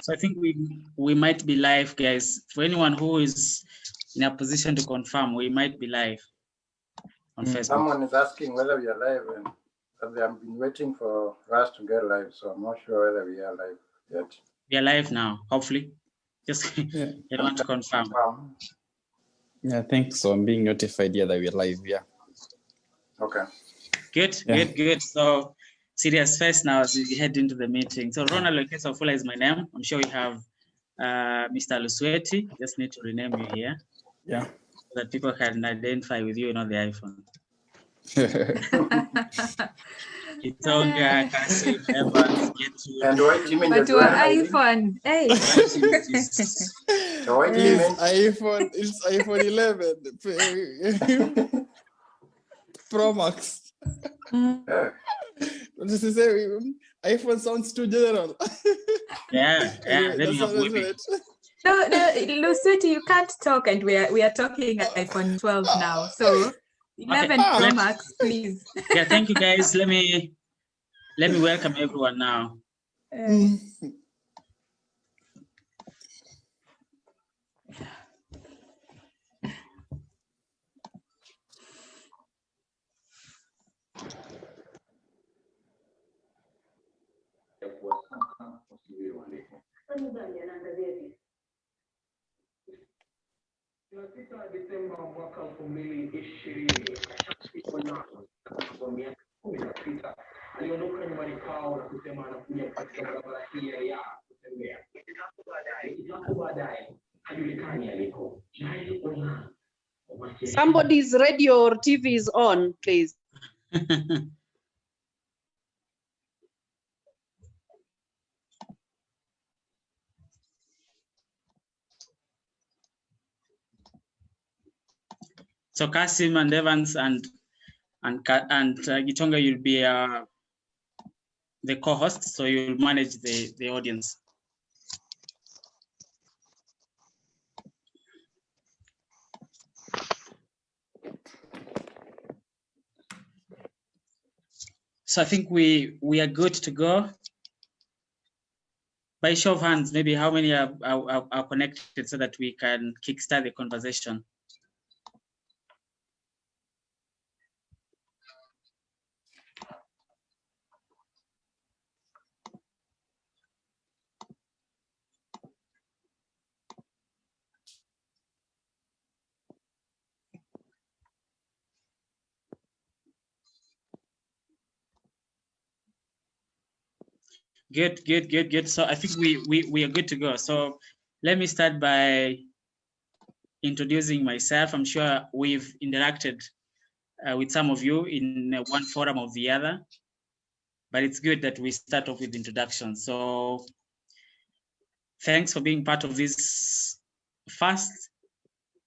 So I think we might be live, guys. For anyone who is in a position to confirm, we might be live on Facebook. Someone is asking whether we are live, and they have been waiting for us to get live, so I'm not sure whether we are live yet. We are live now, hopefully. Just I want to confirm. Yeah, thanks. So I'm being notified that we're live. Yeah. Okay. Good. So serious first now as we head into the meeting. So Ronald Lokesofula is my name. I'm sure we have Mr. Lusweti. Just need to rename you here. Yeah. So that people can identify with you on the iPhone. Kitonga, Kasim, Evans, and what do you mean? But your iPhone, hey. So what do you mean? iPhone, it's iPhone 11 Pro Max. This is iPhone sounds too general. Yeah. No, Lusweti, you can't talk, and we are talking iPhone 12 now. So 11 Pro Max, please. Yeah, thank you guys. Let me welcome everyone now. Somebody's radio or TV is on, please. So Kasim and Evans and Gitonga, you'll be the co-hosts, so you'll manage the audience. So I think we are good to go. By show of hands, maybe how many are connected so that we can kickstart the conversation? Good. So I think we are good to go. So let me start by introducing myself. I'm sure we've interacted with some of you in one forum or the other, but it's good that we start off with introductions. So thanks for being part of this first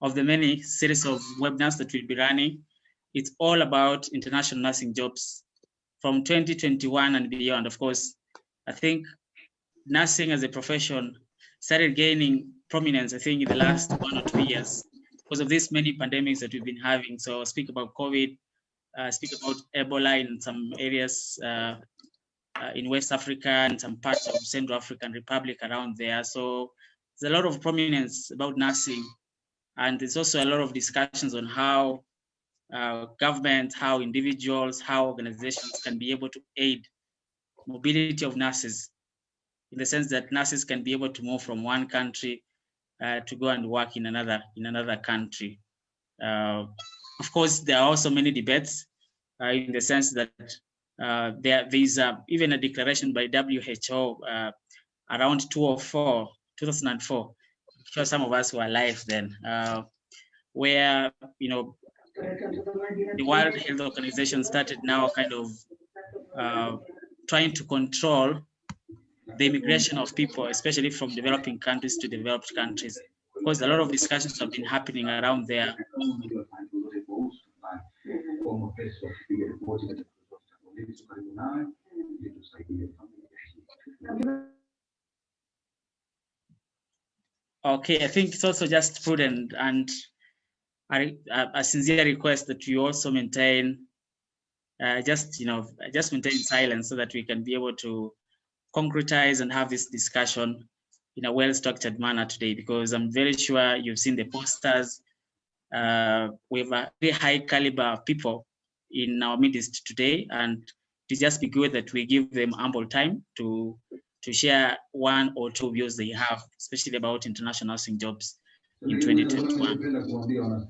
of the many series of webinars that we'll be running. It's all about international nursing jobs from 2021 and beyond. Of course, I think nursing as a profession started gaining prominence, I think, in the last 1 or 2 years because of these many pandemics that we've been having. So speak about COVID, speak about Ebola in some areas in West Africa and some parts of Central African Republic around there. So there's a lot of prominence about nursing, and there's also a lot of discussions on how government, how individuals, how organizations can be able to aid mobility of nurses, in the sense that nurses can be able to move from one country to go and work in another country. Of course, there are also many debates in the sense that there is even a declaration by WHO around 2004. I'm sure some of us were alive then, where the World Health Organization started now kind of trying to control the immigration of people, especially from developing countries to developed countries, because a lot of discussions have been happening around there. Okay, I think it's also just prudent and a sincere request that you also maintain, just maintain silence so that we can be able to concretize and have this discussion in a well-structured manner today, because I'm very sure you've seen the posters. We have a very high caliber of people in our midst today, and it just be good that we give them ample time to share one or two views they have, especially about international nursing jobs in 2021.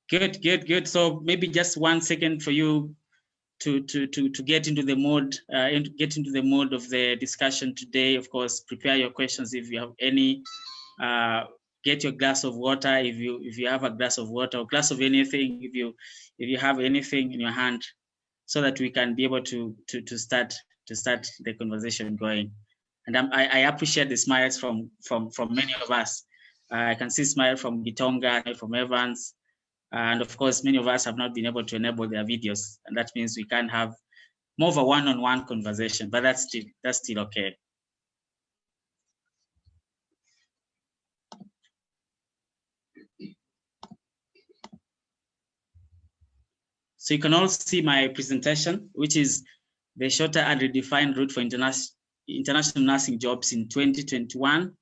Good. So maybe just 1 second for you to get into the mode, get into the mode of the discussion today. Of course, prepare your questions if you have any. Get your glass of water if you have a glass of water or glass of anything, if you have anything in your hand, so that we can be able to start the conversation going. And I appreciate the smiles from many of us. I can see smile from Gitonga, from Evans, and of course, many of us have not been able to enable their videos, and that means we can have more of a one-on-one conversation, but that's still okay. So you can all see my presentation, which is the shorter and redefined route for international nursing jobs in 2021.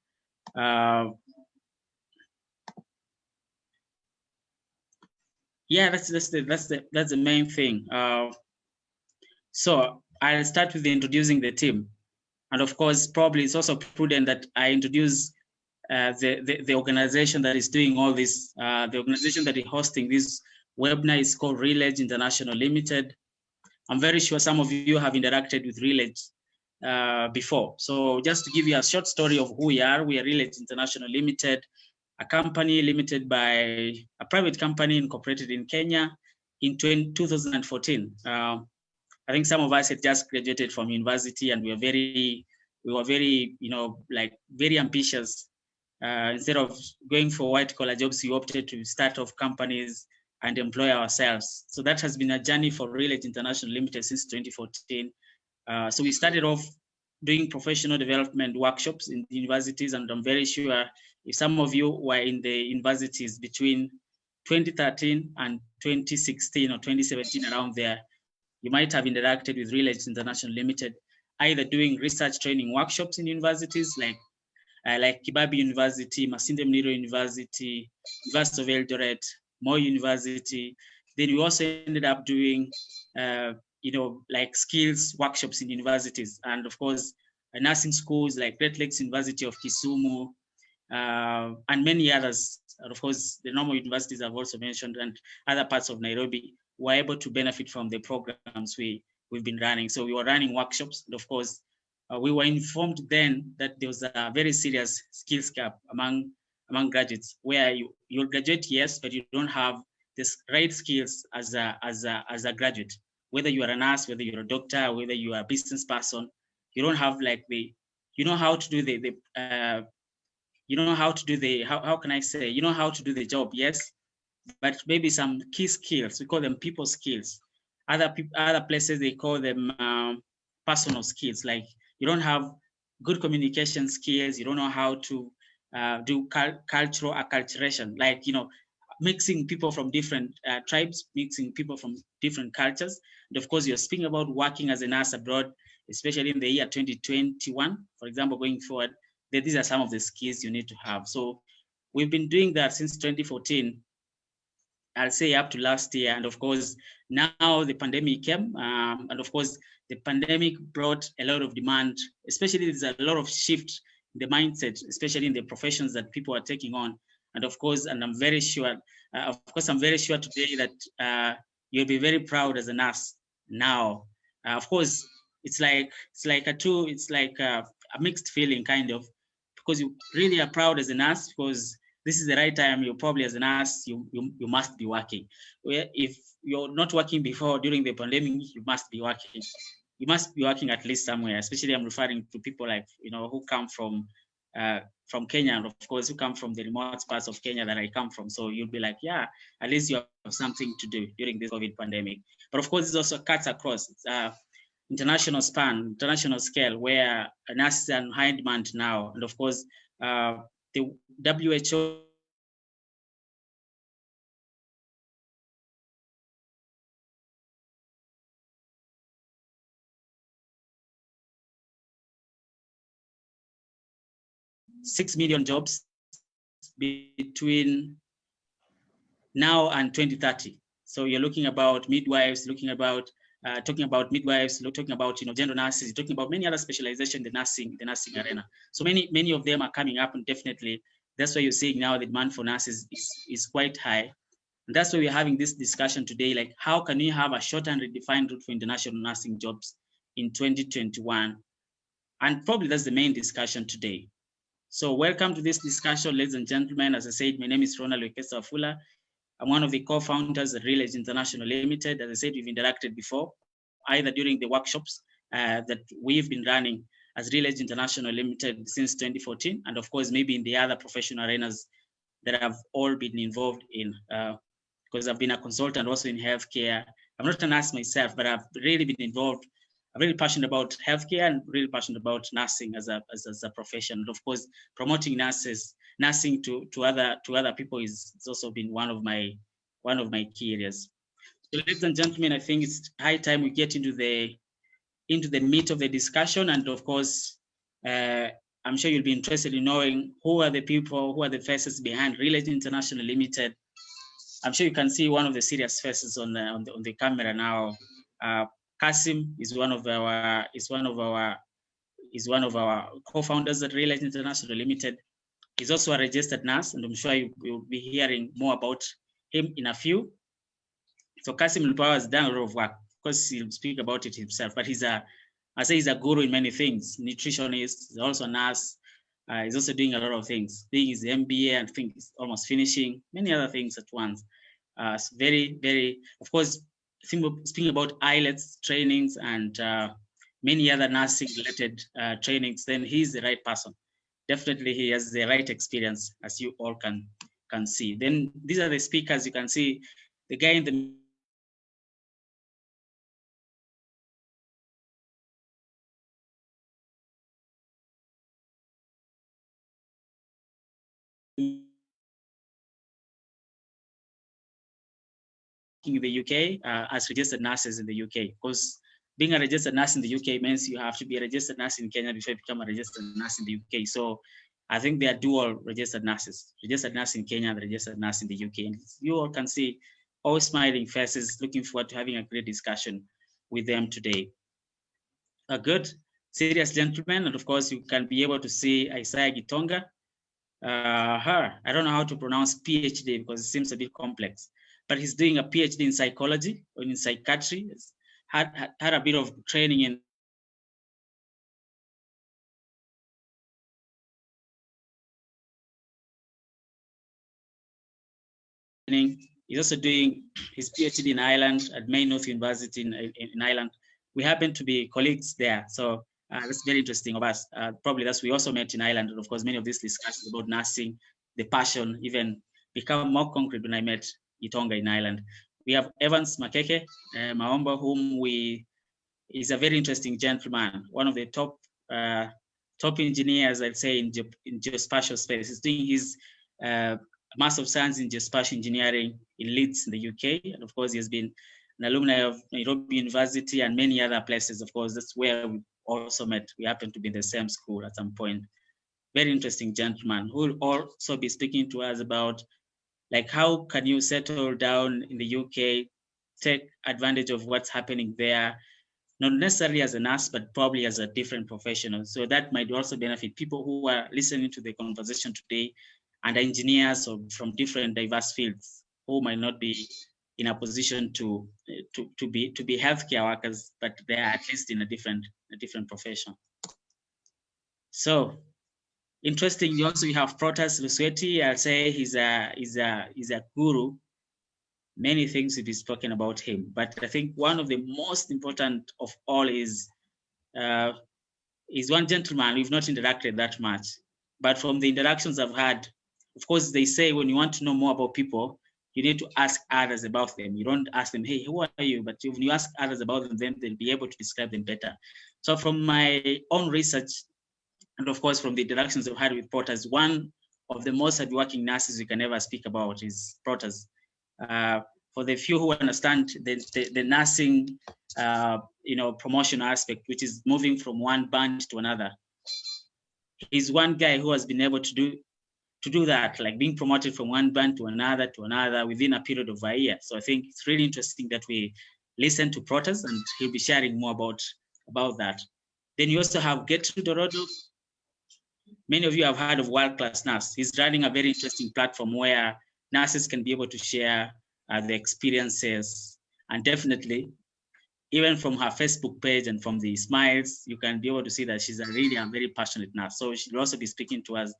Yeah, that's the main thing. So I'll start with introducing the team, and of course, probably it's also prudent that I introduce the organization that is doing all this. The organization that is hosting this webinar is called Reledge International Limited. I'm very sure some of you have interacted with Reledge before. So just to give you a short story of who we are Reledge International Limited, a company limited by a private company incorporated in Kenya in 2014. I think some of us had just graduated from university, and we were very, like very ambitious. Instead of going for white collar jobs, we opted to start off companies and employ ourselves. So that has been a journey for Reledge International Limited since 2014. So we started off doing professional development workshops in universities, and I'm very sure if some of you were in the universities between 2013 and 2016 or 2017, around there, you might have interacted with Reledge International Limited, either doing research training workshops in universities like Kibabi University, Masinde Muliro University, University of Eldoret, Moi University. Then we also ended up doing, like skills workshops in universities, and of course, nursing schools like Great Lakes University of Kisumu, and many others. And of course, the normal universities I've also mentioned, and other parts of Nairobi were able to benefit from the programs we've been running. So we were running workshops, and of course, we were informed then that there was a very serious skills gap among graduates, where you'll graduate, yes, but you don't have the right skills as a graduate. Whether you are a nurse, whether you're a doctor, whether you are a business person, you don't have like how to do how can I say, how to do the job, yes, but maybe some key skills, we call them people skills. Other places, they call them personal skills, like you don't have good communication skills, you don't know how to do cultural acculturation, like, mixing people from different tribes, mixing people from different cultures. And of course, you're speaking about working as a nurse abroad, especially in the year 2021, for example, going forward, these are some of the skills you need to have. So we've been doing that since 2014, I'll say up to last year. And of course, now the pandemic came, and of course, the pandemic brought a lot of demand, especially there's a lot of shift in the mindset, especially in the professions that people are taking on. And of course, and I'm very sure, I'm very sure today that you'll be very proud as a nurse now. Of course, it's like a mixed feeling, kind of, because you really are proud as a nurse, because this is the right time. You're probably, as a nurse, you must be working. If you're not working before, during the pandemic, you must be working. You must be working at least somewhere. Especially, I'm referring to people like, who come from Kenya, and of course, who come from the remote parts of Kenya that I come from. So you'll be like, yeah, at least you have something to do during this COVID pandemic. But of course, this also cuts across. It's international span, international scale, where nurses are in high demand now. And of course, the WHO 6 million jobs between now and 2030. So you're looking about midwives, looking about talking about midwives, talking about general nurses, talking about many other specializations in the nursing arena. So many of them are coming up, and definitely that's why you're seeing now the demand for nurses is quite high. And that's why we're having this discussion today, like how can we have a short and redefined route for international nursing jobs in 2021? And probably that's the main discussion today. So welcome to this discussion, ladies and gentlemen. As I said, my name is Ronald Wekesa Wafula. I'm one of the co-founders at Real Edge International Limited. As I said, we've interacted before, either during the workshops that we've been running as Real Edge International Limited since 2014, and of course, maybe in the other professional arenas that I've all been involved in, because I've been a consultant also in healthcare. I'm not a nurse myself, but I've really been involved. I'm really passionate about healthcare and really passionate about nursing as a profession. And of course, promoting nursing to other people is also been one of my key areas. So, ladies and gentlemen, I think it's high time we get into the meat of the discussion. And of course, I'm sure you'll be interested in knowing who are the people, who are the faces behind Real Edge International Limited. I'm sure you can see one of the serious faces on the camera now. Kasim is one of our co-founders at Real Edge International Limited. He's also a registered nurse, and I'm sure you'll be hearing more about him in a few. So Kasim Lupawa has done a lot of work. Of course, he'll speak about it himself, but he's a guru in many things. Nutritionist, he's also a nurse. He's also doing a lot of things. Doing his MBA, I think he's almost finishing many other things at once. It's very, very, of course, speaking about IELTS trainings and many other nursing related trainings, then he's the right person. Definitely he has the right experience, as you all can see. Then these are the speakers. You can see the guy in the in the UK as registered nurses in the UK, because being a registered nurse in the UK means you have to be a registered nurse in Kenya before you become a registered nurse in the UK. So I think they are dual registered nurses, registered nurse in Kenya and registered nurse in the UK. And you all can see all smiling faces, looking forward to having a great discussion with them today. A good, serious gentleman, and of course you can be able to see Isaiah Gitonga. I don't know how to pronounce PhD because it seems a bit complex, but he's doing a PhD in psychology or in psychiatry. He's had a bit of training in he's also doing his PhD in Ireland at Mayn North University in Ireland. We happen to be colleagues there, so that's very interesting of us. Probably that's we also met in Ireland, and of course many of these discussions about nursing, the passion, even become more concrete when I met Itonga in Ireland. We have Evans Makeke Maomba, whom is a very interesting gentleman, one of the top engineers, I'd say, in geospatial space. He's doing his Master of Science in Geospatial Engineering in Leeds in the UK. And of course, he has been an alumni of Nairobi University and many other places. Of course, that's where we also met. We happen to be in the same school at some point. Very interesting gentleman who will also be speaking to us about like how can you settle down in the UK, take advantage of what's happening there, not necessarily as a nurse, but probably as a different professional. So that might also benefit people who are listening to the conversation today and engineers or from different diverse fields who might not be in a position to be healthcare workers, but they are at least in a different profession. So interestingly, also we have Protas Lusweti. I'll say he's a guru. Many things will be spoken about him, but I think one of the most important of all is one gentleman we've not interacted that much, but from the interactions I've had, of course, they say when you want to know more about people, you need to ask others about them. You don't ask them, hey, who are you? But when you ask others about them, then they'll be able to describe them better. So from my own research, and of course, from the interactions I've had with Protas, one of the most hardworking nurses we can ever speak about is Protas. For the few who understand the nursing, promotion aspect, which is moving from one band to another. he's one guy who has been able to do that, like being promoted from one band to another within a period of a year. So I think it's really interesting that we listen to Protas, and he'll be sharing more about that. Then you also have Gertrude Orodo. Many of you have heard of World Class Nurse. He's running a very interesting platform where nurses can be able to share the experiences, and definitely even from her Facebook page and from the smiles, you can be able to see that she's really a very passionate nurse. So she'll also be speaking to us.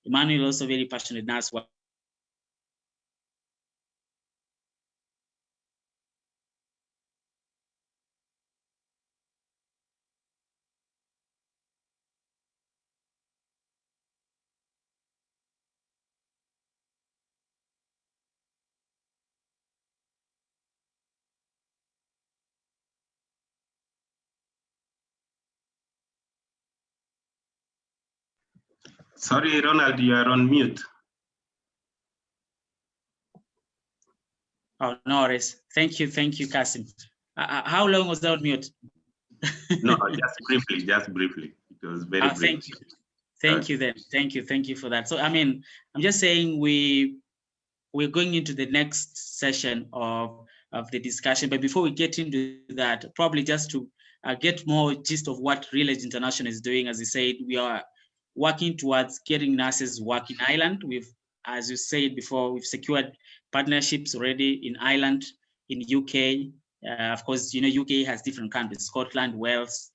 Emmanuel, also very passionate nurse. Sorry, Ronald, you are on mute. Oh, no worries. Thank you, Kasim. How long was that on mute? No, just briefly. It was very brief. Thank you. Thank you then. Thank you for that. So, I mean, I'm just saying we're going into the next session of the discussion, but before we get into that, probably just to get more gist of what Real-Age International is doing. As I said, we are working towards getting nurses work in Ireland. As you said before, we've secured partnerships already in Ireland, in UK. Of course, you know, UK has different countries: Scotland, Wales,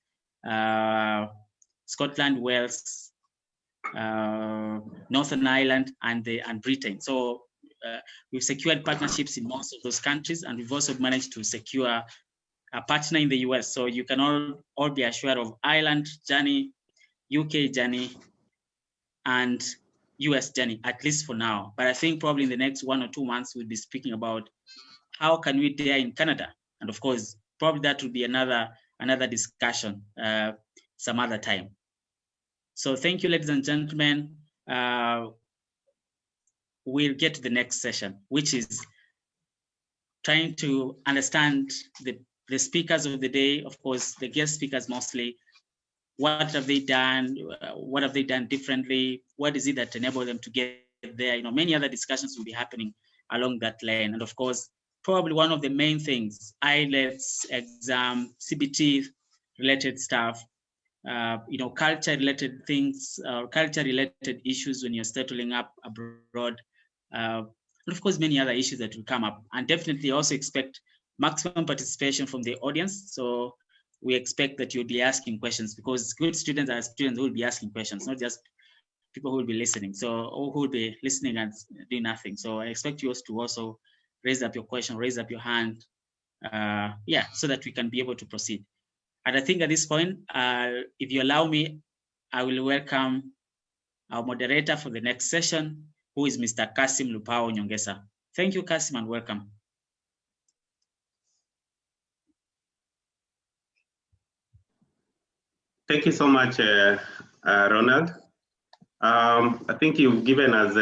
Northern Ireland, and Britain. So we've secured partnerships in most of those countries, and we've also managed to secure a partner in the US. So you can all be assured of Ireland journey, UK journey, and US journey, at least for now. But I think probably in the next 1 or 2 months, we'll be speaking about how can we dare in Canada. And of course, probably that will be another discussion some other time. So thank you, ladies and gentlemen. We'll get to the next session, which is trying to understand the speakers of the day, of course, the guest speakers mostly. What have they done? What have they done differently? What is it that enabled them to get there? You know, many other discussions will be happening along that lane. And of course, probably one of the main things, IELTS, exam, CBT related stuff, you know, culture related things, culture related issues when you're settling up abroad. And of course, many other issues that will come up. And definitely also expect maximum participation from the audience. So we expect that you'll be asking questions, because good students are students who will be asking questions, not just people who will be listening. So, or who will be listening and doing nothing. So I expect you to also raise up your question, raise up your hand, yeah, so that we can be able to proceed. And I think at this point, if you allow me, I will welcome our moderator for the next session, who is Mr. Kasim Lupao Nyongesa. Thank you, Kasim, and welcome. Thank you so much, Ronald. I think you've given us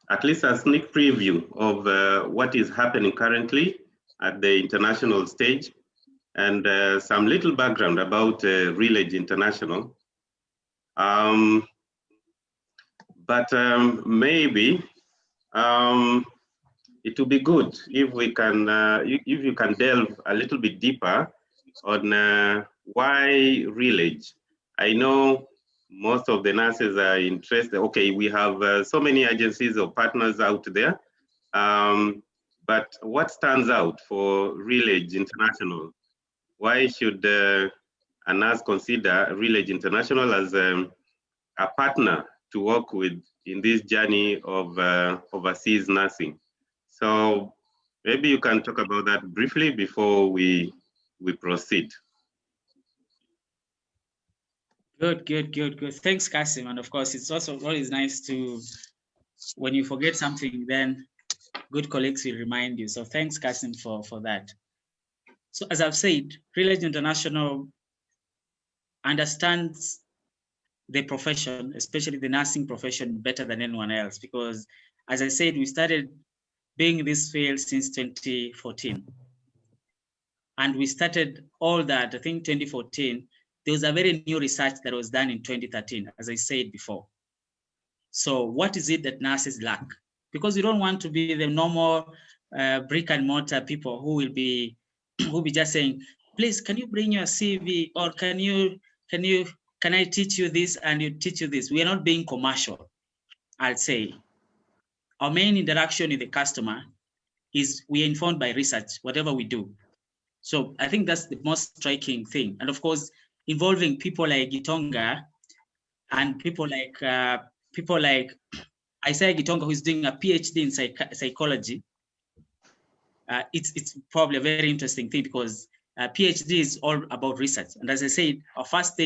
at least a sneak preview of what is happening currently at the international stage, and some little background about Real-Age International. But maybe it would be good if we can, if you can delve a little bit deeper on why Real-Age. I know most of the nurses are interested. Okay, we have so many agencies or partners out there, but what stands out for Real-Age International? Why should a nurse consider Real-Age International as a partner to work with in this journey of overseas nursing? So maybe you can talk about that briefly before we proceed. Good. Thanks, Kasim. And of course, it's also always nice to, when you forget something, then good colleagues will remind you. So thanks, Kasim, for that. So as I've said, Real-Age International understands the profession, especially the nursing profession, better than anyone else, because as I said, we started being in this field since 2014. And we started all that, I think 2014, there was a very new research that was done in 2013, as I said before. So what is it that nurses lack? Because we don't want to be the normal brick and mortar people who will be just saying, please, can you bring your CV, or can I teach you this and you teach you this? We are not being commercial, I'll say. Our main interaction with the customer is we are informed by research, whatever we do. So I think that's the most striking thing. And of course, involving people like Gitonga and people like Isaiah Gitonga, who's doing a PhD in psychology. It's probably a very interesting thing, because PhD is all about research. And as I said, our first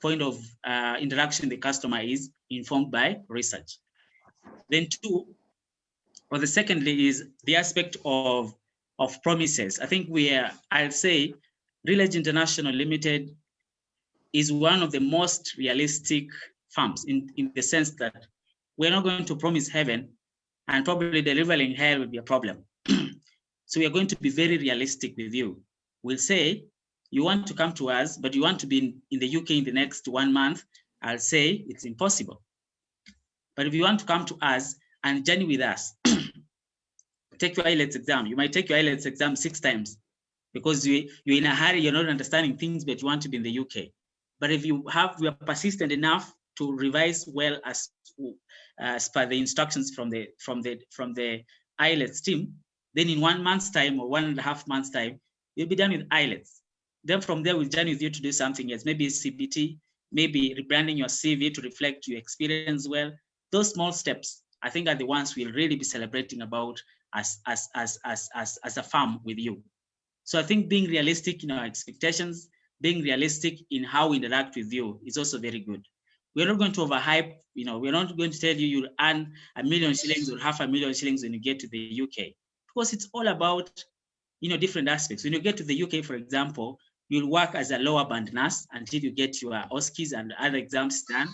point of interaction with the customer is informed by research. Then secondly is the aspect of promises. I think I'll say Reledge International Limited is one of the most realistic firms in the sense that we're not going to promise heaven, and probably delivering hell will be a problem. So we are going to be very realistic with you. We'll say, you want to come to us, but you want to be in the UK in the next 1 month. I'll say it's impossible. But if you want to come to us and journey with us, take your IELTS exam. You might take your IELTS exam 6 times because you're in a hurry, you're not understanding things, but you want to be in the UK. But if you are persistent enough to revise well as per the instructions from the IELTS team, then in 1 month's time or 1.5 months' time, you'll be done with IELTS. Then from there, we'll journey with you to do something else, maybe CBT, maybe rebranding your CV to reflect your experience well. Those small steps, I think, are the ones we'll really be celebrating about as a firm with you. So I think being realistic in our expectations, being realistic in how we interact with you is also very good. We're not going to overhype, we're not going to tell you you'll earn 1 million shillings or 500,000 shillings when you get to the UK. Because it's all about, different aspects. When you get to the UK, for example, you'll work as a lower band nurse until you get your OSCEs and other exams done.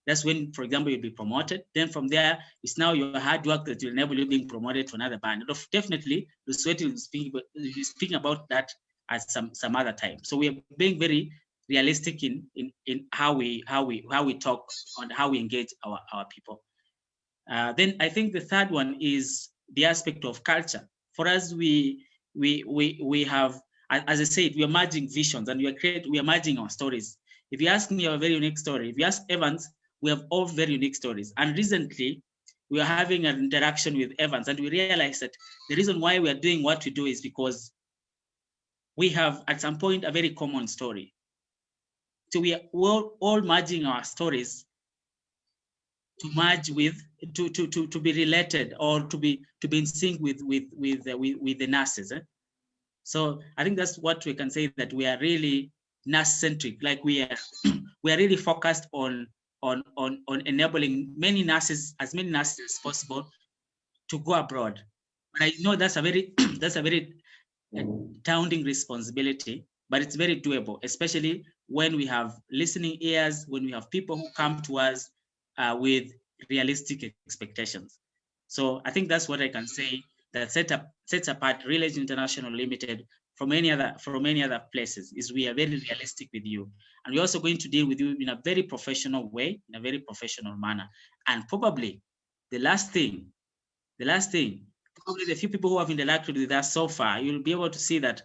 That's when, for example, you'll be promoted. Then from there, it's now your hard work that will enable you being promoted to another band. And definitely, Lusueti will be speaking about that at some other time. So we are being very realistic in how we talk and how we engage our people. Then I think the third one is the aspect of culture. For us, we have, as I said, we are merging visions and we are merging our stories. If you ask me a very unique story, if you ask Evans, we have all very unique stories. And recently, we are having an interaction with Evans, and we realized that the reason why we are doing what we do is because we have, at some point, a very common story. So we are all merging our stories to merge with, to be related, or to be in sync with the nurses. So I think that's what we can say, that we are really nurse-centric. Like we are really focused on enabling as many nurses as possible to go abroad. But I know that's a very daunting responsibility, but it's very doable, especially when we have listening ears, when we have people who come to us with realistic expectations. So I think that's what I can say that sets apart Reledge International Limited from any other places, is we are very realistic with you. And we're also going to deal with you in a very professional way, in a very professional manner. And probably the last thing, probably the few people who have interacted with us so far, you'll be able to see that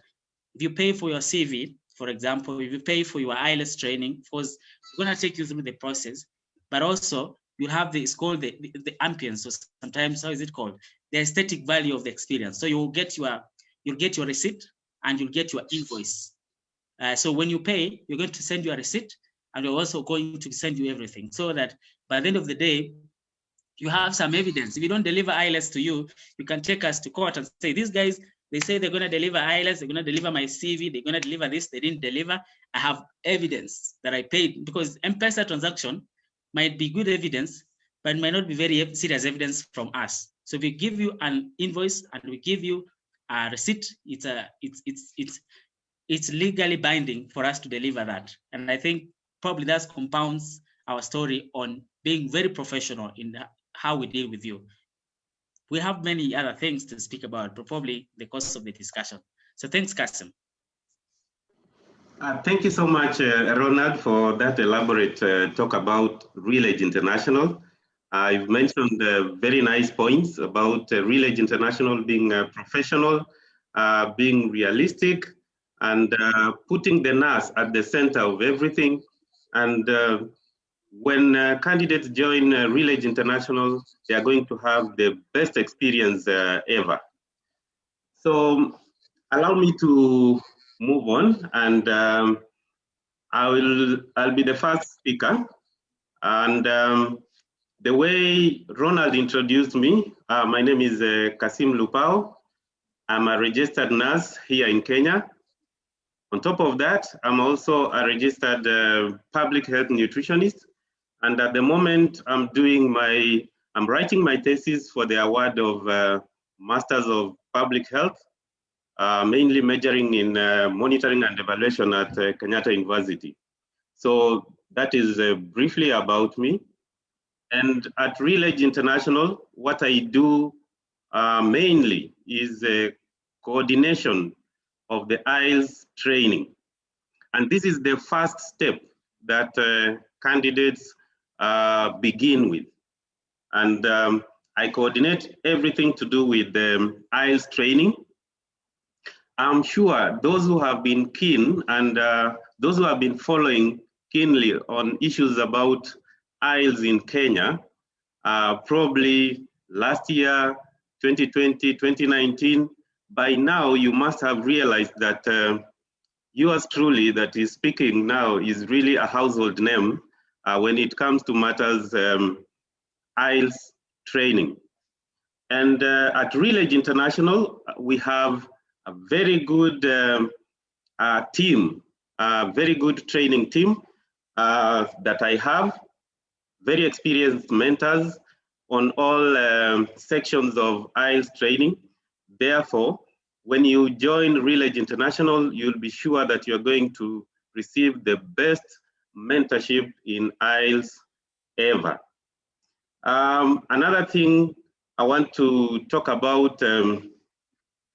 if you pay for your CV, for example, if you pay for your IELTS training, of course, we're going to take you through the process, but also you'll have it's called the ambience. So sometimes, how is it called? The aesthetic value of the experience. So you'll get your receipt and you'll get your invoice. So when you pay, you're going to send you a receipt, and we're also going to send you everything, so that by the end of the day, you have some evidence. If you don't deliver IELTS to you, you can take us to court and say, these guys, they say they're going to deliver IELTS, they're going to deliver my CV, they're going to deliver this, they didn't deliver. I have evidence that I paid, because M-Pesa transaction might be good evidence, but it might not be very serious evidence from us. So if we give you an invoice and we give you a receipt, it's legally binding for us to deliver that. And I think probably that compounds our story on being very professional in how we deal with you. We have many other things to speak about, but probably the course of the discussion. So thanks, Kasim. Thank you so much, Ronald, for that elaborate talk about RealAge International. You've mentioned very nice points about RealAge International being professional, being realistic, and putting the nurse at the center of everything. And when candidates join RealAge International, they are going to have the best experience ever. So allow me to move on, and I'll be the first speaker. And the way Ronald introduced me, my name is Kasim Lupao. I'm a registered nurse here in Kenya. On top of that, I'm also a registered public health nutritionist. And at the moment, I'm writing my thesis for the award of Masters of Public Health, mainly majoring in monitoring and evaluation at Kenyatta University. So that is briefly about me. And at RealAge International, what I do mainly is coordination of the IELTS training. And this is the first step that candidates begin with. And I coordinate everything to do with the IELTS training. I'm sure those who have been keen and those who have been following keenly on issues about IELTS in Kenya, probably last year, 2020, 2019, by now you must have realized that yours truly that is speaking now is really a household name when it comes to matters IELTS training. And at RealAge International, we have a very good team, a very good training team that I have, very experienced mentors on all sections of IELTS training. Therefore, when you join RealAge International, you'll be sure that you're going to receive the best mentorship in IELTS ever. Another thing I want to talk about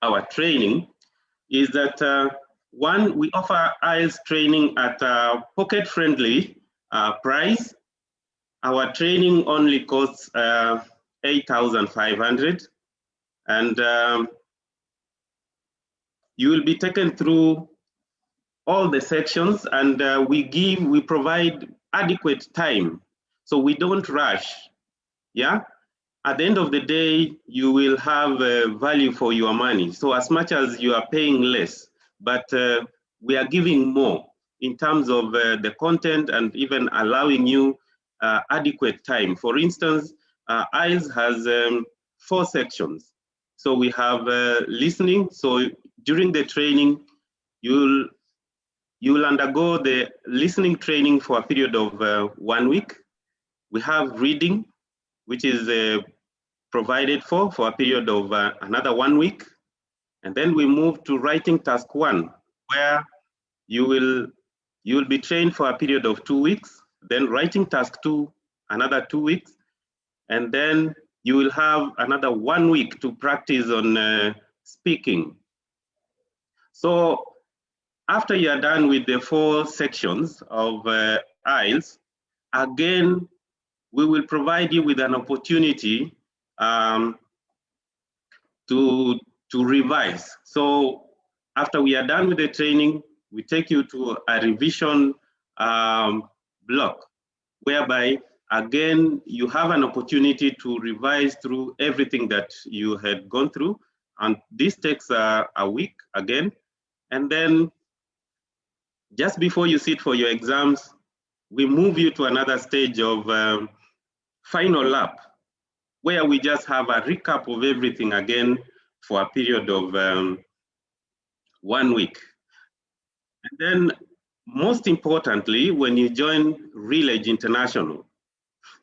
our training is that one, we offer IELTS training at a pocket-friendly price. Our training only costs 8,500, and you will be taken through all the sections, and we provide adequate time, so we don't rush. Yeah. At the end of the day, you will have value for your money. So as much as you are paying less, but we are giving more in terms of the content and even allowing you adequate time. For instance, IELTS has 4 sections. So we have listening. So during the training, you'll undergo the listening training for a period of 1 week. We have reading, which is provided for a period of another 1 week. And then we move to writing task 1, where you will be trained for a period of 2 weeks. Then writing task 2, another 2 weeks. And then you will have another 1 week to practice on speaking. So after you are done with the 4 sections of IELTS, again, we will provide you with an opportunity to revise. So after we are done with the training, we take you to a revision block, whereby again, you have an opportunity to revise through everything that you had gone through. And this takes a week again. And then just before you sit for your exams, we move you to another stage of final lap, where we just have a recap of everything again for a period of 1 week. And then most importantly, when you join RealAge International,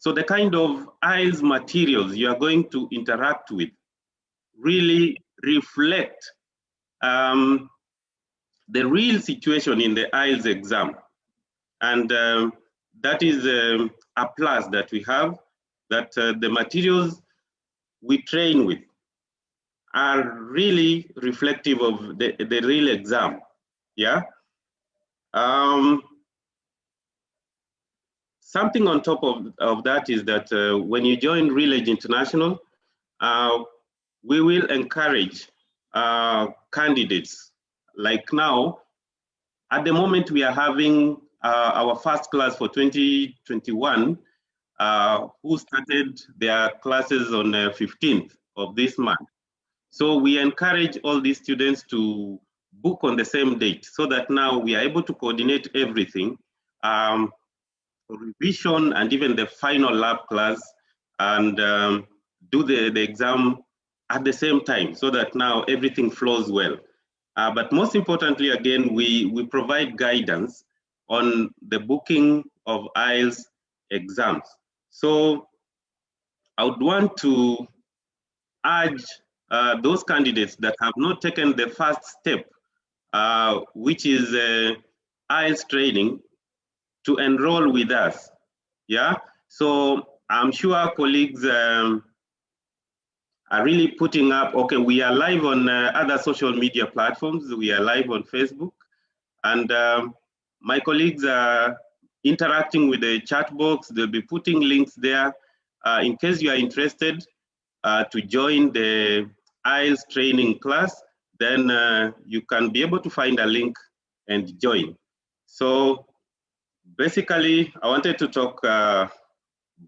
so the kind of IELTS materials you are going to interact with really reflect the real situation in the IELTS exam. And that is a plus that we have, that the materials we train with are really reflective of the real exam. Yeah. Something on top of that is that when you join Reledge International, we will encourage candidates. Like now, at the moment we are having our first class for 2021, who started their classes on the 15th of this month. So we encourage all these students to book on the same date so that now we are able to coordinate everything, revision and even the final lab class, and do the exam at the same time so that now everything flows well. But most importantly, again, we provide guidance on the booking of IELTS exams. So I would want to urge those candidates that have not taken the first step, which is IELTS training, to enroll with us. Yeah, so I'm sure colleagues are really putting up, okay, we are live on other social media platforms. We are live on Facebook, and my colleagues are interacting with the chat box. They'll be putting links there in case you are interested to join the IELTS training class, then you can be able to find a link and join. So basically, I wanted to talk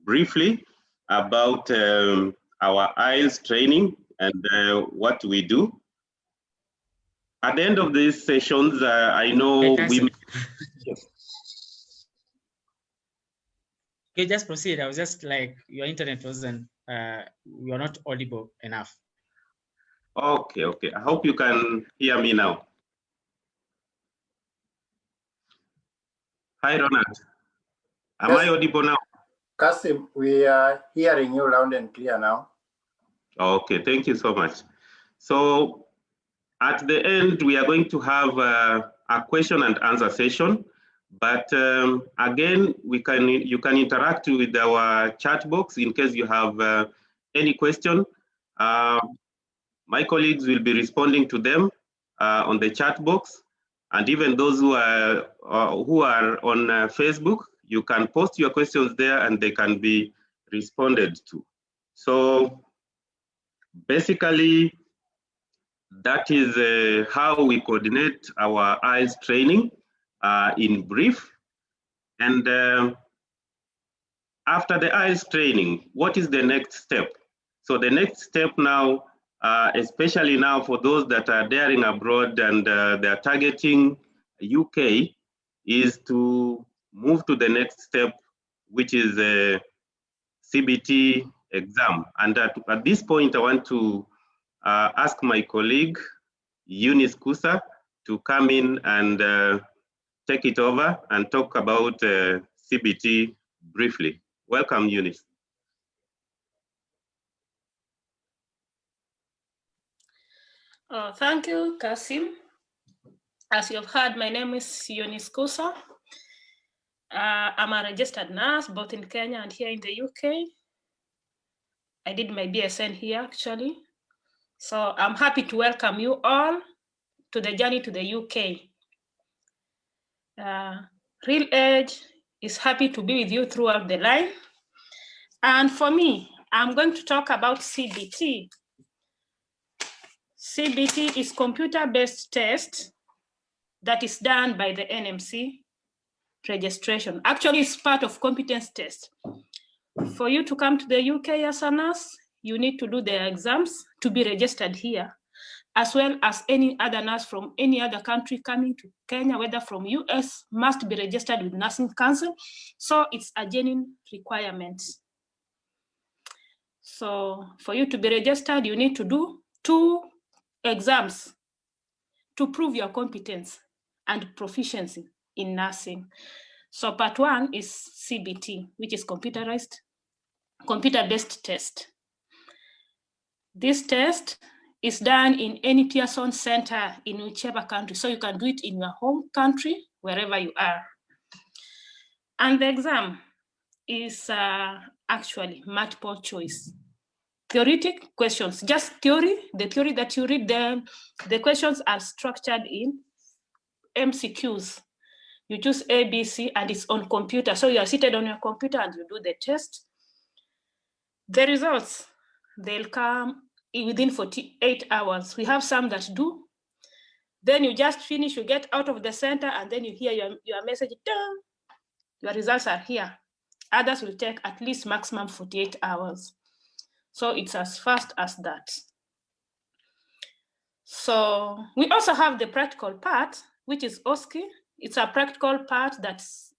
briefly about our IELTS training and what we do. At the end of these sessions, I know we... Okay, just proceed. I was just like, your internet wasn't, you're not audible enough. Okay, okay. I hope you can hear me now. Hi, Ronald. Am I audible now? Kasim, we are hearing you loud and clear now. Okay, thank you so much. So at the end, we are going to have a question and answer session. But again, you can interact with our chat box in case you have any question. My colleagues will be responding to them on the chat box, and even those who are on Facebook, you can post your questions there and they can be responded to. So basically, that is how we coordinate our IELTS training in brief. And after the IELTS training, what is the next step? So the next step now, especially now for those that are daring abroad and they're targeting UK, is to move to the next step, which is a CBT exam. And at this point, I want to ask my colleague, Eunice Kusa, to come in and take it over and talk about CBT briefly. Welcome, Eunice. Thank you, Kasim. As you've heard, my name is Eunice Kusa. I'm a registered nurse both in Kenya and here in the UK. I did my BSN here actually. So I'm happy to welcome you all to the journey to the UK. Reledge is happy to be with you throughout the line. And for me, I'm going to talk about CBT. CBT is computer-based test that is done by the NMC registration. Actually, it's part of competence test. For you to come to the UK as a nurse, you need to do the exams to be registered here, as well as any other nurse from any other country coming to Kenya, whether from US, must be registered with Nursing Council. So it's a genuine requirement. So for you to be registered, you need to do 2 exams to prove your competence and proficiency in nursing. So part 1 is CBT, which is computer-based test. This test is done in any Pearson center in whichever country. So you can do it in your home country, wherever you are. And the exam is actually multiple choice. Theoretic questions, just theory, the theory that you read, the questions are structured in MCQs. You choose A, B, C, and it's on computer. So you are seated on your computer and you do the test. The results, they'll come within 48 hours. We have some that do. Then you just finish, you get out of the center, and then you hear your message, ding, your results are here. Others will take at least maximum 48 hours. So it's as fast as that. So we also have the practical part, which is OSCE. It's a practical part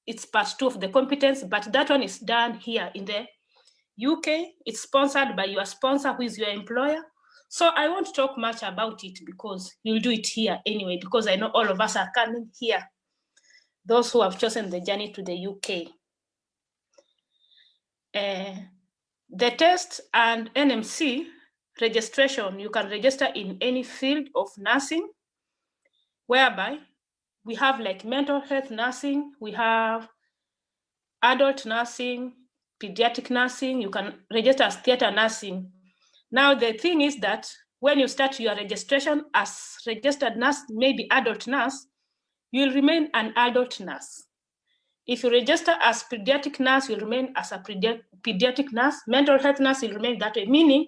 it's part 2 of the competence, but that one is done here in the UK. It's sponsored by your sponsor, who is your employer. So I won't talk much about it because you'll do it here anyway, because I know all of us are coming here, those who have chosen the journey to the UK. The test and NMC registration, you can register in any field of nursing, whereby we have like mental health nursing, we have adult nursing, pediatric nursing, you can register as theater nursing. Now, the thing is that when you start your registration as registered nurse, maybe adult nurse, you'll remain an adult nurse. If you register as pediatric nurse, you'll remain as a pediatric nurse. Mental health nurse will remain that way, meaning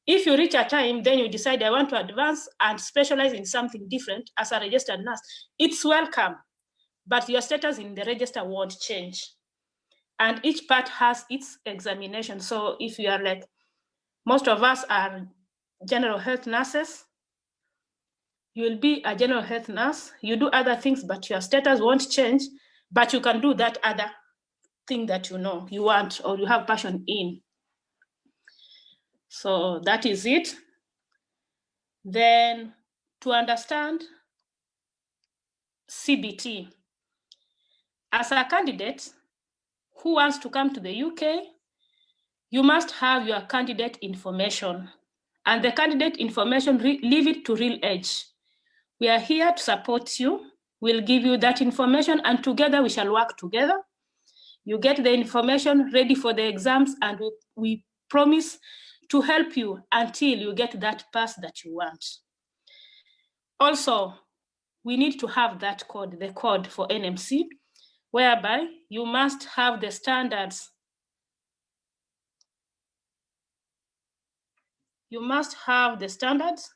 if you reach a time, then you decide I want to advance and specialize in something different as a registered nurse, it's welcome, but your status in the register won't change. And each part has its examination. So if you are like, most of us are general health nurses, you will be a general health nurse. You do other things, but your status won't change, but you can do that other thing that you know you want or you have passion in. So that is it. Then to understand CBT, as a candidate who wants to come to the UK, you must have your candidate information. And the candidate information, leave it to Real Edge. We are here to support you. We'll give you that information, and together we shall work together. You get the information ready for the exams, and we promise to help you until you get that pass that you want. Also, we need to have that code, the code for NMC, whereby you must have the standards. You must have the standards.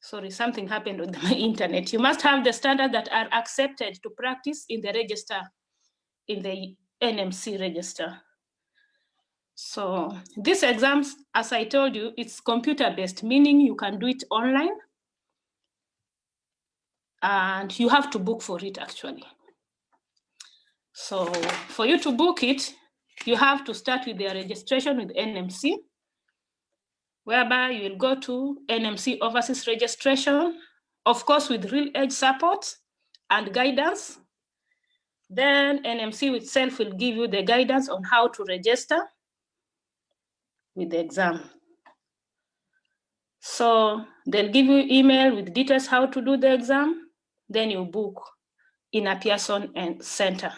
Sorry, something happened with my internet. You must have the standards that are accepted to practice in the register, in the NMC register. So these exams, as I told you, it's computer-based, meaning you can do it online. And you have to book for it, actually. So for you to book it, you have to start with your registration with NMC, whereby you will go to NMC Overseas Registration, of course, with Real Edge support and guidance. Then NMC itself will give you the guidance on how to register with the exam. So they'll give you email with details how to do the exam, then you book in a Pearson and Center.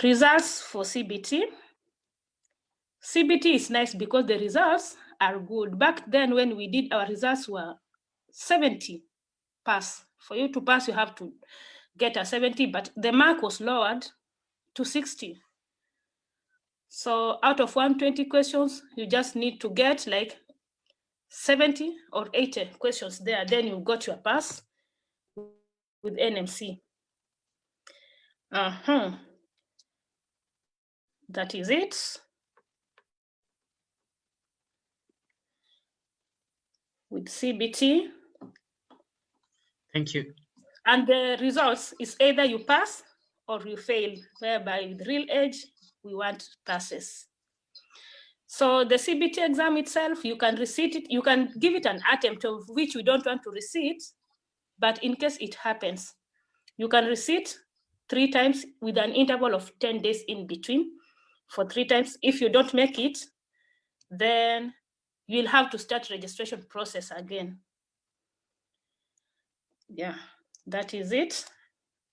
Results for CBT. CBT is nice because the results are good. Back then when we did, our results were 70 pass. For you to pass, you have to get a 70, but the mark was lowered to 60. So out of 120 questions, you just need to get like 70 or 80 questions there. Then you got your pass with NMC. That is it. With CBT. Thank you. And the results is either you pass or you fail, whereby with Real Edge, we want passes. So the CBT exam itself, you can resit it, you can give it an attempt of which we don't want to resit, but in case it happens, you can resit 3 times with an interval of 10 days in between for 3 times. If you don't make it, then you'll have to start registration process again. Yeah, that is it.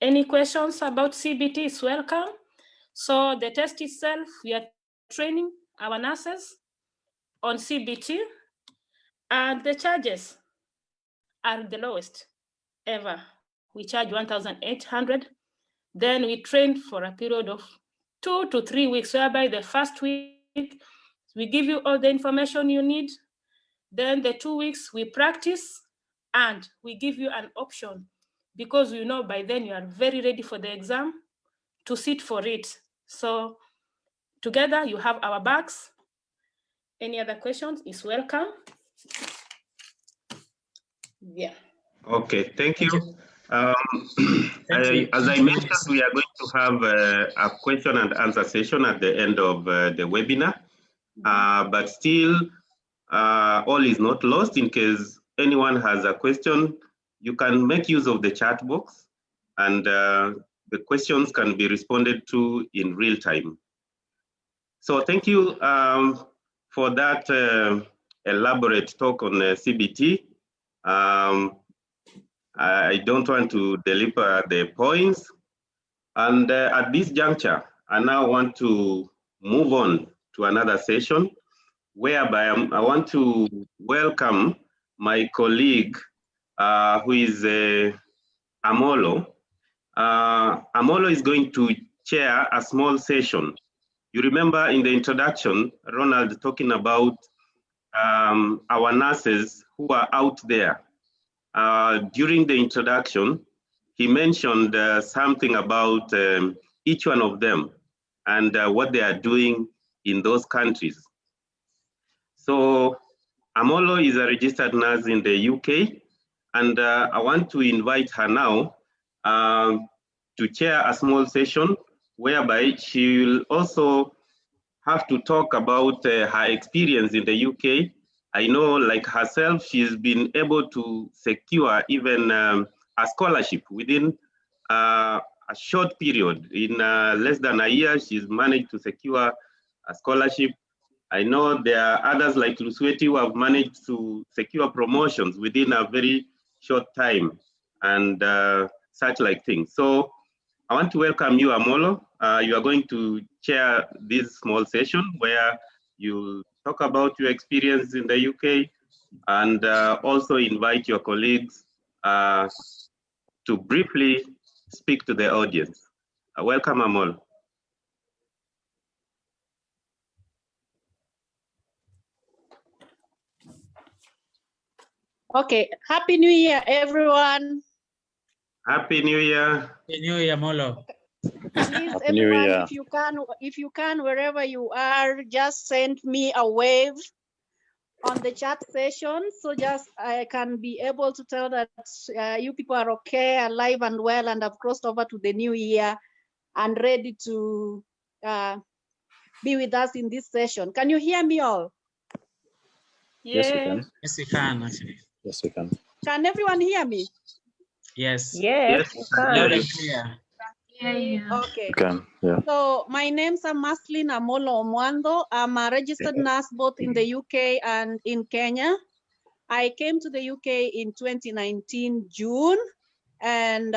Any questions about CBT is welcome. So the test itself, we are training our nurses on CBT, and the charges are the lowest ever we charge 1,800. Then we train for a period of 2 to 3 weeks, whereby the first week, we give you all the information you need. Then the 2 weeks we practice and we give you an option, because we know by then you are very ready for the exam to sit for it. So together you have our bags. Any other questions is welcome. Yeah. Okay, thank you. Thank you. As I mentioned, we are going to have a question and answer session at the end of the webinar. But still, all is not lost. In case anyone has a question, you can make use of the chat box, and the questions can be responded to in real time. So thank you for that elaborate talk on CBT. I don't want to deliver the points. And at this juncture, I now want to move on to another session, whereby I want to welcome my colleague, who is Amolo. Amolo is going to chair a small session. You remember in the introduction, Ronald talking about our nurses who are out there. During the introduction, he mentioned something about each one of them and what they are doing in those countries. So Amolo is a registered nurse in the UK, and I want to invite her now to chair a small session whereby she will also have to talk about her experience in the UK. I know, like herself, she's been able to secure even a scholarship within a short period. In less than a year, she's managed to secure a scholarship. I know there are others like Lusweti who have managed to secure promotions within a very short time and such like things. So I want to welcome you, Amolo. You are going to chair this small session where you talk about your experience in the UK and also invite your colleagues to briefly speak to the audience. Welcome, Amolo. Okay, Happy New Year, everyone. Happy New Year. Happy New Year, Molo. Please, everyone, if you can, wherever you are, just send me a wave on the chat session, so just I can be able to tell that you people are okay, alive and well, and have crossed over to the new year and ready to be with us in this session. Can you hear me all? Yes, we can. Yes, we can, actually. Yes, we can. Can everyone hear me? Yes. Yes, you can. Loud and clear. Okay. We can, yeah. So my name's Maslin Amolo Omwando. I'm a registered nurse both in the UK and in Kenya. I came to the UK in 2019 June, and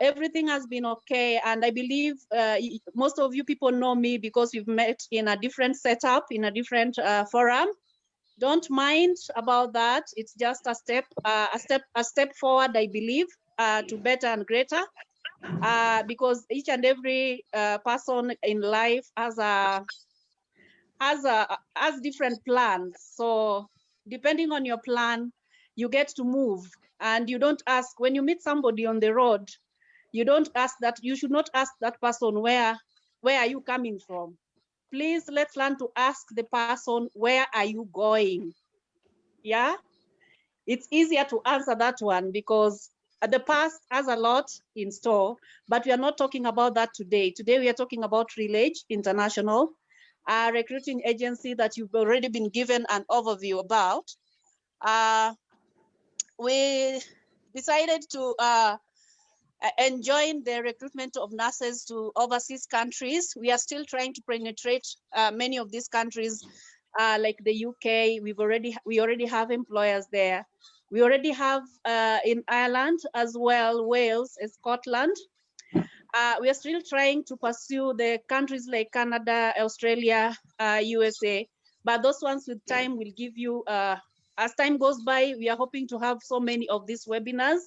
everything has been okay. And I believe most of you people know me because we've met in a different setup, in a different forum. Don't mind about that. It's just a step forward, I believe, to better and greater. Because each and every person in life has different plans. So depending on your plan, you get to move, and you don't ask when you meet somebody on the road. You don't ask that. You should not ask that person where are you coming from. Please, let's learn to ask the person, where are you going? Yeah, it's easier to answer that one because the past has a lot in store, but we are not talking about that today. Today, we are talking about Relage International, a recruiting agency that you've already been given an overview about. We decided to enjoin the recruitment of nurses to overseas countries. We are still trying to penetrate many of these countries, like the UK. We already have employers there. We already have in Ireland as well, Wales, and Scotland. We are still trying to pursue the countries like Canada, Australia, USA, but those ones with time will give you, as time goes by, we are hoping to have so many of these webinars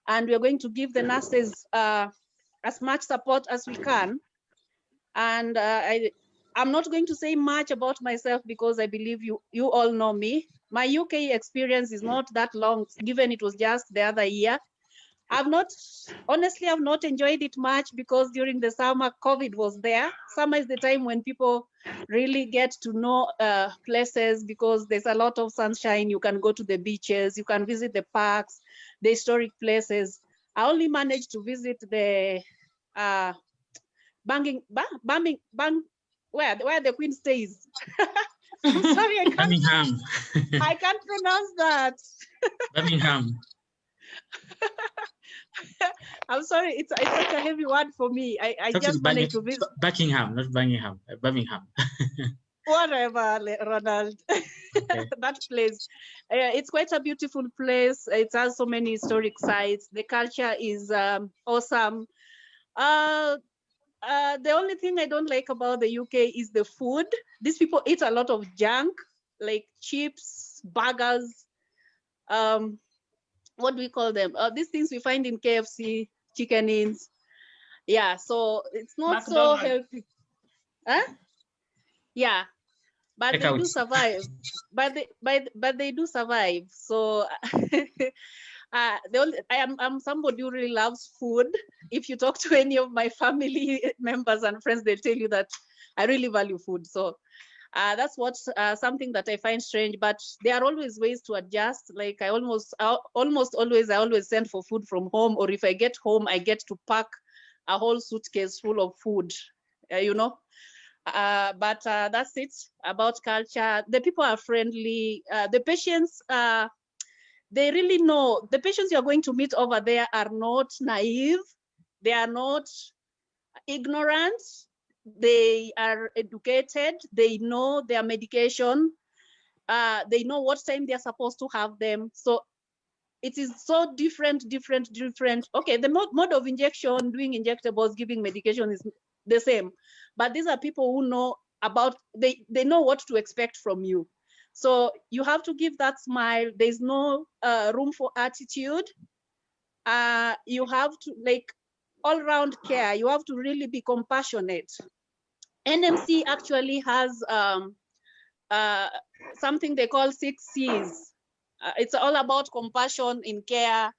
and we're going to give the nurses as much support as we can. And I'm not going to say much about myself because I believe you all know me. My UK experience is not that long, given it was just the other year. Honestly, I've not enjoyed it much because during the summer, COVID was there. Summer is the time when people really get to know places because there's a lot of sunshine. You can go to the beaches, you can visit the parks, the historic places. I only managed to visit the where the Queen stays. I'm sorry, Birmingham. I can't pronounce that. Birmingham. I'm sorry, it's such a heavy word for me. I just managed to visit Buckingham, not Birmingham. Birmingham. Whatever, Ronald. Okay. That place. It's quite a beautiful place. It has so many historic sites. The culture is awesome. The only thing I don't like about the UK is the food. These people eat a lot of junk, like chips, burgers. What do we call them? These things we find in KFC, chicken ins. Yeah, so it's not so healthy. Huh? Yeah, but they do survive. But they do survive. So I'm somebody who really loves food. If you talk to any of my family members and friends, they'll tell you that I really value food. So that's something that I find strange, but there are always ways to adjust. Like I almost always send for food from home, or if I get home, I get to pack a whole suitcase full of food, but that's it about culture. The people are friendly. The patients, they really know. The patients you're going to meet over there are not naive. They are not ignorant. They are educated. They know their medication. They know what time they're supposed to have them. So it is so different. Okay, the mode of injection, doing injectables, giving medication is the same. But these are people who know about, they know what to expect from you. So you have to give that smile. There's no room for attitude. You have to, like, all-round care. You have to really be compassionate. NMC actually has something they call 6 C's. It's all about compassion in care,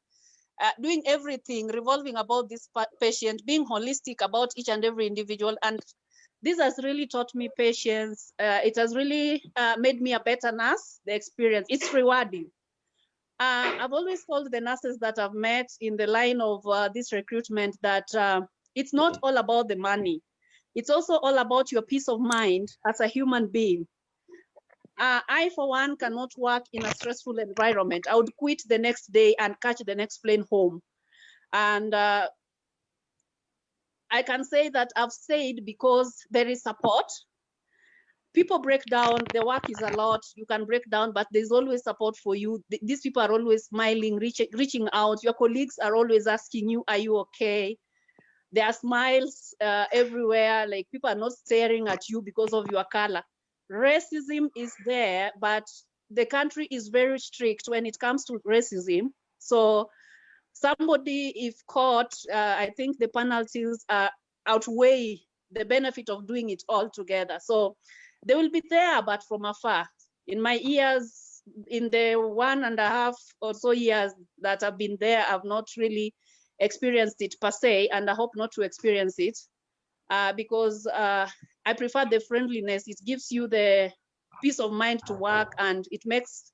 doing everything revolving about this patient, being holistic about each and every individual. And this has really taught me patience. It has really made me a better nurse, the experience. It's rewarding. I've always told the nurses that I've met in the line of this recruitment that it's not all about the money. It's also all about your peace of mind as a human being. I, for one, cannot work in a stressful environment. I would quit the next day and catch the next plane home. And I can say that I've stayed because there is support. People break down, the work is a lot, you can break down, but there's always support for you. These people are always smiling, reaching out. Your colleagues are always asking you, are you okay? There are smiles everywhere, like people are not staring at you because of your color. Racism is there, but the country is very strict when it comes to racism. So somebody, if caught, I think the penalties outweigh the benefit of doing it all together. So they will be there, but from afar. In my years, in the 1.5 or so years that I've been there, I've not really experienced it per se, and I hope not to experience it because I prefer the friendliness. It gives you the peace of mind to work, and it makes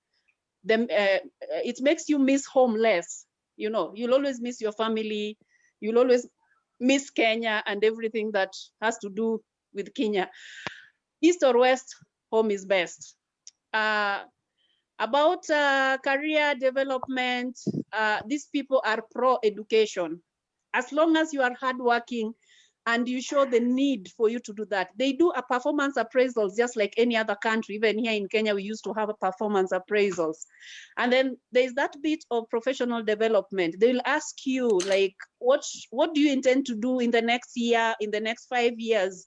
them. It makes you miss home less. You know, you'll always miss your family. You'll always miss Kenya and everything that has to do with Kenya. East or West, home is best. About career development, these people are pro-education. As long as you are hardworking and you show the need for you to do that. They do a performance appraisals just like any other country. Even here in Kenya, we used to have a performance appraisals. And then there's that bit of professional development. They will ask you, like, what do you intend to do in the next year, in the next 5 years?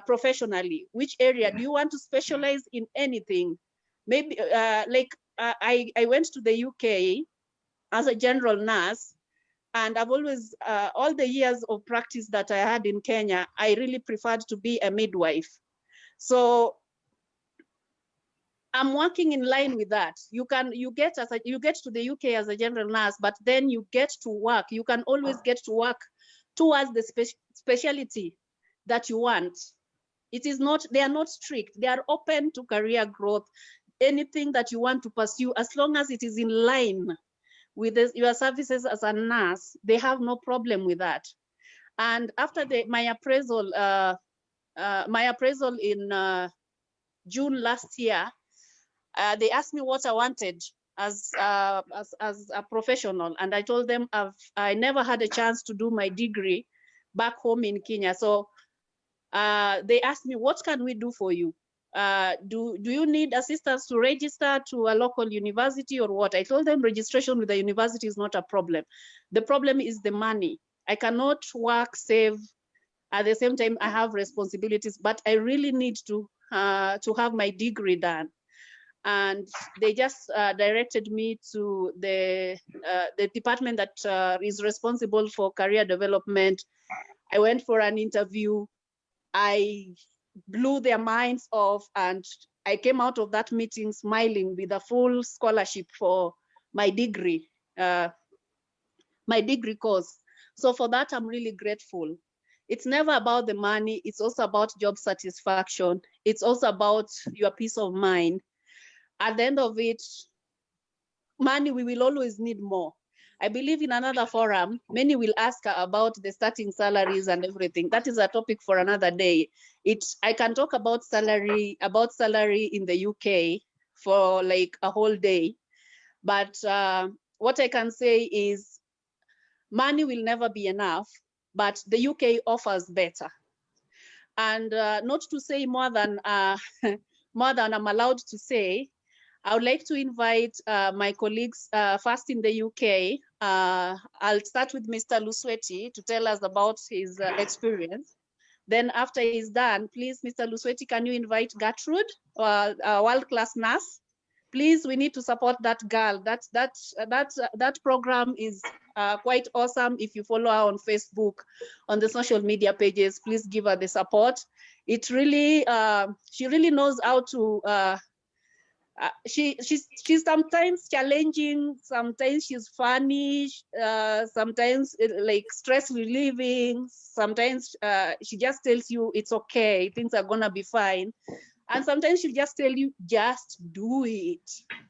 Professionally, which area do you want to specialize in? Anything? Maybe I went to the UK as a general nurse, And I've always, all the years of practice that I had in Kenya, I really preferred to be a midwife. So I'm working in line with that. You get to the UK as a general nurse, but then you get to work. You can always get to work towards the specialty that you want. It is not, they are not strict. They are open to career growth. Anything that you want to pursue, as long as it is in line with your services as a nurse, they have no problem with that. And after my appraisal in June last year, they asked me what I wanted as a professional, and I told them I never had a chance to do my degree back home in Kenya. So they asked me, what can we do for you? Do you need assistance to register to a local university or what? I told them registration with the university is not a problem. The problem is the money. I cannot work, save, at the same time I have responsibilities, but I really need to have my degree done. And they just directed me to the department that is responsible for career development. I went for an interview. I blew their minds off, and I came out of that meeting smiling with a full scholarship for my degree course. So for that, I'm really grateful. It's never about the money. It's also about job satisfaction. It's also about your peace of mind. At the end of it, money, we will always need more. I believe in another forum, many will ask about the starting salaries and everything. That is a topic for another day. I can talk about salary in the UK for like a whole day. But what I can say is money will never be enough, but the UK offers better. And not to say more than more than I'm allowed to say, I would like to invite my colleagues first in the UK. I'll start with Mr. Lusweti to tell us about his experience. Then after he's done, please, Mr. Lusweti, can you invite Gertrude, a world-class nurse? Please, we need to support that girl. That program is quite awesome. If you follow her on Facebook, on the social media pages, please give her the support. It really, she really knows how to, she's sometimes challenging, sometimes she's funny, sometimes like stress relieving, sometimes she just tells you it's okay, things are gonna be fine. And sometimes she'll just tell you, just do it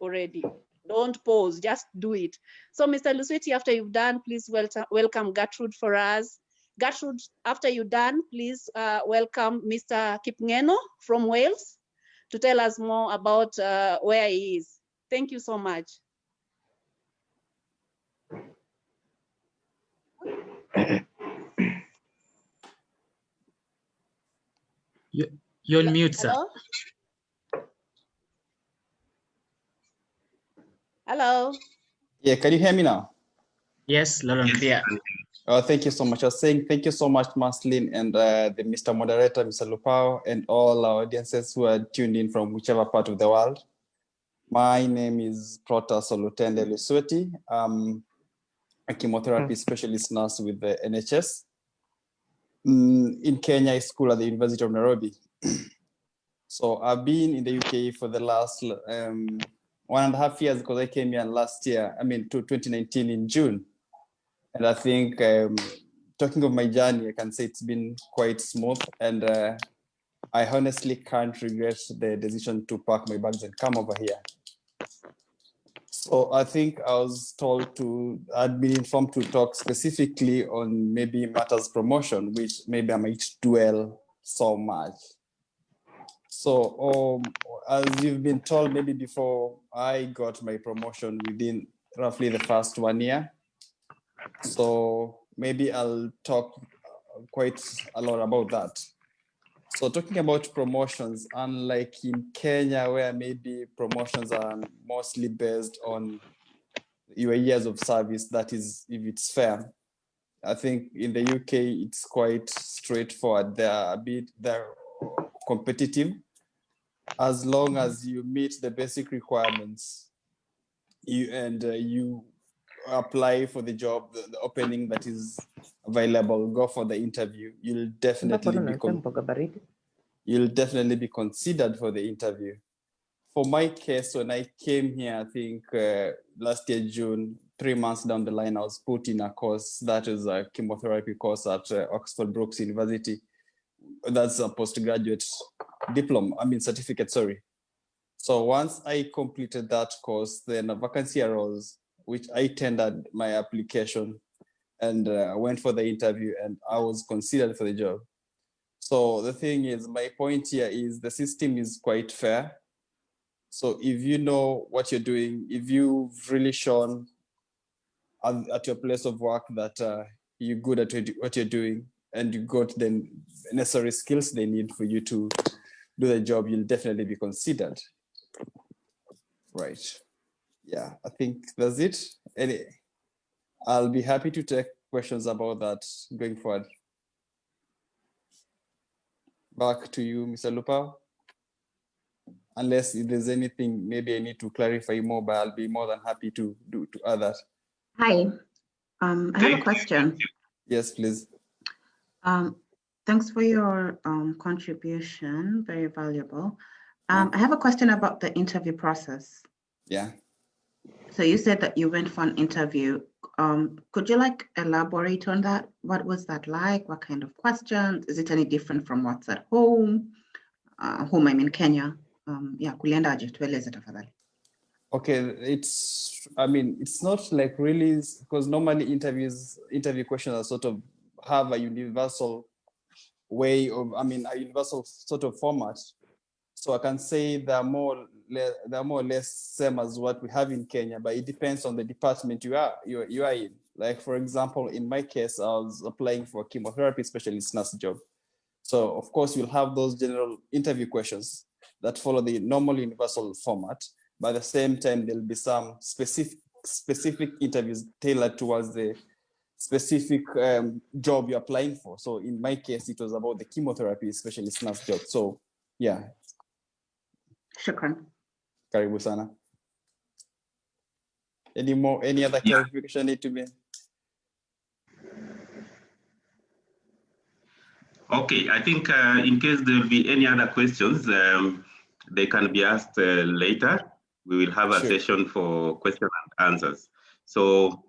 already. Don't pause, just do it. So Mr. Lusweti, after you've done, please welcome Gertrude for us. Gertrude, after you're done, please welcome Mr. Kipngeno from Wales to tell us more about where he is. Thank you so much. You're on mute, sir. Hello? Hello. Yeah, can you hear me now? Yes, loud and clear. Oh, thank you so much. I was saying thank you so much, Marceline, and the Mr. Moderator, Mr. Lupao, and all our audiences who are tuned in from whichever part of the world. My name is Protas Olutende Lusweti. I'm a chemotherapy specialist nurse with the NHS. In Kenya, I school at the University of Nairobi. So I've been in the UK for the last 1.5 years because I came here last year, to 2019 in June. And I think talking of my journey, I can say it's been quite smooth, and I honestly can't regret the decision to pack my bags and come over here. So I think I was I'd been informed to talk specifically on maybe matters promotion, which maybe I might dwell so much. So as you've been told, maybe before, I got my promotion within roughly the first 1 year. So maybe I'll talk quite a lot about that. So talking about promotions, unlike in Kenya, where maybe promotions are mostly based on your years of service, that is, if it's fair. I think in the UK, it's quite straightforward. They're competitive. As long as you meet the basic requirements, you apply for the job, the opening that is available, go for the interview, you'll definitely be considered for the interview. For my case, when I came here, I think last year, June, 3 months down the line, I was put in a course that is a chemotherapy course at Oxford Brookes University. That's a postgraduate certificate, sorry. So once I completed that course, then a vacancy arose, which I tendered my application and went for the interview, and I was considered for the job. So the thing is, my point here is the system is quite fair. So if you know what you're doing, if you've really shown at your place of work that you're good at what you're doing and you got the necessary skills they need for you to do the job, you'll definitely be considered. Right. Yeah, I think that's it. I'll be happy to take questions about that going forward. Back to you, Mr. Lupao. Unless if there's anything maybe I need to clarify more, but I'll be more than happy to add that. Hi, I have a question. Yes, please. Thanks for your contribution, very valuable. I have a question about the interview process. Yeah. So you said that you went for an interview. Could you elaborate on that? What was that like? What kind of questions? Is it any different from what's at home? Home, I mean Kenya. Yeah, kuliendaje? Tueleze tafadhali. Okay, it's not like really, because normally interview questions are sort of have a universal way of, a universal sort of format. So I can say they're more or less same as what we have in Kenya, but it depends on the department you are in. Like, for example, in my case, I was applying for a chemotherapy specialist nurse job. So of course, you'll have those general interview questions that follow the normal universal format. But at the same time, there'll be some specific interviews tailored towards the specific job you're applying for. So in my case, it was about the chemotherapy specialist nurse job. So yeah. Shukran. Karibu sana. Any other clarification need to be? Okay, I think in case there will be any other questions, they can be asked later. We will have a session for question and answers. So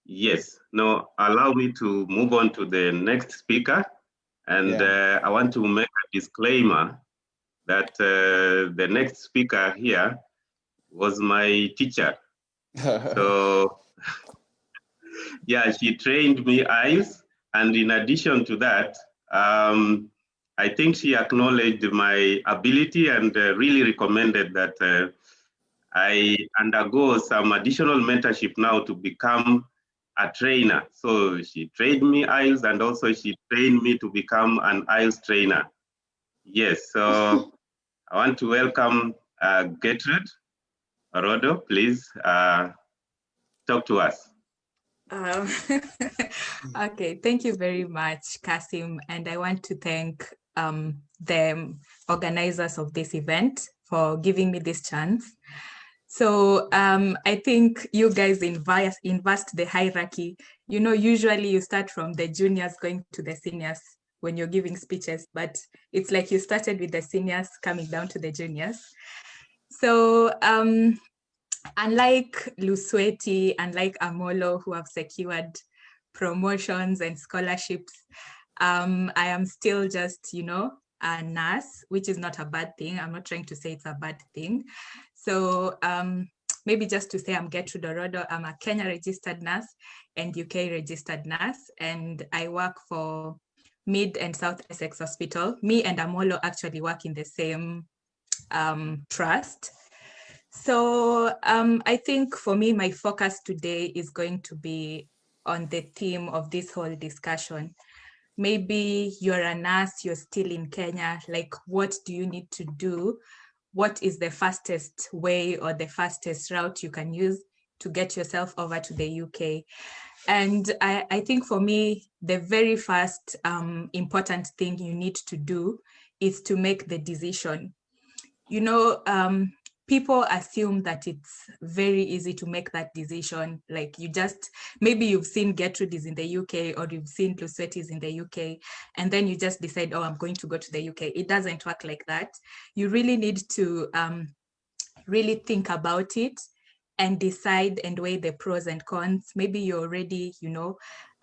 yes, now allow me to move on to the next speaker. And I want to make a disclaimer that the next speaker here was my teacher. So yeah, she trained me IELTS. And in addition to that, I think she acknowledged my ability and really recommended that I undergo some additional mentorship now to become a trainer. So she trained me IELTS, and also she trained me to become an IELTS trainer. Yes, so I want to welcome Gertrude Orodo. Please talk to us. Okay, thank you very much, Kasim. And I want to thank the organizers of this event for giving me this chance. So I think you guys invest the hierarchy. You know, usually you start from the juniors going to the seniors when you're giving speeches, but it's like you started with the seniors coming down to the juniors. So unlike Lusweti, unlike Amolo, who have secured promotions and scholarships, I am still just, a nurse, which is not a bad thing. I'm not trying to say it's a bad thing. So maybe just to say I'm Gertrude Orodo, I'm a Kenya registered nurse and UK registered nurse, and I work for Mid and South Essex Hospital. Me and Amolo actually work in the same trust. So I think for me, my focus today is going to be on the theme of this whole discussion. Maybe you're a nurse, you're still in Kenya, like what do you need to do? What is the fastest way or the fastest route you can use to get yourself over to the UK? And I think for me, the very first important thing you need to do is to make the decision. people assume that it's very easy to make that decision. Like maybe you've seen Gertrude is in the UK, or you've seen Lusuet is in the UK, and then you just decide, oh, I'm going to go to the UK. It doesn't work like that. You really need to really think about it and decide and weigh the pros and cons. Maybe you're already,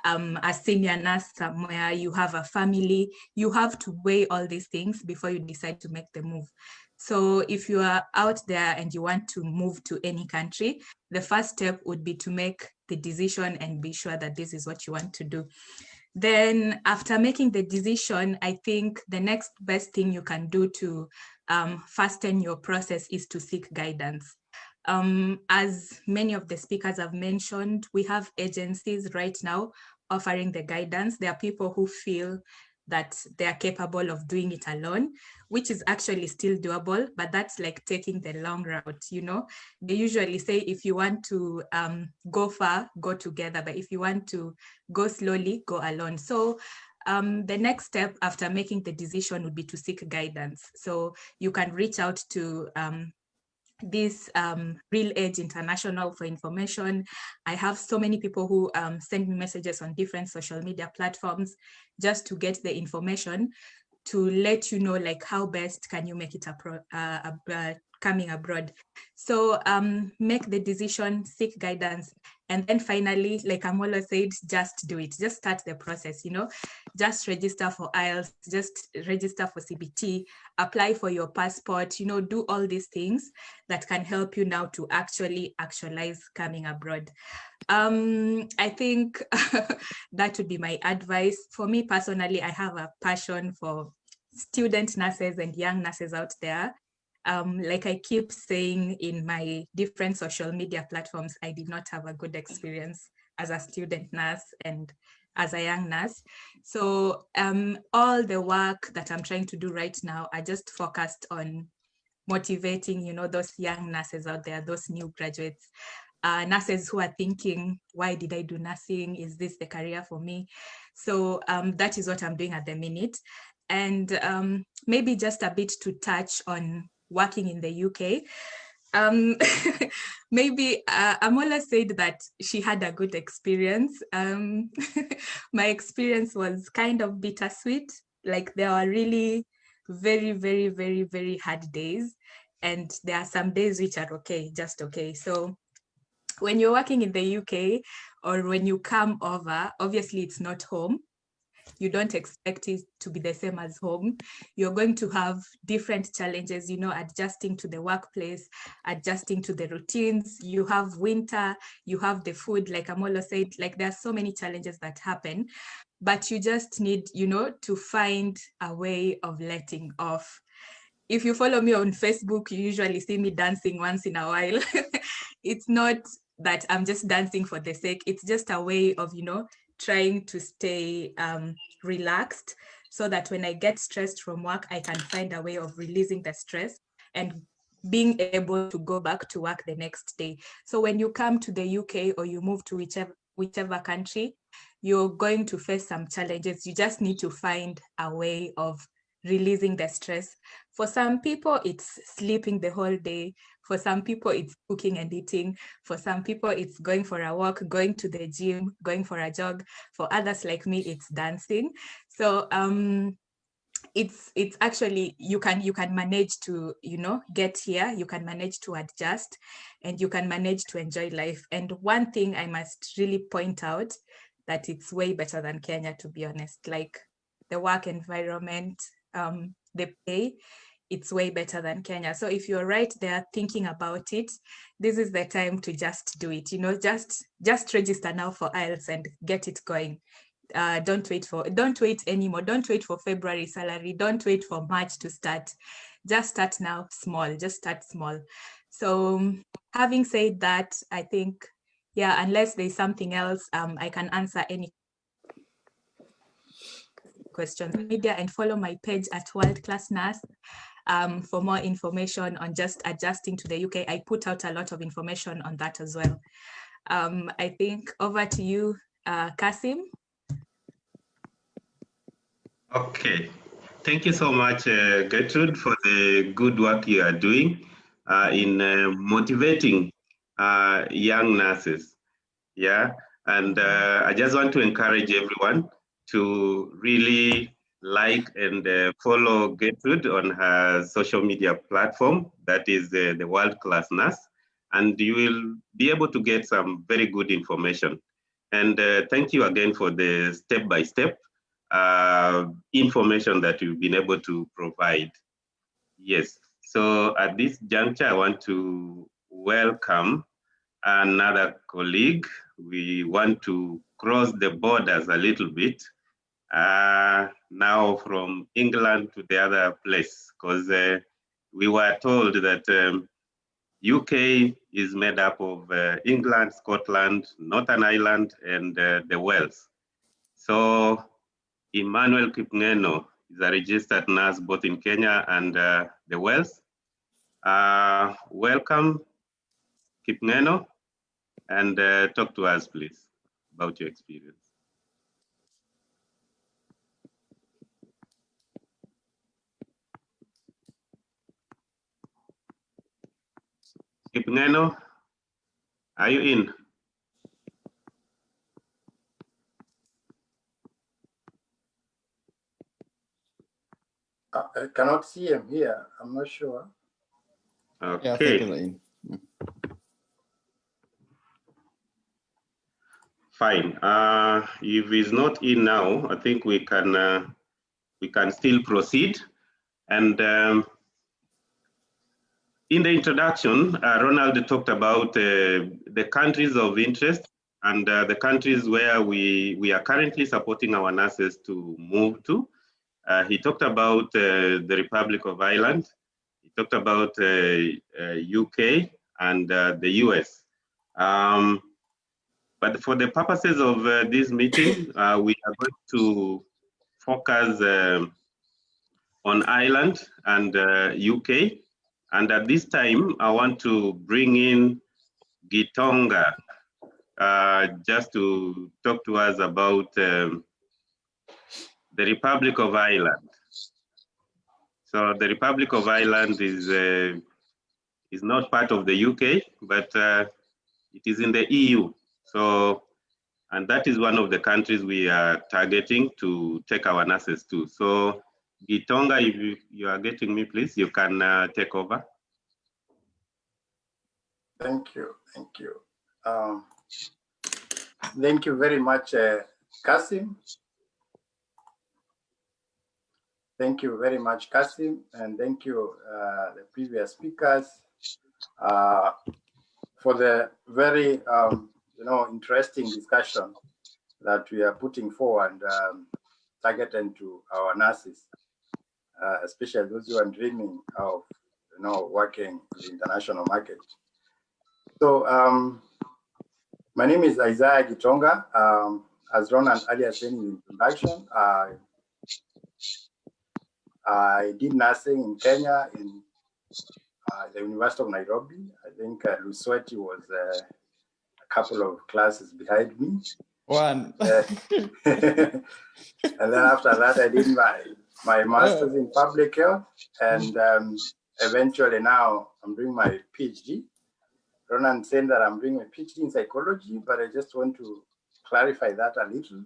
a senior nurse somewhere, you have a family, you have to weigh all these things before you decide to make the move. So if you are out there and you want to move to any country, the first step would be to make the decision and be sure that this is what you want to do. Then after making the decision, I think the next best thing you can do to fasten your process is to seek guidance. As many of the speakers have mentioned, we have agencies right now offering the guidance. There are people who feel that they are capable of doing it alone, which is actually still doable, but that's like taking the long route, They usually say if you want to go far, go together, but if you want to go slowly, go alone. So the next step after making the decision would be to seek guidance. So you can reach out to this Real Age International for information. I have so many people who send me messages on different social media platforms just to get the information to let you know like how best can you make it coming abroad. So make the decision, seek guidance, and then finally, like Amolo said, just do it. Just start the process, just register for IELTS, just register for CBT, apply for your passport, do all these things that can help you now to actually actualize coming abroad. I think that would be my advice. For me personally, I have a passion for student nurses and young nurses out there. Like I keep saying in my different social media platforms, I did not have a good experience as a student nurse and as a young nurse. So all the work that I'm trying to do right now, I just focused on motivating, those young nurses out there, those new graduates, nurses who are thinking, why did I do nursing? Is this the career for me? So that is what I'm doing at the minute. And maybe just a bit to touch on working in the UK. Maybe Amola said that she had a good experience. My experience was kind of bittersweet. Like there were really very, very, very, very hard days. And there are some days which are okay, just okay. So when you're working in the UK or when you come over, obviously it's not home. You don't expect it to be the same as home. You're going to have different challenges, adjusting to the workplace, adjusting to the routines. You have winter, you have the food, like Amolo said, like there are so many challenges that happen, but you just need, to find a way of letting off. If you follow me on Facebook, you usually see me dancing once in a while. It's not that I'm just dancing for the sake. It's just a way of, trying to stay relaxed so that when I get stressed from work, I can find a way of releasing the stress and being able to go back to work the next day. So when you come to the UK or you move to whichever country, you're going to face some challenges. You just need to find a way of releasing the stress. For some people, it's sleeping the whole day. For some people, it's cooking and eating. For some people, it's going for a walk, going to the gym, going for a jog. For others like me, it's dancing. So it's actually, you can manage to, get here, you can manage to adjust, and you can manage to enjoy life. And one thing I must really point out, that it's way better than Kenya, to be honest. Like the work environment, the pay, it's way better than Kenya. So if you're right there thinking about it, this is the time to just do it. Just register now for IELTS and get it going. Don't wait anymore. Don't wait for February salary. Don't wait for March to start. Just start now, small. Just start small. So having said that, I think, yeah, unless there's something else, I can answer any questions media and follow my page at World Class Nurse for more information on just adjusting to the UK. I put out a lot of information on that as well. I think over to you, Kasim. Okay, thank you so much, Gertrude, for the good work you are doing. in motivating young nurses. Yeah, and I just want to encourage everyone to really like and follow Gertrude on her social media platform, that is the World Class Nurse, and you will be able to get some very good information. And thank you again for the step-by-step information that you've been able to provide. Yes, so at this juncture, I want to welcome another colleague. We want to cross the borders a little bit now from England to the other place, because we were told that UK is made up of England, Scotland, Northern Ireland, and the Wales. So Emmanuel Kipngeno is a registered nurse both in Kenya and the Wales. Welcome, Kipngeno, and talk to us, please, about your experience. Kipngeno, are you in? I cannot see him here. I'm not sure. Okay. Yeah, I think he's in. Fine. If he's not in now, I think we can still proceed. And in the introduction, Ronald talked about the countries of interest and the countries where we are currently supporting our nurses to move to. He talked about the Republic of Ireland. He talked about UK and the US. But for the purposes of this meeting, we are going to focus on Ireland and UK. And at this time, I want to bring in Gitonga just to talk to us about the Republic of Ireland. So the Republic of Ireland is not part of the UK, but it is in the EU. So, and that is one of the countries we are targeting to take our nurses to. So, Gitonga, if you are getting me, please, you can take over. Thank you. Thank you. Thank you very much, Kasim. Thank you very much, Kasim, and thank you, the previous speakers, for the very, interesting discussion that we are putting forward, targeting to our nurses, especially those who are dreaming of, working in the international market. So, my name is Isaiah Gitonga. As Ronan earlier said in the introduction, I did nursing in Kenya in the University of Nairobi. I think Lusweti was a couple of classes behind me. One. And then after that, I did my master's in public health. And eventually now I'm doing my PhD. Ronan said that I'm doing my PhD in psychology, but I just want to clarify that a little.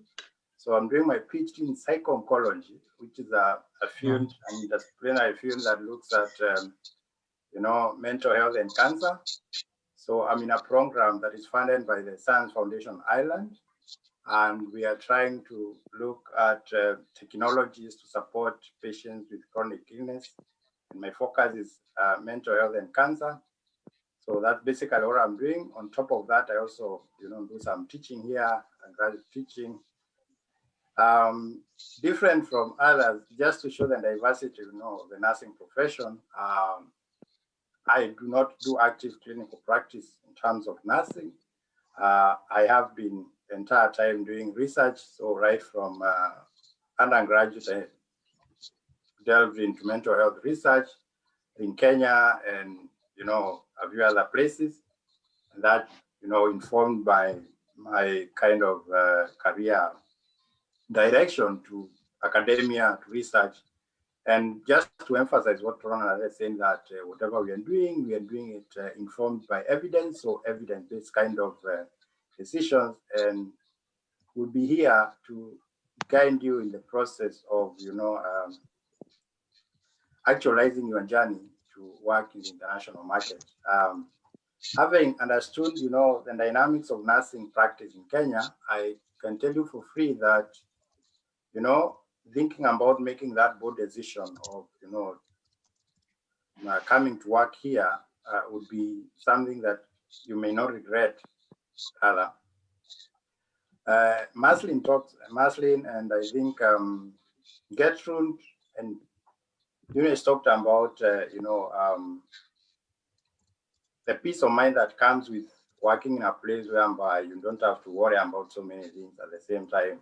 So I'm doing my PhD in psycho-oncology, which is a field, an interdisciplinary field that looks at, mental health and cancer. So I'm in a program that is funded by the Science Foundation Ireland, and we are trying to look at technologies to support patients with chronic illness. And my focus is mental health and cancer. So that's basically what I'm doing. On top of that, I also, do some teaching here, graduate teaching. Different from others, just to show the diversity, of the nursing profession. I do not do active clinical practice in terms of nursing. I have been the entire time doing research. So right from undergraduate, I delved into mental health research in Kenya and, a few other places. And that, informed by my kind of career direction to academia, to research, And just to emphasize what Ronald is saying, that whatever we are doing it informed by evidence, or evidence-based kind of decisions, and we'll be here to guide you in the process of, actualizing your journey to work in the international market. Having understood, the dynamics of nursing practice in Kenya, I can tell you for free that, thinking about making that bold decision of, coming to work here would be something that you may not regret, rather. Maslin and I think Gertrude and Eunice talked about, the peace of mind that comes with working in a place whereby you don't have to worry about so many things at the same time,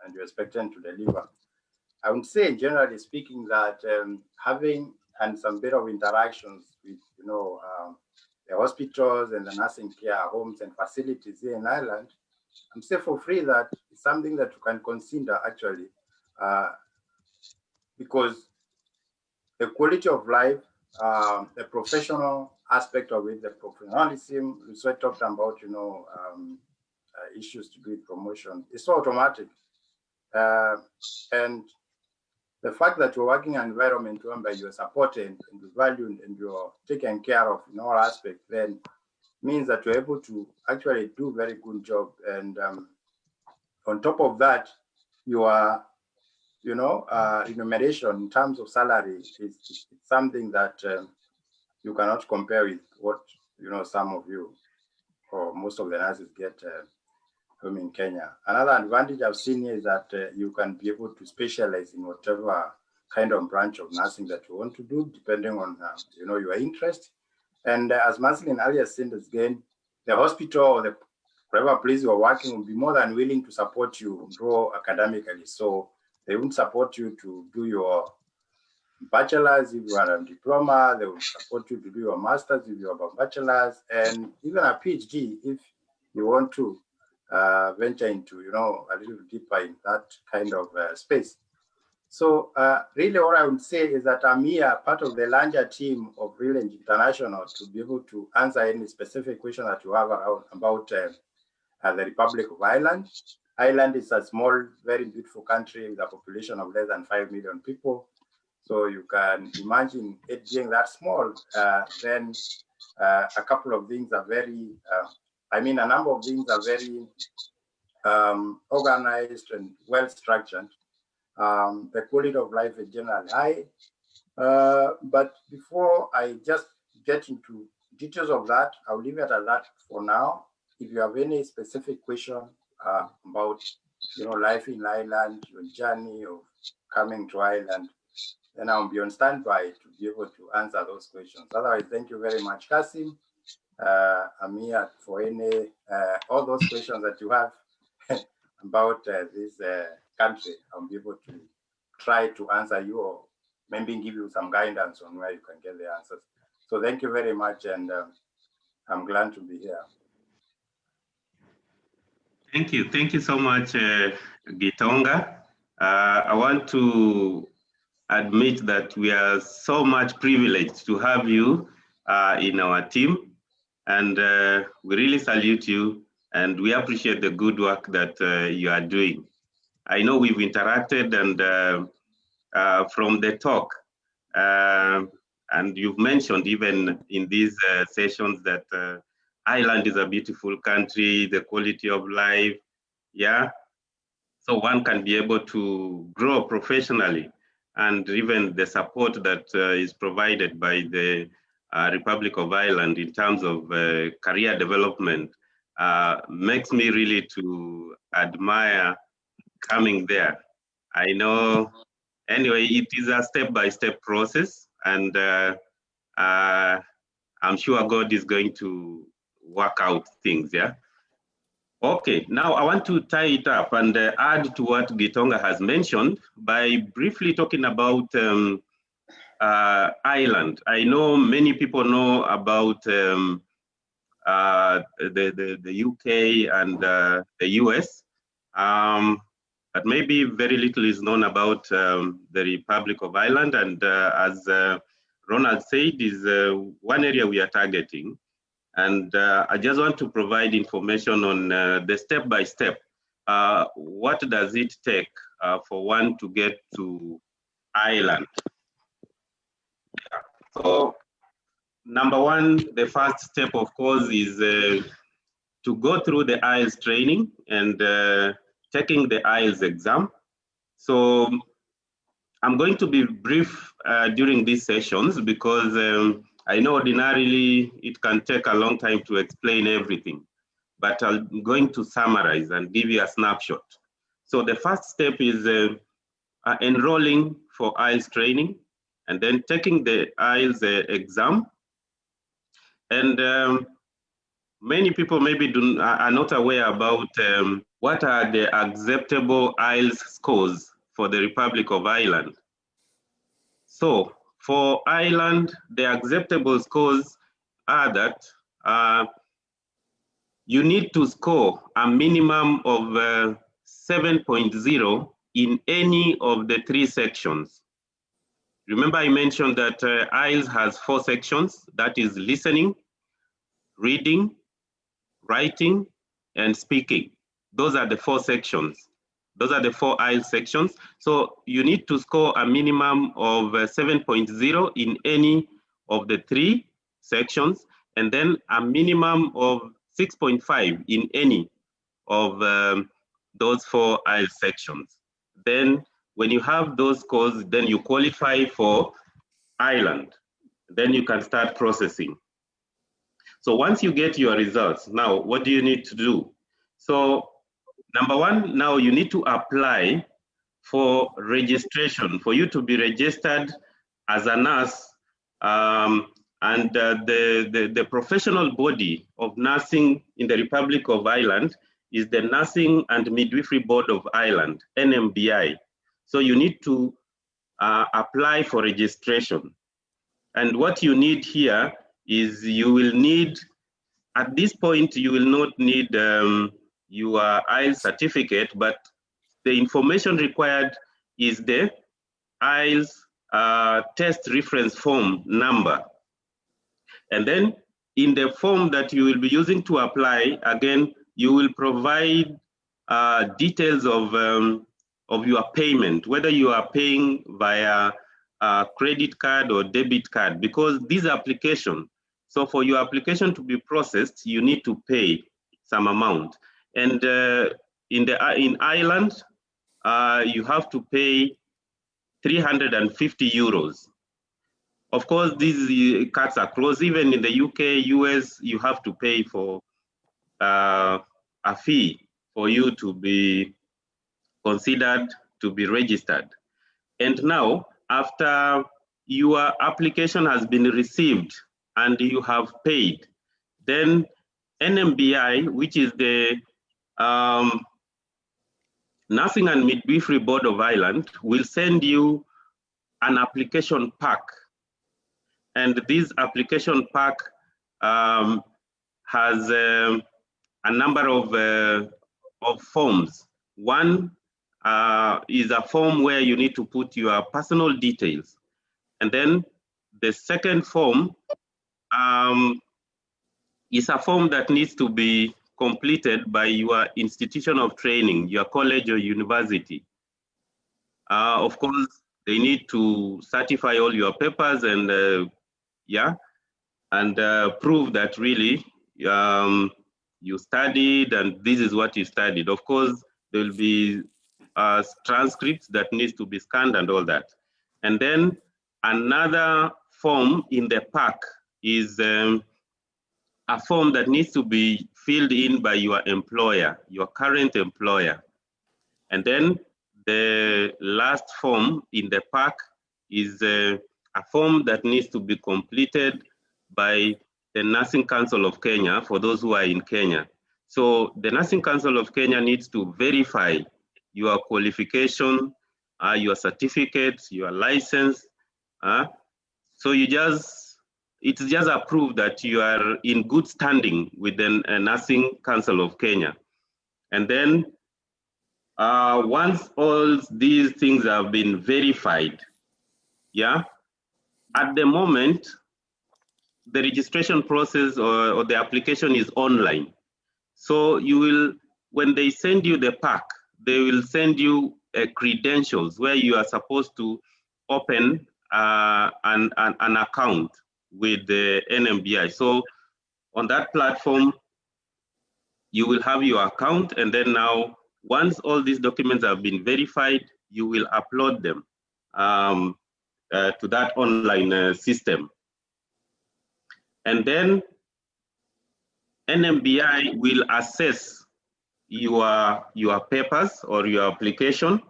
and you're expected to deliver. I would say, generally speaking, that having and some bit of interactions with, the hospitals and the nursing care homes and facilities here in Ireland, I'm saying for free that it's something that you can consider actually, because the quality of life, the professional aspect of it, the professionalism, we sort of talked about, issues to do with promotion. It's so automatic. And the fact that you're working in an environment whereby you're supported and you're valued and you're taken care of in all aspects, then means that you're able to actually do a very good job. And on top of that, your remuneration in terms of salary is something that you cannot compare with what, some of you or most of the nurses get home in Kenya. Another advantage I've seen here is that you can be able to specialize in whatever kind of branch of nursing that you want to do, depending on, your interest. And as Maslin earlier said, again, the hospital or the whatever place you're working will be more than willing to support you grow academically. So they won't support you to do your bachelor's if you are a diploma. They will support you to do your master's if you have a bachelor's, and even a PhD if you want to venture into, a little deeper in that kind of space. So really what I would say is that I'm here part of the larger team of Redefined International to be able to answer any specific question that you have about the Republic of Ireland. Ireland is a small, very beautiful country with a population of less than 5 million people. So you can imagine it being that small, then a couple of things are very, a number of things are very organized and well-structured. The quality of life is generally high. But before I just get into details of that, I'll leave it at that for now. If you have any specific question about, life in Ireland, your journey of coming to Ireland, then I'll be on standby to be able to answer those questions. Otherwise, thank you very much, Kasim. I'm here for any all those questions that you have about this country. I'll be able to try to answer you, or maybe give you some guidance on where you can get the answers. So thank you very much, and I'm glad to be here. Thank you so much, Gitonga. I want to admit that we are so much privileged to have you in our team, and we really salute you, and we appreciate the good work that you are doing. I know we've interacted, and from the talk, and you've mentioned even in these sessions that Ireland is a beautiful country, the quality of life, yeah. So one can be able to grow professionally, and even the support that is provided by the Republic of Ireland in terms of career development makes me really to admire coming there. I know, anyway, it is a step-by-step process, and I'm sure God is going to work out things, yeah? Okay, now I want to tie it up and add to what Gitonga has mentioned by briefly talking about Ireland. I know many people know about the UK and the US. but maybe very little is known about the Republic of Ireland. And as Ronald said, is one area we are targeting. And I just want to provide information on the step-by-step. What does it take for one to get to Ireland? Yeah. So, number one, the first step, of course, is to go through the IELTS training and taking the IELTS exam. So I'm going to be brief during these sessions because I know ordinarily it can take a long time to explain everything, but I'm going to summarize and give you a snapshot. So the first step is enrolling for IELTS training and then taking the IELTS exam. And many people maybe are not aware about what are the acceptable IELTS scores for the Republic of Ireland. So for Ireland, the acceptable scores are that you need to score a minimum of 7.0 in any of the 3 sections. Remember I mentioned that IELTS has 4 sections, that is listening, reading, writing, and speaking. Those are the 4 sections. Those are the 4 IELTS sections. So you need to score a minimum of 7.0 in any of the 3 sections, and then a minimum of 6.5 in any of those 4 IELTS sections. Then when you have those scores, then you qualify for Ireland. Then you can start processing. So once you get your results, now what do you need to do? So number one, now you need to apply for registration, for you to be registered as a nurse. And the professional body of nursing in the Republic of Ireland is the Nursing and Midwifery Board of Ireland, NMBI. So you need to apply for registration. And what you need here is you will need, at this point, you will not need your IELTS certificate, but the information required is the IELTS test reference form number. And then in the form that you will be using to apply, again, you will provide details of your payment, whether you are paying via credit card or debit card, because these applications, so for your application to be processed, you need to pay some amount. And in Ireland, you have to pay 350 euros. Of course, these cuts are closed. Even in the UK, US, you have to pay for a fee for you to be considered to be registered. And now, after your application has been received and you have paid, then NMBI, which is the Nursing and Midwifery Board of Ireland, will send you an application pack. And this application pack has a number of forms. One is a form where you need to put your personal details. And then the second form is a form that needs to be completed by your institution of training, your college or university. Of course, they need to certify all your papers and prove that really you studied and this is what you studied. Of course, there will be transcripts that needs to be scanned and all that. And then another form in the pack is a form that needs to be filled in by your employer, your current employer. And then the last form in the pack is a form that needs to be completed by the Nursing Council of Kenya for those who are in Kenya. So the Nursing Council of Kenya needs to verify your qualification, your certificates, your license. So it's just approved that you are in good standing with the Nursing Council of Kenya. And then Once all these things have been verified, yeah, at the moment, the registration process or the application is online. So you will, when they send you the pack, they will send you credentials where you are supposed to open an account with the NMBI. So on that platform, you will have your account, and then now, once all these documents have been verified, you will upload them to that online system. And then NMBI will assess your papers or your application,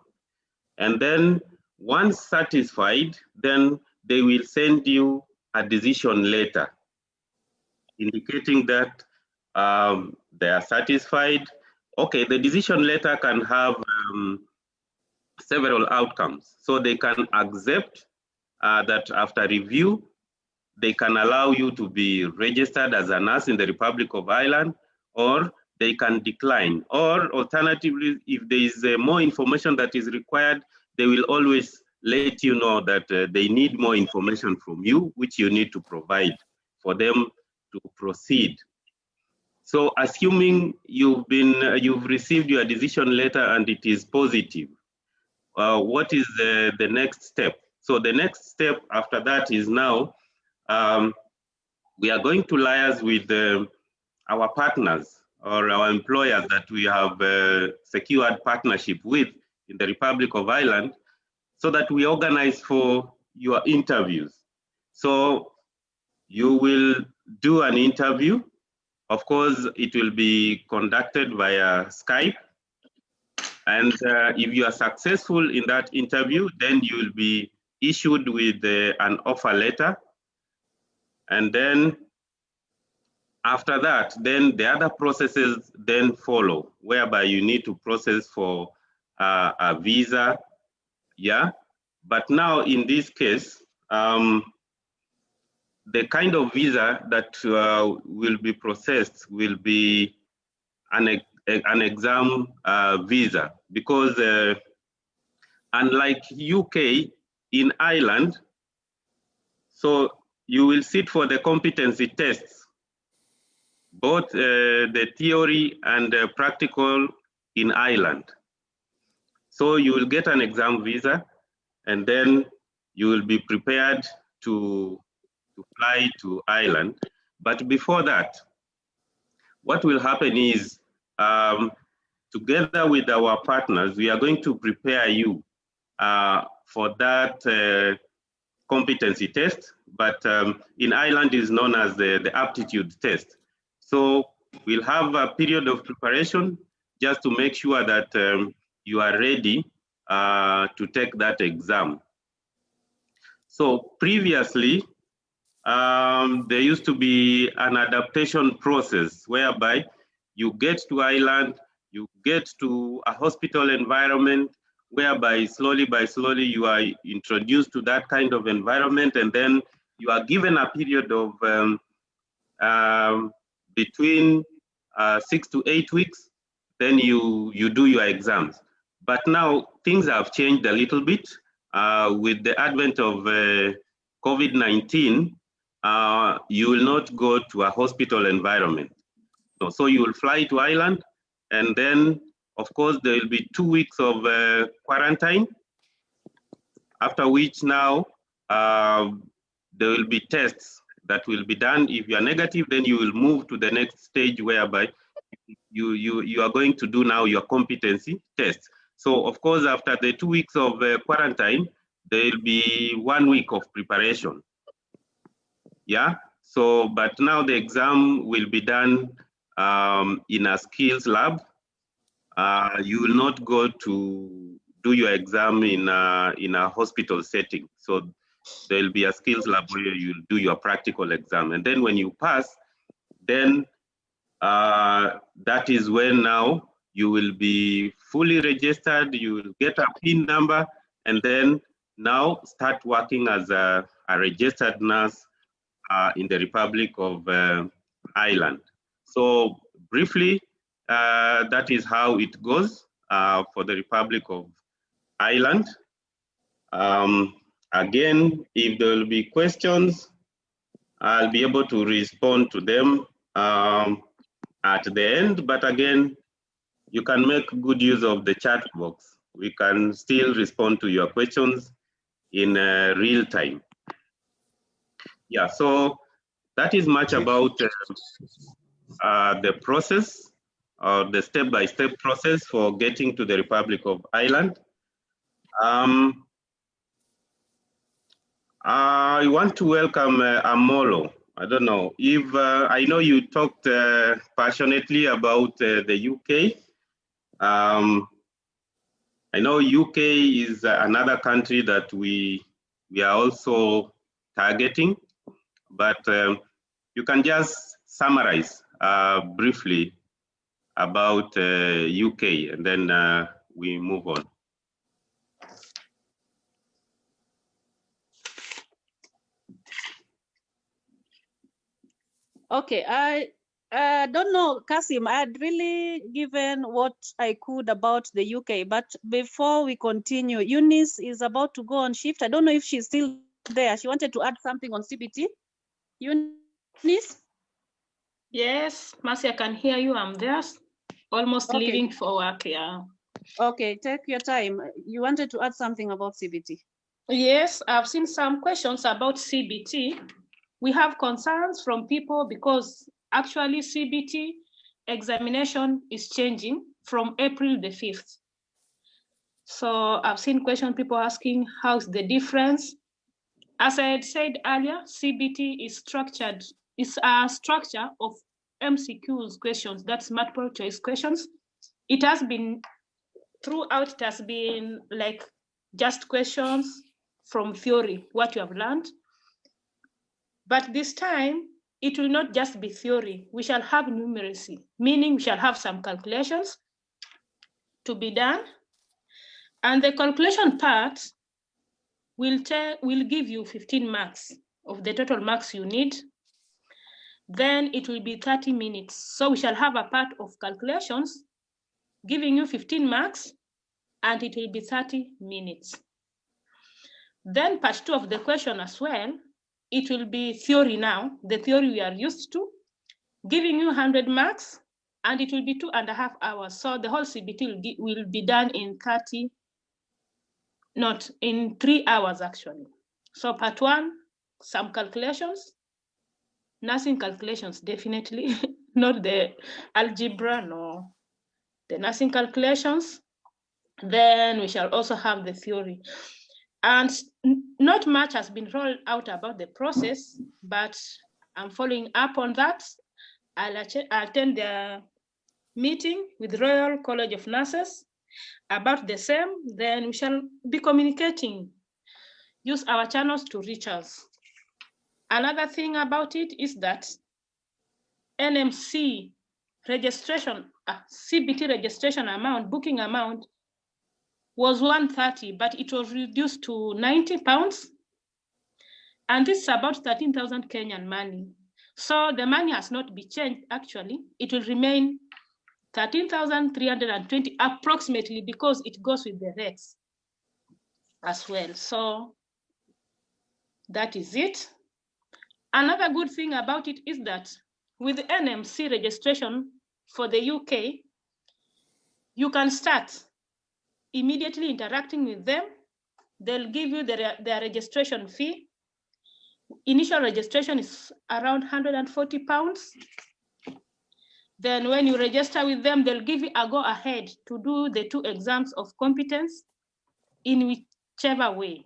and then once satisfied, then they will send you a decision letter indicating that they are satisfied. Okay, the decision letter can have several outcomes. So they can accept that after review, they can allow you to be registered as a nurse in the Republic of Ireland, or they can decline. Or alternatively, if there is more information that is required, they will always let you know that they need more information from you, which you need to provide for them to proceed. So assuming you've received your decision letter and it is positive, what is the next step? So the next step after that is now, we are going to liaise with our partners or our employers that we have secured partnership with in the Republic of Ireland, so that we organize for your interviews. So you will do an interview. Of course, it will be conducted via Skype. And if you are successful in that interview, then you will be issued with an offer letter. And then after that, then the other processes then follow, whereby you need to process for a visa, yeah? But now in this case, the kind of visa that will be processed will be an exam visa, because unlike UK, in Ireland, so you will sit for the competency tests, both the theory and practical in Ireland. So you will get an exam visa, and then you will be prepared to fly to Ireland. But before that, what will happen is, together with our partners, we are going to prepare you for that competency test, but in Ireland is known as the aptitude test. So we'll have a period of preparation just to make sure that you are ready to take that exam. So previously, there used to be an adaptation process whereby you get to Ireland, you get to a hospital environment, whereby slowly by slowly you are introduced to that kind of environment, and then you are given a period of between 6 to 8 weeks, then you do your exams. But now things have changed a little bit with the advent of COVID-19. You will not go to a hospital environment. So you will fly to Ireland, and then of course there will be 2 weeks of quarantine, after which now there will be tests that will be done. If you are negative, then you will move to the next stage, whereby you are going to do now your competency test. So of course, after the 2 weeks of quarantine, there will be 1 week of preparation. Yeah, so but now the exam will be done in a skills lab. You will not go to do your exam in a hospital setting. So there will be a skills lab where you'll do your practical exam. And then when you pass, then that is when now you will be fully registered, you will get a PIN number, and then now start working as a registered nurse in the Republic of Ireland. So briefly, that is how it goes. for the Republic of Ireland. Again, if there will be questions, I'll be able to respond to them at the end. But again, you can make good use of the chat box. We can still respond to your questions in real time. Yeah, so that is much about the process or the step-by-step process for getting to the Republic of Ireland. I want to welcome Amolo. I don't know if I know you talked passionately about the UK. I know UK is another country that we are also targeting, but you can just summarize briefly about UK, and then we move on. Okay, I don't know, Kasim, I had really given what I could about the UK, but before we continue, Eunice is about to go on shift. I don't know if she's still there. She wanted to add something on CBT. Eunice? Yes, Mercy, I can hear you. I'm there, almost Okay. leaving for work, yeah. Okay, take your time. You wanted to add something about CBT. Yes, I've seen some questions about CBT. We have concerns from people because actually CBT examination is changing from April the 5th. So I've seen questions, people asking how's the difference. As I had said earlier, CBT is structured, it's a structure of MCQs questions, that's multiple choice questions. It has been, throughout it has been like just questions from theory, what you have learned. But this time, it will not just be theory. We shall have numeracy, meaning we shall have some calculations to be done. And the calculation part will give you 15 marks of the total marks you need. Then it will be 30 minutes. So we shall have a part of calculations giving you 15 marks, and it will be 30 minutes. Then part 2 of the question as well, it will be theory now, the theory we are used to, giving you 100 marks, and it will be 2.5 hours. So the whole CBT will be done in 3 hours actually. So part 1, some calculations, nursing calculations, definitely, not the algebra, no, the nursing calculations. Then we shall also have the theory. And not much has been rolled out about the process, but I'm following up on that. I'll attend the meeting with Royal College of Nurses about the same. Then we shall be communicating, use our channels to reach us. Another thing about it is that NMC registration, CBT registration amount, booking amount was 130, but it was reduced to 90 pounds. And this is about 13,000 Kenyan money. So the money has not been changed, actually. It will remain 13,320 approximately, because it goes with the rates as well. So that is it. Another good thing about it is that with NMC registration for the UK, you can start immediately interacting with them. They'll give you their registration fee. Initial registration is around 140 pounds. Then when you register with them, they'll give you a go ahead to do the 2 exams of competence in whichever way.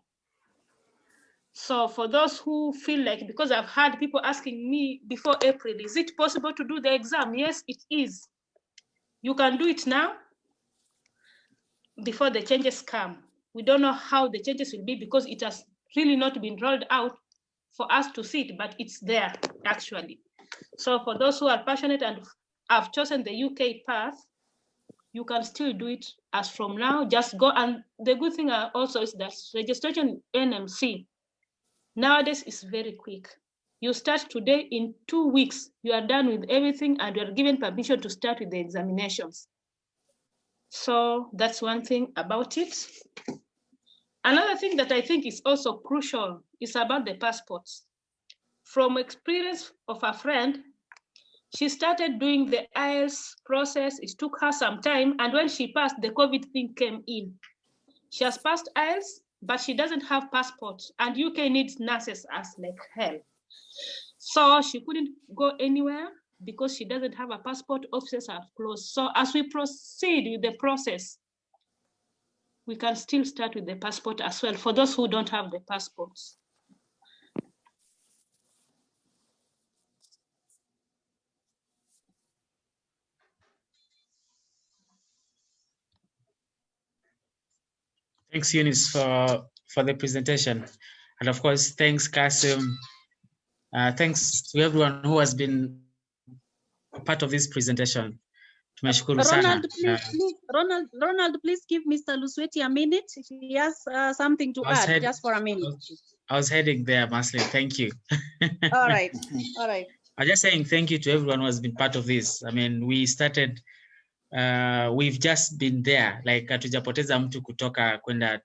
So for those who feel like, because I've had people asking me before April, is it possible to do the exam? Yes, it is. You can do it now before the changes come. We don't know how the changes will be because it has really not been rolled out for us to see it, but it's there actually. So for those who are passionate and have chosen the UK path, you can still do it as from now. Just go. And the good thing also is that registration NMC nowadays is very quick. You start today, in 2 weeks, you are done with everything and you are given permission to start with the examinations. So that's one thing about it. Another thing that I think is also crucial is about the passports. From experience of a friend, she started doing the IELTS process. It took her some time. And when she passed, the COVID thing came in. She has passed IELTS, but she doesn't have passport. And UK needs nurses as like hell. So she couldn't go anywhere because she doesn't have a passport. Offices are closed. So as we proceed with the process, we can still start with the passport as well for those who don't have the passports. Thanks, Eunice, for the presentation. And of course, thanks, Kasim. Thanks to everyone who has been a part of this presentation. Tumeshukuru sana. Ronald, please give Mr. Lusweti a minute. He has something to add, just for a minute. I was heading there, Maslin. Thank you. All right, all right. I'm just saying thank you to everyone who has been part of this. I mean, we started, we've just been there, like hatujapoteza mtu kutoka kwenda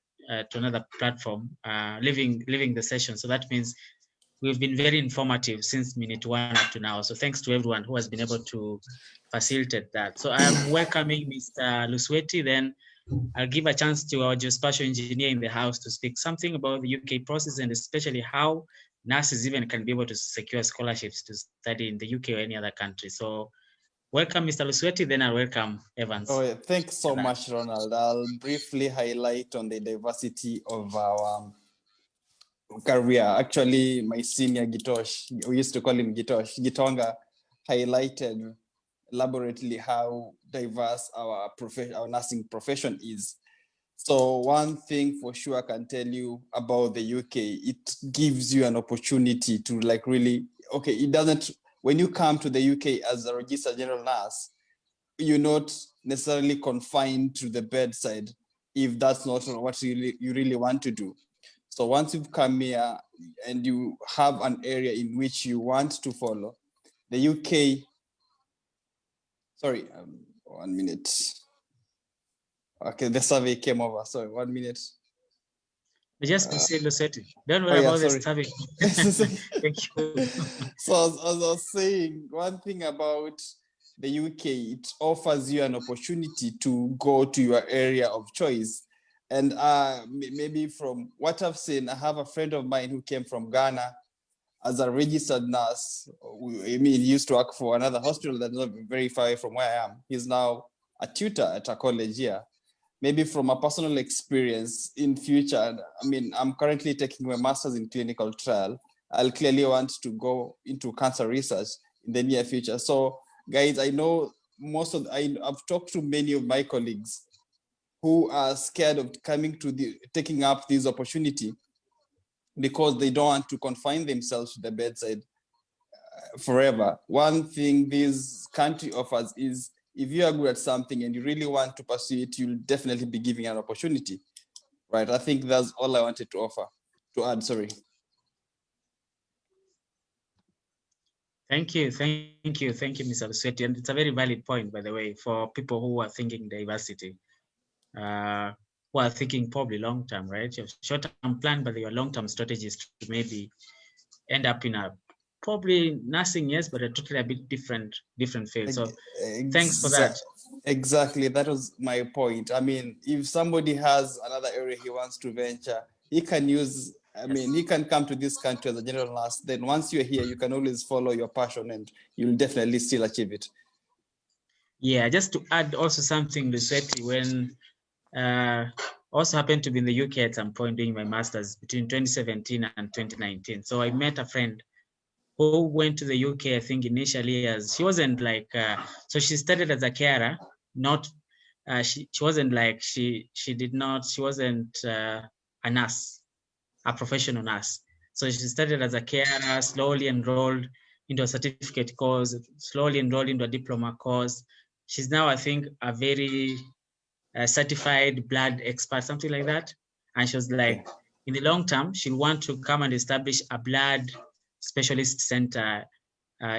to another platform, leaving the session. So that means we've been very informative since minute 1 up to now. So thanks to everyone who has been able to facilitate that. So I'm welcoming Mr. Lusweti, then I'll give a chance to our geospatial engineer in the house to speak something about the UK process and especially how nurses even can be able to secure scholarships to study in the UK or any other country. So welcome, Mr. Lusweti, then I'll welcome Evans. Oh, yeah. Thanks so much, Ronald. I'll briefly highlight on the diversity of our career. Actually, my senior Gitosh, we used to call him Gitosh, Gitonga, highlighted elaborately how diverse our nursing profession is. So one thing for sure I can tell you about the UK, it gives you an opportunity to like really, okay, it doesn't, when you come to the UK as a registered general nurse, you're not necessarily confined to the bedside if that's not what you really want to do. So once you've come here and you have an area in which you want to follow, the UK, sorry, 1 minute. Okay, the survey came over, sorry, 1 minute. Just to say, Lusweti, don't worry about the survey. Thank you. So as I was saying, one thing about the UK, it offers you an opportunity to go to your area of choice. And maybe from what I've seen, I have a friend of mine who came from Ghana as a registered nurse. I mean, he used to work for another hospital that's not very far away from where I am. He's now a tutor at a college here. Maybe from a personal experience in future, I mean, I'm currently taking my master's in clinical trial. I'll clearly want to go into cancer research in the near future. So guys, I know I've talked to many of my colleagues who are scared of taking up this opportunity because they don't want to confine themselves to the bedside forever. One thing this country offers is if you are good at something and you really want to pursue it, you'll definitely be given an opportunity, right? I think that's all I wanted to add, sorry. Thank you, Mr. Lusweti. And it's a very valid point, by the way, for people who are thinking diversity, who are thinking probably long-term, right? You have short-term plan, but your long-term strategy is to maybe end up in a probably nursing, yes, but a totally a bit different field. So thanks for that. Exactly, that was my point. I mean, if somebody has another area he wants to venture, he can use, I mean, he can come to this country as a general nurse. Then once you're here, you can always follow your passion and you'll definitely still achieve it. Yeah, just to add also something, Lusweti, when also happened to be in the UK at some point doing my master's between 2017 and 2019. So I met a friend who went to the UK, I think initially as, she wasn't like, so she started as a carer, not, she wasn't like, she wasn't a nurse, a professional nurse. So she started as a carer, slowly enrolled into a certificate course, slowly enrolled into a diploma course. She's now, I think, a very certified blood expert, something like that. And she was like, in the long term, she'll want to come and establish a blood specialist center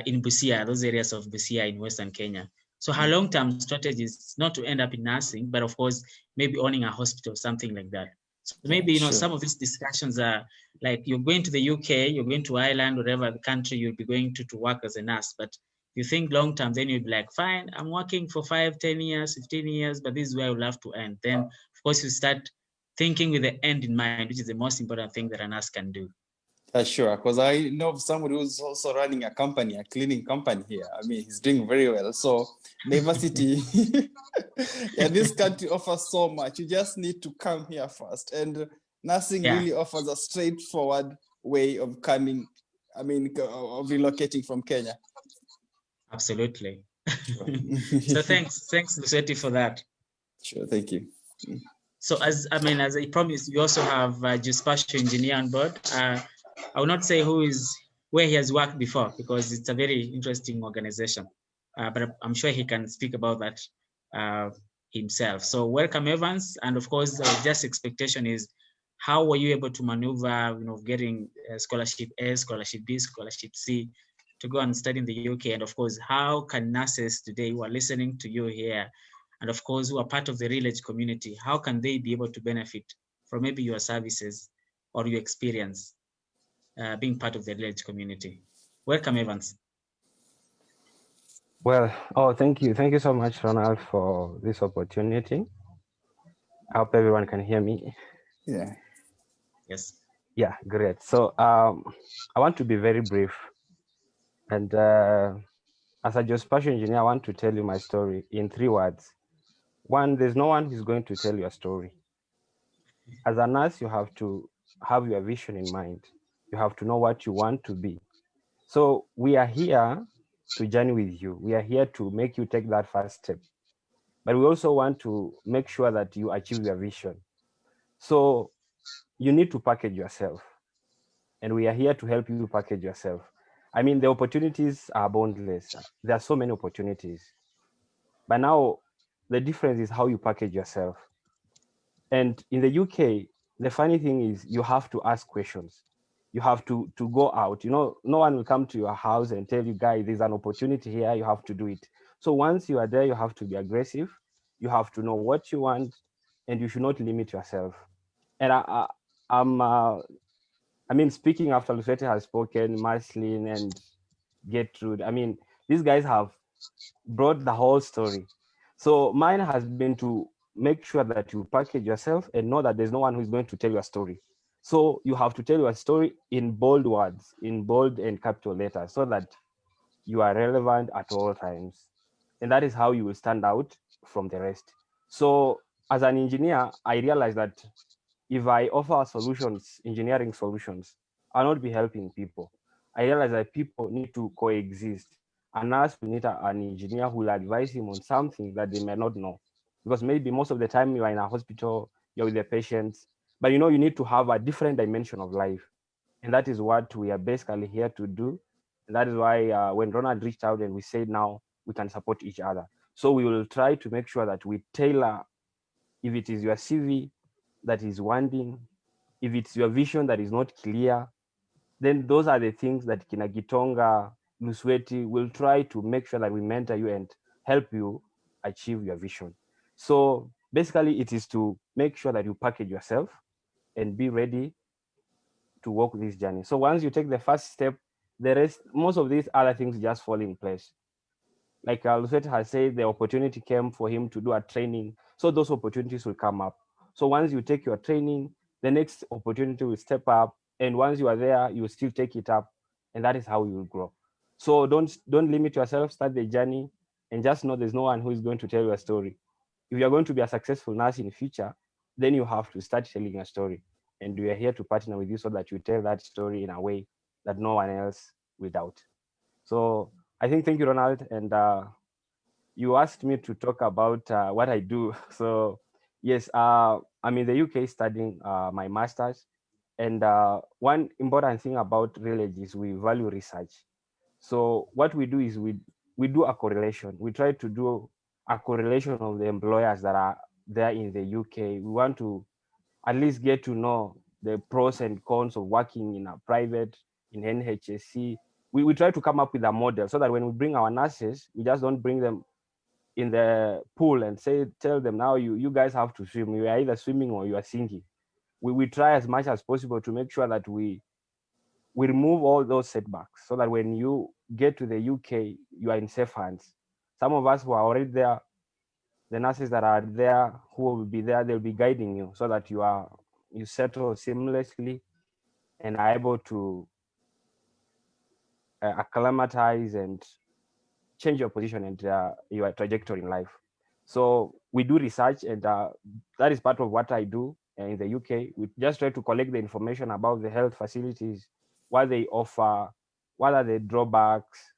in Busia, those areas of Busia in Western Kenya. So her long-term strategy is not to end up in nursing, but of course, maybe owning a hospital, something like that. So maybe, you know, sure. some of these discussions are like you're going to the UK, you're going to Ireland, whatever the country you'll be going to work as a nurse. But you think long-term, then you'll be like, fine, I'm working for 5, 10 years, 15 years, but this is where I will have to end. Then, of course, you start thinking with the end in mind, which is the most important thing that a nurse can do. Sure, because I know of somebody who's also running a company, a cleaning company here. I mean, he's doing very well. So diversity, yeah, this country offers so much. You just need to come here first. And nursing really offers a straightforward way of coming, I mean, of relocating from Kenya. Absolutely. Sure. So thanks, Lusweti, for that. Sure, thank you. So as I promised, we also have a geospatial engineer on board. I will not say where he has worked before because it's a very interesting organization, but I'm sure he can speak about that himself. So welcome, Evans, and of course, just expectation is how were you able to maneuver, you know, getting scholarship A, scholarship B, scholarship C to go and study in the UK, and of course, how can nurses today who are listening to you here, and of course, who are part of the Village community, how can they be able to benefit from maybe your services or your experience being part of the Village community? Welcome, Evans. Well, thank you. Thank you so much, Ronald, for this opportunity. I hope everyone can hear me. Yeah. Yes. Yeah, great. So I want to be very brief. And as a geospatial engineer, I want to tell you my story in 3 words. One, there's no one who's going to tell you a story. As a nurse, you have to have your vision in mind. You have to know what you want to be. So we are here to journey with you. We are here to make you take that first step. But we also want to make sure that you achieve your vision. So you need to package yourself. And we are here to help you package yourself. I mean, the opportunities are boundless. There are so many opportunities. But now the difference is how you package yourself. And in the UK, the funny thing is you have to ask questions. You have to go out. You know, no one will come to your house and tell you, guys, there's an opportunity here, you have to do it. So once you are there, you have to be aggressive. You have to know what you want, and you should not limit yourself. And I mean, speaking after Lusweti has spoken, Marceline and Gertrude, I mean, these guys have brought the whole story. So mine has been to make sure that you package yourself and know that there's no one who's going to tell your story. So you have to tell your story in bold words, in bold and capital letters, so that you are relevant at all times. And that is how you will stand out from the rest. So as an engineer, I realized that if I offer solutions, engineering solutions, I'll not be helping people. I realize that people need to coexist. A nurse will need an engineer who will advise him on something that they may not know. Because maybe most of the time you are in a hospital, you're with the patients, but you know, you need to have a different dimension of life. And that is what we are basically here to do. And that is why when Ronald reached out and we said now we can support each other. So we will try to make sure that we tailor, if it is your CV that is wanting, if it's your vision that is not clear, then those are the things that Kinagitonga, Lusweti will try to make sure that we mentor you and help you achieve your vision. So basically it is to make sure that you package yourself and be ready to walk this journey. So once you take the first step, the rest, most of these other things just fall in place. Like Lusweti has said, the opportunity came for him to do a training. So those opportunities will come up. So once you take your training, the next opportunity will step up. And once you are there, you will still take it up. And that is how you will grow. So don't limit yourself, start the journey, and just know there's no one who is going to tell you a story. If you're going to be a successful nurse in the future, then you have to start telling a story. And we are here to partner with you so that you tell that story in a way that no one else will doubt. So I think, thank you, Ronald. And you asked me to talk about what I do. So yes, I'm in the UK studying my master's. And one important thing about Village is we value research. So what we do is we do a correlation. We try to do a correlation of the employers that are there in the UK. We want to at least get to know the pros and cons of working in a private, in NHSC. We try to come up with a model so that when we bring our nurses, we just don't bring them in the pool and tell them, now you guys have to swim. You are either swimming or you are sinking. We try as much as possible to make sure that we remove all those setbacks, so that when you get to the UK, you are in safe hands. Some of us who are already there, the nurses that are there, who will be there, they'll be guiding you so that you settle seamlessly and are able to acclimatize and change your position and your trajectory in life. So we do research, and that is part of what I do in the UK. We just try to collect the information about the health facilities, what they offer, what are the drawbacks,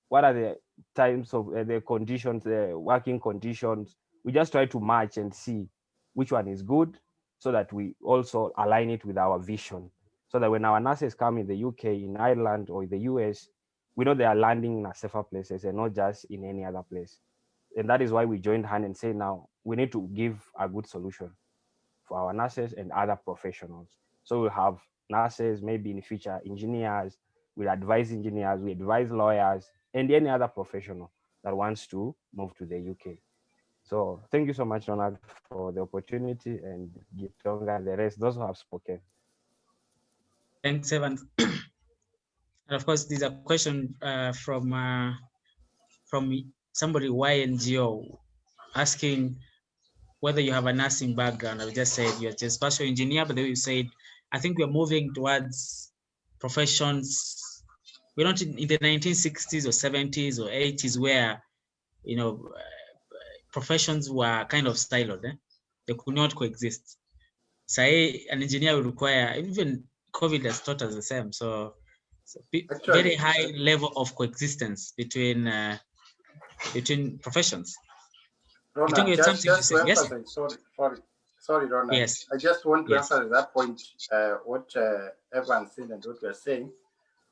what are the times of the conditions, the working conditions. We just try to match and see which one is good, so that we also align it with our vision, so that when our nurses come in the UK, in Ireland, or in the US, we know they are landing in a safer places and not just in any other place. And that is why we joined hand and say, now we need to give a good solution for our nurses and other professionals. So we'll have nurses, maybe in the future, engineers, we'll advise engineers, we advise lawyers, and any other professional that wants to move to the UK. So thank you so much, Ronald, for the opportunity, and Gitonga and the rest, those who have spoken. Thanks, Evan. And of course, there's a question from somebody, YNGO, asking whether you have a nursing background. I just said you're just special engineer, but then you said, I think we're moving towards professions. We're not in the 1960s or 70s or 80s where, you know, professions were kind of siloed. They could not coexist. Say an engineer will require, even COVID has taught us the same. So actually, very high level of coexistence between professions. Ronald, just to emphasize, yes? sorry, Ronald. Yes. I just want to emphasize that point, what Evan said and what we're saying.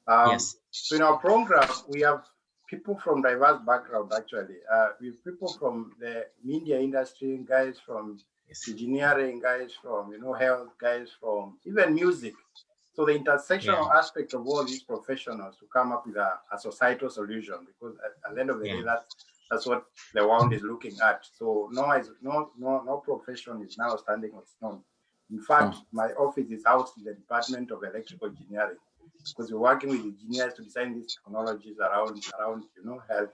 Yes. So in our program, we have people from diverse background, actually. We have people from the media industry, guys from engineering, guys from, health, guys from even music. So the intersectional aspect of all these professionals to come up with a societal solution, because at the end of the day, that's what the world is looking at. So no profession is now standing on its own. In fact, my office is housed in the Department of Electrical Engineering, because we're working with engineers to design these technologies around health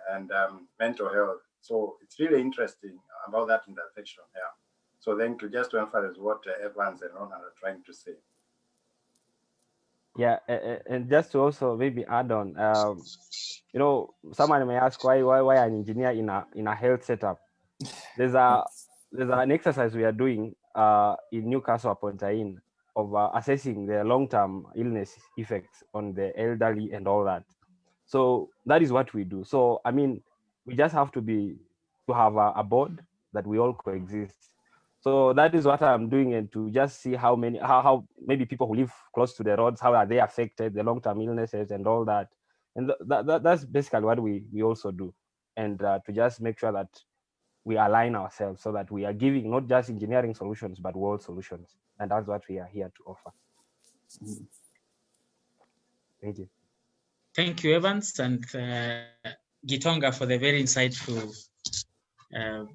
and mental health. So it's really interesting about that intersection. Yeah. So thank you. Just to emphasize what Evans and Ronald are trying to say. Yeah, and just to also maybe add on, someone may ask why an engineer in a health setup. There's an exercise we are doing in Newcastle upon Tyne of assessing the long-term illness effects on the elderly and all that. So that is what we do. So I mean, we just have to have a board that we all coexist. So that is what I'm doing, and to just see how maybe people who live close to the roads, how are they affected, the long-term illnesses and all that. And that's basically what we also do. And to just make sure that we align ourselves so that we are giving not just engineering solutions, but world solutions. And that's what we are here to offer. Thank you. Thank you, Evans and Gitonga, for the very insightful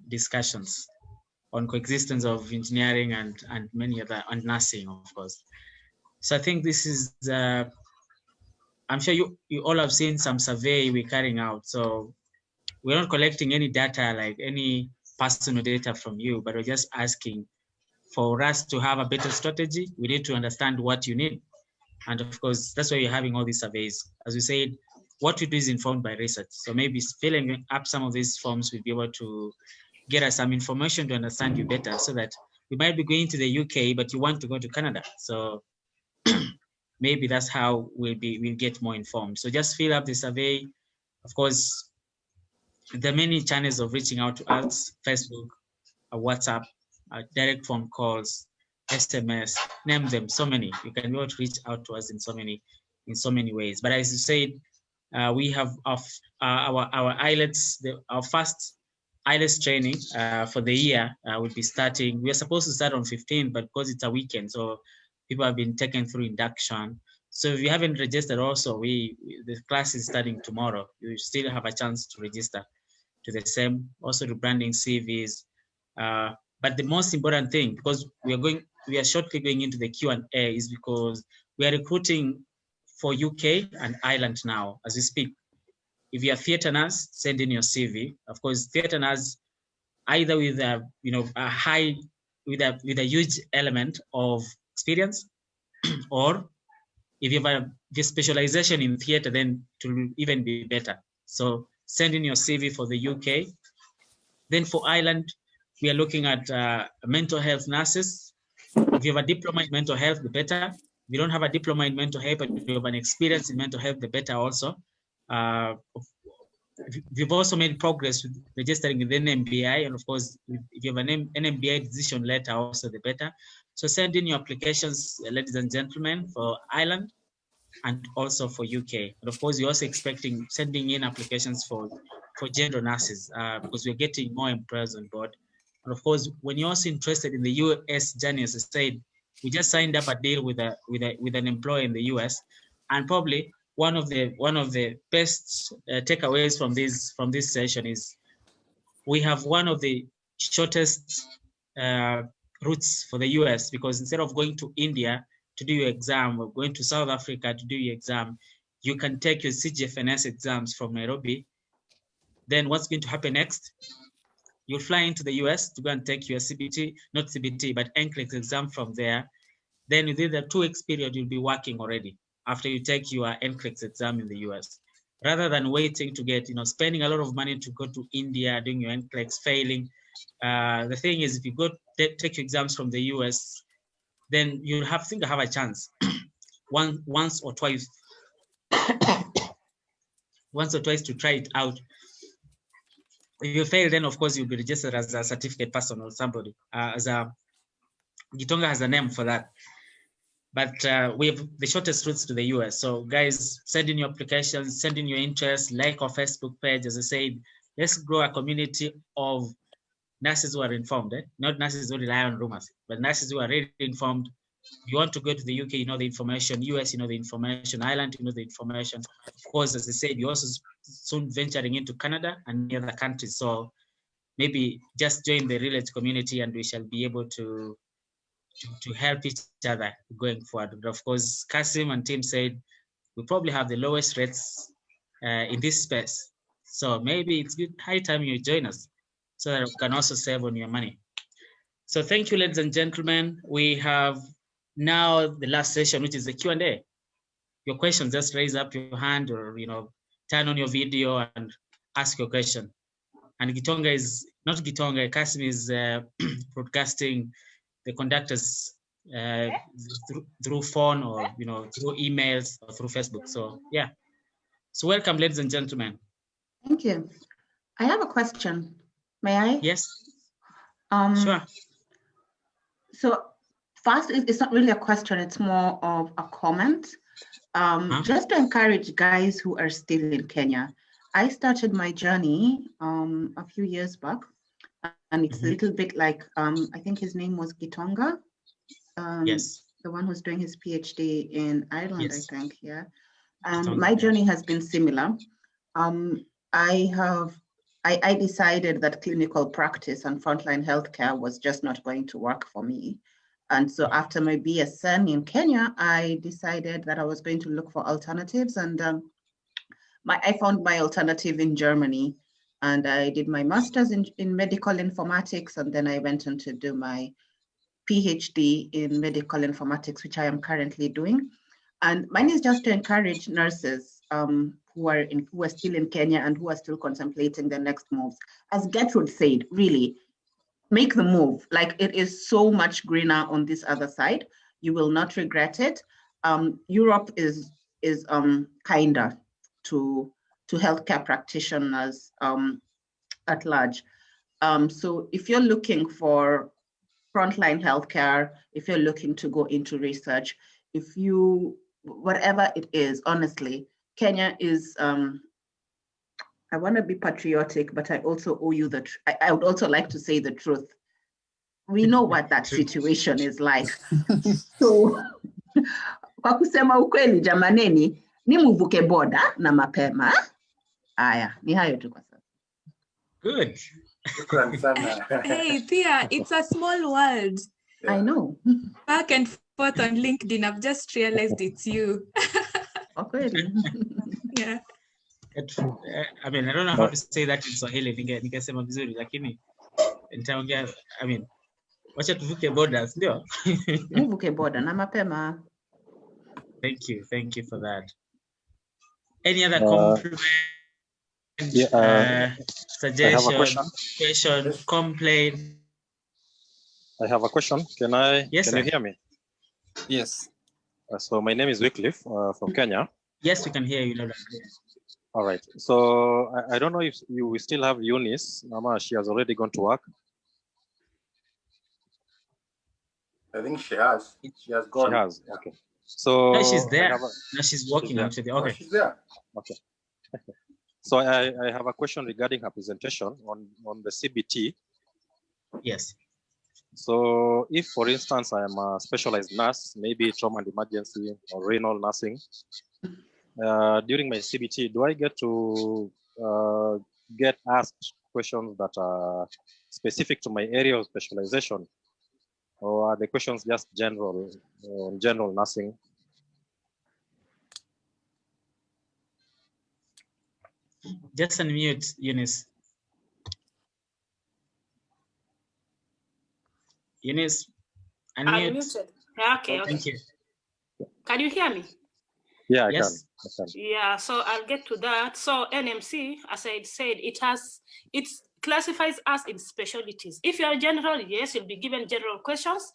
discussions on coexistence of engineering and many other, and nursing, of course. So I think this is, I'm sure you all have seen some survey we're carrying out. So we're not collecting any data, like any personal data from you, but we're just asking for us to have a better strategy. We need to understand what you need. And of course, that's why you're having all these surveys. As we said, what we do is informed by research. So maybe filling up some of these forms will be able to get us some information to understand you better, so that we might be going to the UK, but you want to go to Canada. So maybe that's how we'll get more informed. So just fill up the survey. Of course, there are many channels of reaching out to us: Facebook, WhatsApp, direct phone calls, SMS, name them, so many. You can be able to reach out to us in so many ways. But as you said, we have our IELTS, our first IELTS training for the year will be starting. We are supposed to start on 15th, but because it's a weekend, so people have been taken through induction. So if you haven't registered also, the class is starting tomorrow. You still have a chance to register. to the same, also rebranding CVs. But the most important thing, because we are shortly going into the Q&A, is because we are recruiting for UK and Ireland now as we speak. If you are theatre nurse, send in your CV. Of course, theatre nurse, either with a with a huge element of experience, or if you have a specialization in theatre, then it will even be better. So send in your CV for the UK. Then for Ireland, we are looking at mental health nurses. If you have a diploma in mental health, the better. If you don't have a diploma in mental health, but you have an experience in mental health, the better also. We've also made progress with registering with NMBI, and of course, if you have an NMBI decision letter, also the better. So send in your applications, ladies and gentlemen, for Ireland and also for UK. And of course, we're also sending in applications for general nurses because we're getting more employers on board. And of course, when you're also interested in the US journey, as I said, we just signed up a deal with an employer in the US, and probably one of the best takeaways from this session is we have one of the shortest routes for the US, because instead of going to India to do your exam or going to South Africa to do your exam, you can take your CGFNS exams from Nairobi. Then what's going to happen next? You'll fly into the US to go and take your CBT, not CBT, but NCLEX exam from there. Then within the 2 weeks period, you'll be working already after you take your NCLEX exam in the US. Rather than waiting to get, spending a lot of money to go to India, doing your NCLEX, failing. The thing is, if you go take your exams from the US, then you'll have a chance once or twice to try it out. If you fail, then of course you'll be registered as a certificate person or somebody. Gitonga has a name for that. But we have the shortest routes to the US. So guys, send in your applications, send in your interest, like our Facebook page. As I said, let's grow a community of nurses who are informed, not nurses who rely on rumors, but nurses who are really informed. If you want to go to the UK, you know the information. US, you know the information. Ireland, you know the information. Of course, as I said, you're also soon venturing into Canada and other countries. So maybe just join the Relate community and we shall be able to help each other going forward. But of course, Kasim and team said we probably have the lowest rates in this space. So maybe it's good, high time you join us so that we can also save on your money. So thank you, ladies and gentlemen. We have now the last session, which is the Q&A. Your questions, just raise up your hand or, turn on your video and ask your question. And Gitonga is, not Gitonga, Kasim is broadcasting the conductors through phone or, through emails or through Facebook. So yeah. So welcome, ladies and gentlemen. Thank you. I have a question. May I? Yes. Sure. So first, it's not really a question, it's more of a comment. Just to encourage guys who are still in Kenya. I started my journey a few years back, and it's a little bit like, I think his name was Gitonga. Yes. The one who's doing his PhD in Ireland, yes. I think, yeah. And my journey has been similar. I decided that clinical practice and frontline healthcare was just not going to work for me. And so after my BSN in Kenya, I decided that I was going to look for alternatives. And I found my alternative in Germany. And I did my master's in medical informatics. And then I went on to do my PhD in medical informatics, which I am currently doing. And mine is just to encourage nurses who are still in Kenya and who are still contemplating their next moves. As Gertrude said, really, make the move. Like, it is so much greener on this other side. You will not regret it. Europe is kinder to healthcare practitioners at large. So if you're looking for frontline healthcare, if you're looking to go into research, whatever it is, honestly, Kenya is, I want to be patriotic, but I also owe you I would also like to say the truth. We know what that situation is like. So, kwa kusema ukweli jamaneni, ni muvuke boda na mapema. Aya, ni hayo tu kwa sasa. Good. Shukran sana. Hey, Thea, it's a small world. I know. Back and forth on LinkedIn, I've just realized it's you. Okay. Yeah. I mean, I don't know how to say that in Swahili. Ningesema vizuri, lakini nitaongea, I mean, wacha tuvuke borders, ndio? Muvuke boda na mapema. Thank you for that. Any other compliment, suggestion, question, complaint? I have a question. Can you hear me? Yes. So my name is Wycliffe from Kenya. Yes, we can hear you loud and clear. All right. So I don't know if you still have Eunice. Mama, she has already gone to work. I think she has. She has gone. She has. Okay. So no, she's there. No, she's walking actually. Okay. Oh, she's there. Okay. So I have a question regarding her presentation on the CBT. Yes. So if, for instance, I am a specialized nurse, maybe trauma and emergency or renal nursing, during my CBT, do I get to get asked questions that are specific to my area of specialization? Or are the questions just general nursing? Just unmute, Eunice. Eunice, unmute. Unmuted. Okay. Thank you. Can you hear me? Yeah, I Yes. can. Yeah, so I'll get to that. So NMC, as I said, it classifies us in specialties. If you are general, yes, you'll be given general questions.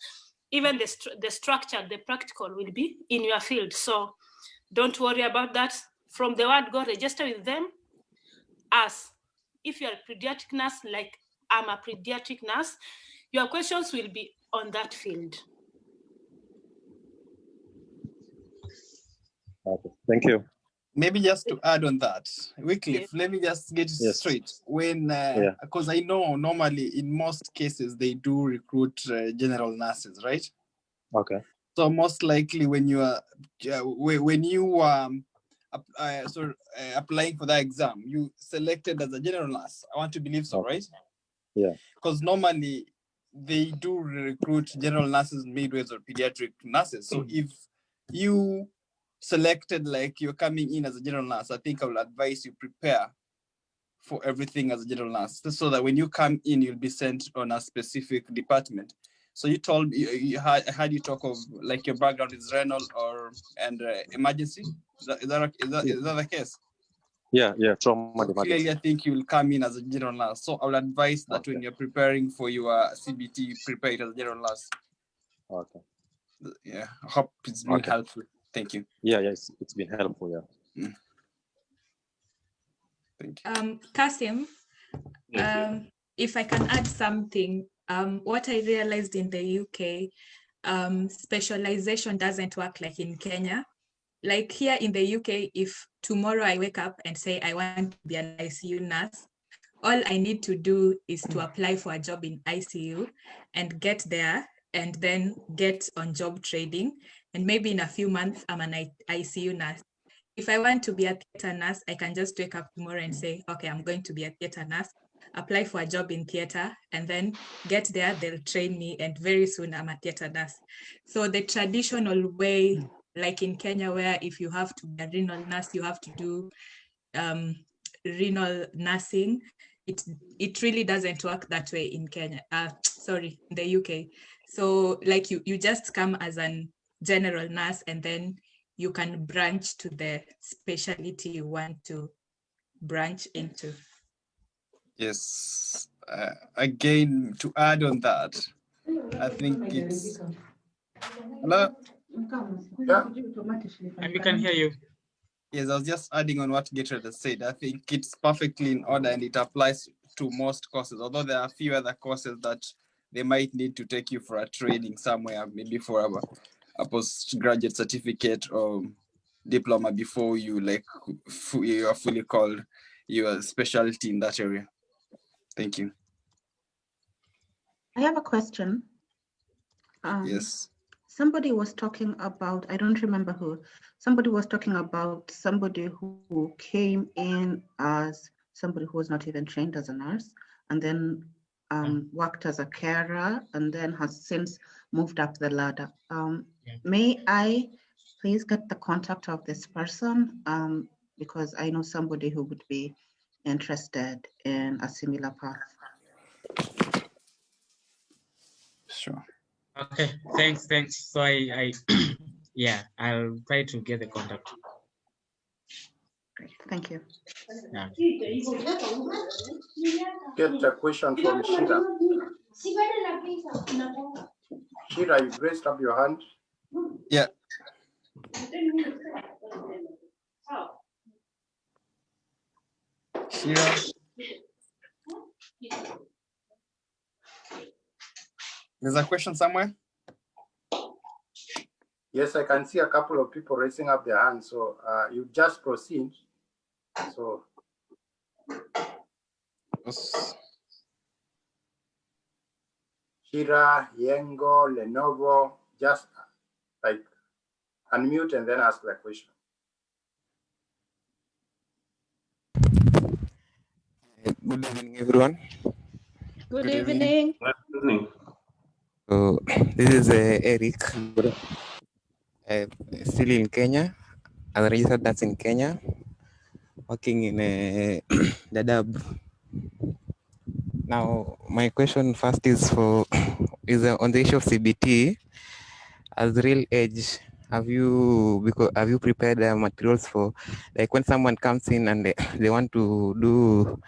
Even the structure, the practical will be in your field. So don't worry about that. From the word go, register with them. As if you're a pediatric nurse, like I'm a pediatric nurse, your questions will be on that field. Okay, thank you. Maybe just to add on that, Wycliffe, let me just get it straight. When, because I know normally in most cases they do recruit general nurses, right? Okay. So most likely when you are applying for that exam, you selected as a general nurse. I want to believe so, right? Yeah. Because normally they do recruit general nurses, midwives, or pediatric nurses. So if you selected like you're coming in as a general nurse, I think I will advise you prepare for everything as a general nurse, so that when you come in, you'll be sent on a specific department. So you told me, I had you talk of like your background is renal and emergency. Is that the case? Yeah, trauma and emergency. Clearly, I think you will come in as a general nurse. So I will advise that when you're preparing for your CBT, prepare it as a general nurse. Okay. Yeah, I hope it's been helpful. Thank you. Yeah, it's been helpful. Yeah. Thank you. Kasim, if I can add something, what I realized in the UK, specialization doesn't work like in Kenya. Like here in the UK, if tomorrow I wake up and say I want to be an ICU nurse, all I need to do is to apply for a job in ICU and get there and then get on job training. And maybe in a few months, I'm an ICU nurse. If I want to be a theater nurse, I can just wake up tomorrow and say, okay, I'm going to be a theater nurse, apply for a job in theater, and then get there, they'll train me, and very soon I'm a theater nurse. So the traditional way, like in Kenya, where if you have to be a renal nurse, you have to do renal nursing, it really doesn't work that way in Kenya. In the UK. So like you just come as a general nurse, and then you can branch to the specialty you want to branch into. Yes. Again, to add on that, I think it's... Hello? Yeah. We can hear you. Yes, I was just adding on what Gertrude has said. I think it's perfectly in order and it applies to most courses, although there are a few other courses that they might need to take you for a training somewhere, maybe for a postgraduate certificate or diploma before you you are fully called your specialty in that area. Thank you. I have a question. Yes. Somebody was talking about, I don't remember who, somebody was talking about somebody who came in as somebody who was not even trained as a nurse, and then worked as a carer, and then has since moved up the ladder. May I please get the contact of this person? Because I know somebody who would be interested in a similar path. Sure. Okay, thanks. So I yeah, I'll try to get the contact. Great, thank you. Yeah. Get a question from Shira. Shira, you raised up your hand. Yeah. Shira. There's a question somewhere? Yes, I can see a couple of people raising up their hands. So you just proceed. So. Shira, Yengo, Lenovo, just like unmute and then ask the question. Good evening, everyone. Good evening. Good evening. So this is Eric, still in Kenya, as a registered nurse in Kenya, working in Dadaab. Now, my question first is on the issue of CBT. As real age, have you prepared materials for, like, when someone comes in and they want to do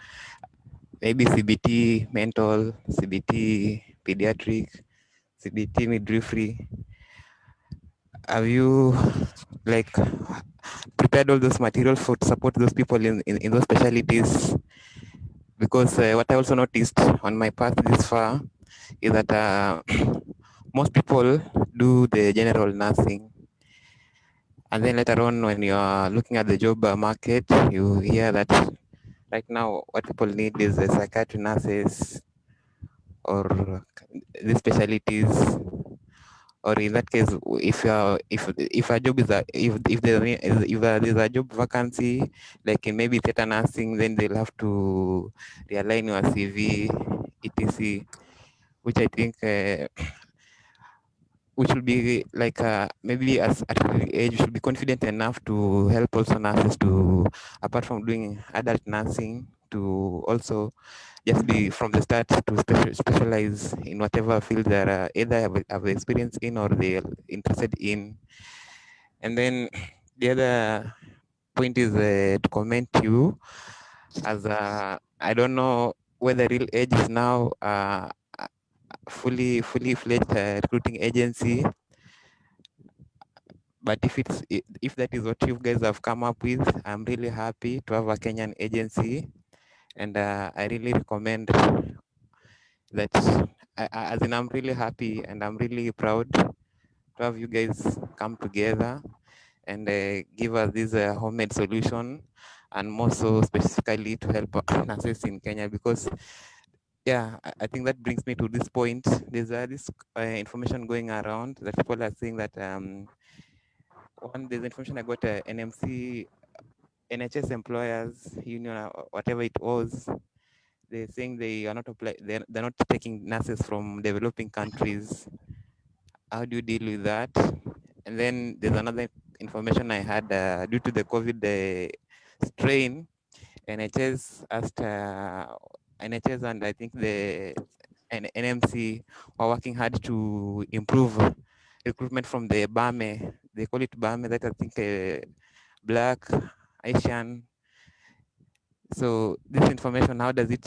maybe CBT mental, CBT pediatric, CBT midwifery? Have you like prepared all those materials to support those people in those specialties? Because what I also noticed on my path this far is that most people do the general nursing, and then later on when you are looking at the job market, you hear that right now what people need is the psychiatry nurses or these specialties. Or in that case, if a job is if there's a job vacancy, like in maybe theater nursing, then they'll have to realign your CV, etc. Which I think which will be like maybe as at an age you should be confident enough to help also nurses to, apart from doing adult nursing, to also just be from the start to specialize in whatever field they're either have experience in or they're interested in. And then the other point is to comment you as I don't know whether Real Age is now fully fledged recruiting agency, but if that is what you guys have come up with, I'm really happy to have a Kenyan agency, and I really recommend that. As in, I'm really happy and I'm really proud to have you guys come together and give us this homemade solution, and more so specifically to help nurses in Kenya, because yeah, I think that brings me to this point. There's this information going around that people are saying that there's information I got NMC, NHS Employers Union, or whatever it was. They're saying they are not they're not taking nurses from developing countries. How do you deal with that? And then there's another information I had due to the COVID strain. NHS asked NHS and I think the NMC are working hard to improve recruitment from the BAME. They call it BAME, that I think Black, Asian. So this information, how does it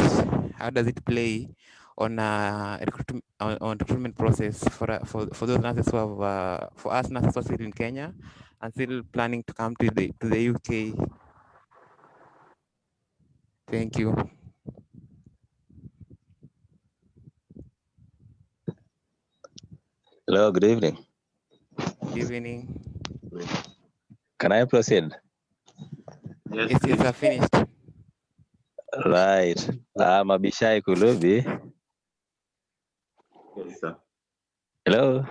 play on recruitment process for those nurses who have for us nurses who are still in Kenya and still planning to come to the UK? Thank you. Hello, good evening. Good evening. Can I proceed? Yes, Yes, I finished. Right. I'm Abishai Kulubi. yes, sir. Hello.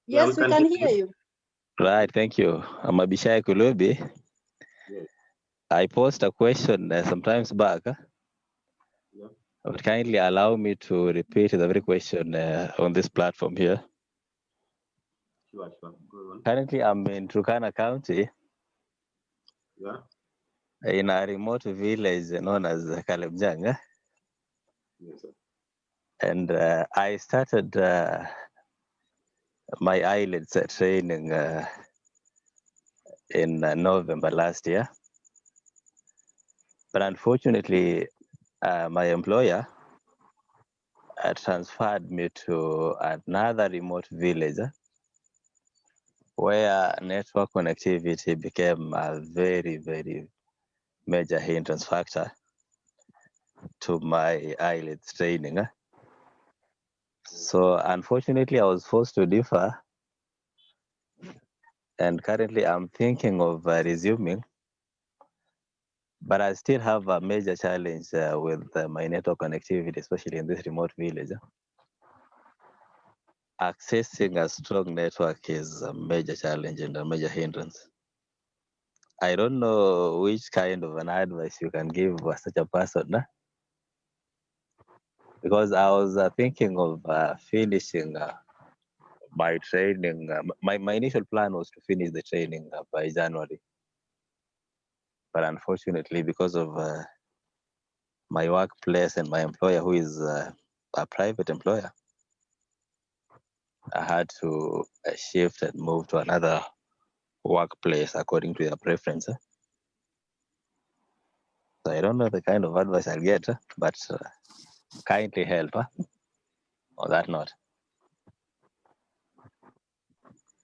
Yes, we can hear you. Right, thank you. I'm Abishai Kulubi. Yes. I posed a question sometimes back. But kindly allow me to repeat the very question on this platform here. Sure. Go on. Currently, I'm in Turkana County. Yeah. In a remote village known as Kalebjang. Yes, sir. And I started my IELTS training in November last year. But unfortunately, my employer transferred me to another remote village where network connectivity became a very, very major hindrance factor to my IELTS training. So unfortunately, I was forced to defer, and currently I'm thinking of resuming, but I still have a major challenge with my network connectivity, especially in this remote village. Accessing a strong network is a major challenge and a major hindrance. I don't know which kind of an advice you can give such a person, because I was thinking of finishing my training. My initial plan was to finish the training by January, but unfortunately, because of my workplace and my employer, who is a private employer, I had to shift and move to another workplace according to their preference. So I don't know the kind of advice I'll get, but kindly help on that note.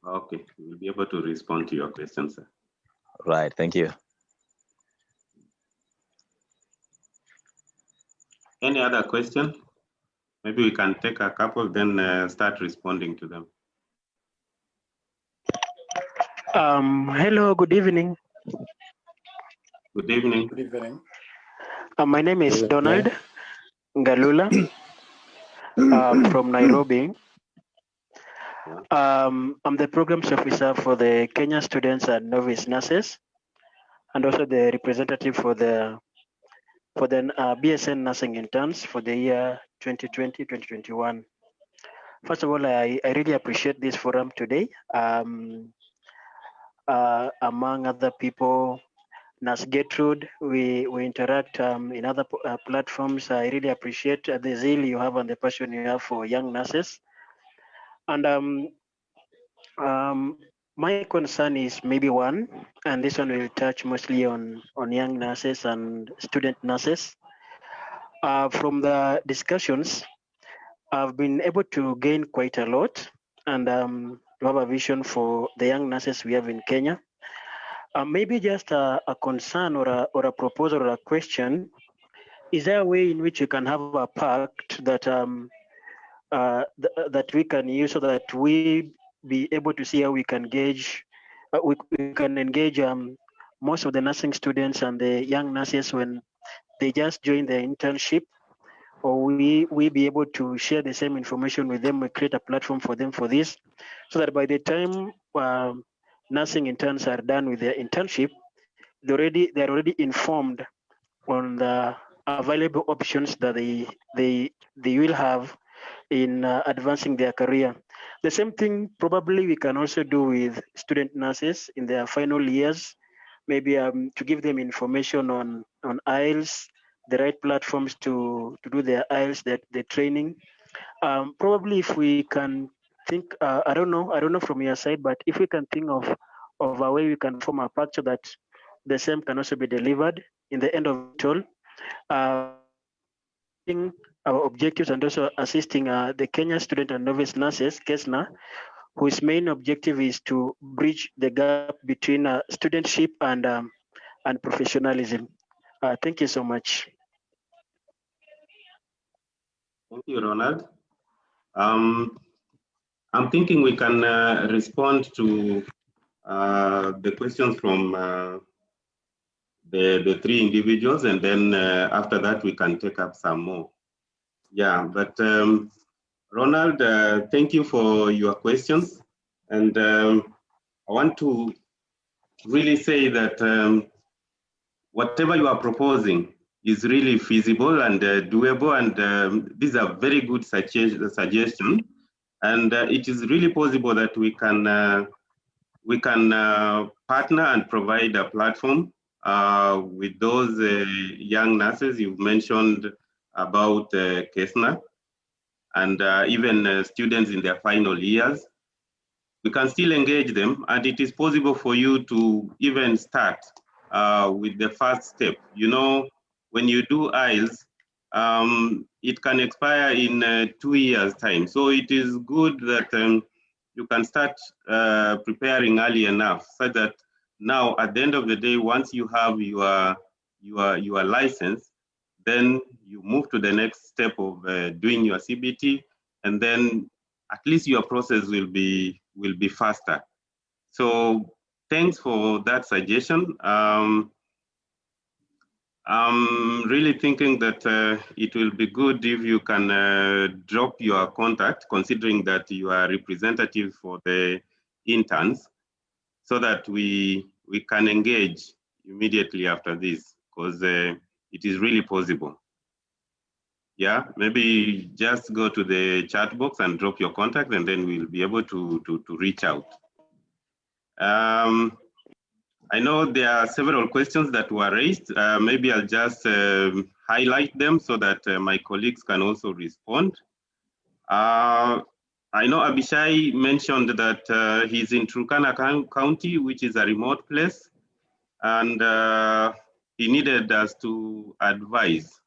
Okay, we'll be able to respond to your question, sir. Right, thank you. Any other question? Maybe we can take a couple, then start responding to them. Hello, good evening. Good evening. Good evening. My name is Donald Galula from Nairobi. I'm the programs officer for the Kenya Students and Novice Nurses, and also the representative for the BSN nursing interns for the year 2020-2021. First of all, I really appreciate this forum today. Among other people, Nurse Gertrude, we interact in other platforms. I really appreciate the zeal you have and the passion you have for young nurses. And my concern is maybe one, and this one will touch mostly on young nurses and student nurses. From the discussions, I've been able to gain quite a lot and to have a vision for the young nurses we have in Kenya. Maybe just a concern or a proposal or a question. Is there a way in which you can have a pact that that we can use so that we be able to see how we can engage most of the nursing students and the young nurses when they just join the internship, or we be able to share the same information with them, we create a platform for them for this, so that by the time nursing interns are done with their internship, they're already informed on the available options that they will have in advancing their career. The same thing probably we can also do with student nurses in their final years, maybe to give them information on IELTS, the right platforms to do their IELTS, the training. Probably if we can think, I don't know from your side, but if we can think of a way we can form a pact so that the same can also be delivered in the end of it all. Our objectives and also assisting the Kenya Student and Novice Nurses, KESNA, whose main objective is to bridge the gap between studentship and professionalism. Thank you so much. Thank you, Ronald. I'm thinking we can respond to the questions from the three individuals, and then after that we can take up some more. Yeah, but Ronald, thank you for your questions. And I want to really say that whatever you are proposing is really feasible and doable, and these are very good suggestions. And it is really possible that we can partner and provide a platform with those young nurses you've mentioned about KESNA, and even students in their final years. We can still engage them, and it is possible for you to even start with the first step. You know, when you do IELTS, it can expire in 2 years' time. So it is good that you can start preparing early enough, so that now at the end of the day, once you have your license, then you move to the next step of doing your CBT, and then at least your process will be faster. So thanks for that suggestion. I'm really thinking that it will be good if you can drop your contact, considering that you are representative for the interns, so that we can engage immediately after this, because it is really possible. Yeah, maybe just go to the chat box and drop your contact, and then we'll be able to reach out. I know there are several questions that were raised. Maybe I'll just highlight them so that my colleagues can also respond. I know Abishai mentioned that he's in Turkana County, which is a remote place, and he needed us to advise.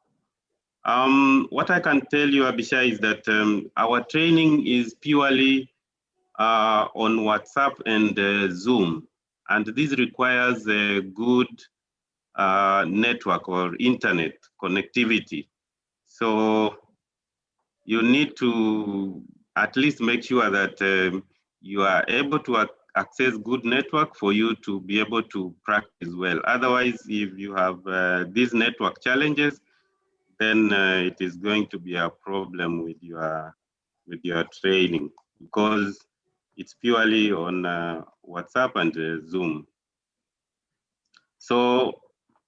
What I can tell you, Abishai, is that our training is purely on WhatsApp and Zoom, and this requires a good network or internet connectivity. So you need to at least make sure that you are able to access good network for you to be able to practice well. Otherwise, if you have these network challenges, then it is going to be a problem with your training, because it's purely on WhatsApp and Zoom. So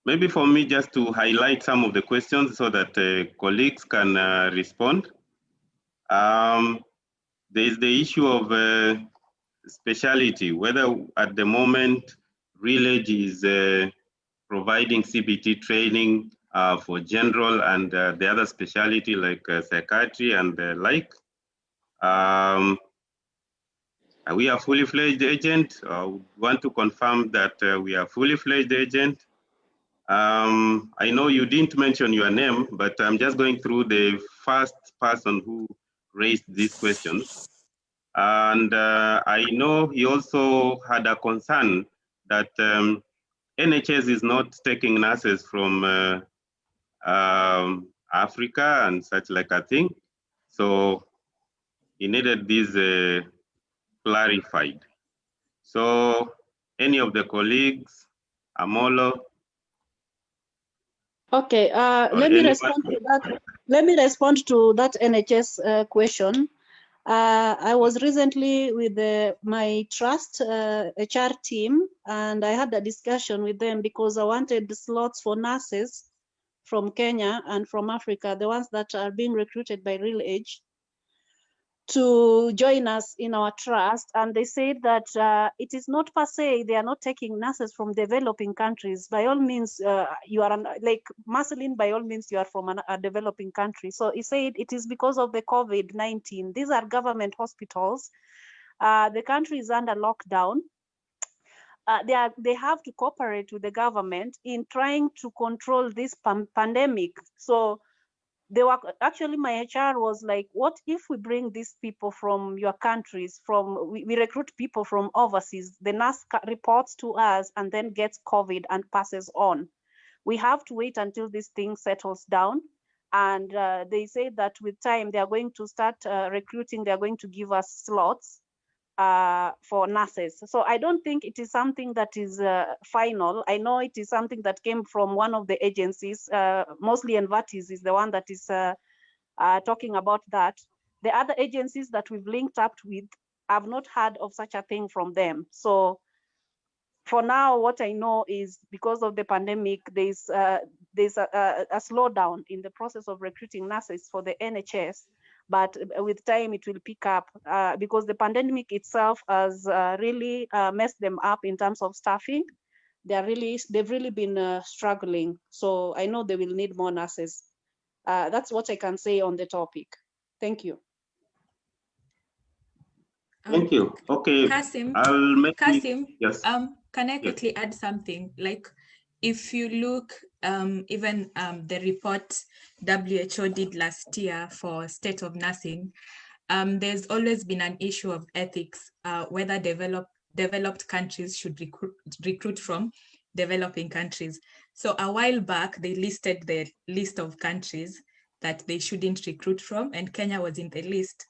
maybe for me just to highlight some of the questions so that colleagues can respond. There is the issue of speciality, whether at the moment Relage is providing CBT training for general and the other specialty like psychiatry and the like. We are fully fledged agent. Want to confirm that we are fully fledged agent. I know you didn't mention your name, but I'm just going through the first person who raised these questions. And I know he also had a concern that NHS is not taking nurses from Africa and such like a thing. So he needed this clarified. So any of the colleagues, Amolo? Okay, let me respond to that. Let me respond to that NHS question. I was recently with my trust HR team, and I had a discussion with them because I wanted the slots for nurses from Kenya and from Africa, the ones that are being recruited by Real Age, to join us in our trust. And they said that it is not per se, they are not taking nurses from developing countries. By all means, you are, like Marceline, by all means, you are from a developing country. So he said it is because of the COVID-19. These are government hospitals. The country is under lockdown. They have to cooperate with the government in trying to control this pandemic. So they were actually, my HR was like, what if we bring these people from your countries, we recruit people from overseas, the nurse reports to us and then gets COVID and passes on. We have to wait until this thing settles down. And they say that with time, they are going to start recruiting, they're going to give us slots for nurses. So I don't think it is something that is final. I know it is something that came from one of the agencies, mostly Envatis is the one that is talking about that. The other agencies that we've linked up with have not heard of such a thing from them. So for now, what I know is because of the pandemic, there's a slowdown in the process of recruiting nurses for the NHS. But with time, it will pick up because the pandemic itself has really messed them up in terms of staffing. They've really been struggling. So I know they will need more nurses. That's what I can say on the topic. Thank you. Thank you. Okay, Kasim, yes. Can I quickly add something? Like, if you look, even the report WHO did last year for state of nursing, there's always been an issue of ethics, whether developed countries should recruit from developing countries. So a while back, they listed the list of countries that they shouldn't recruit from, and Kenya was in the list.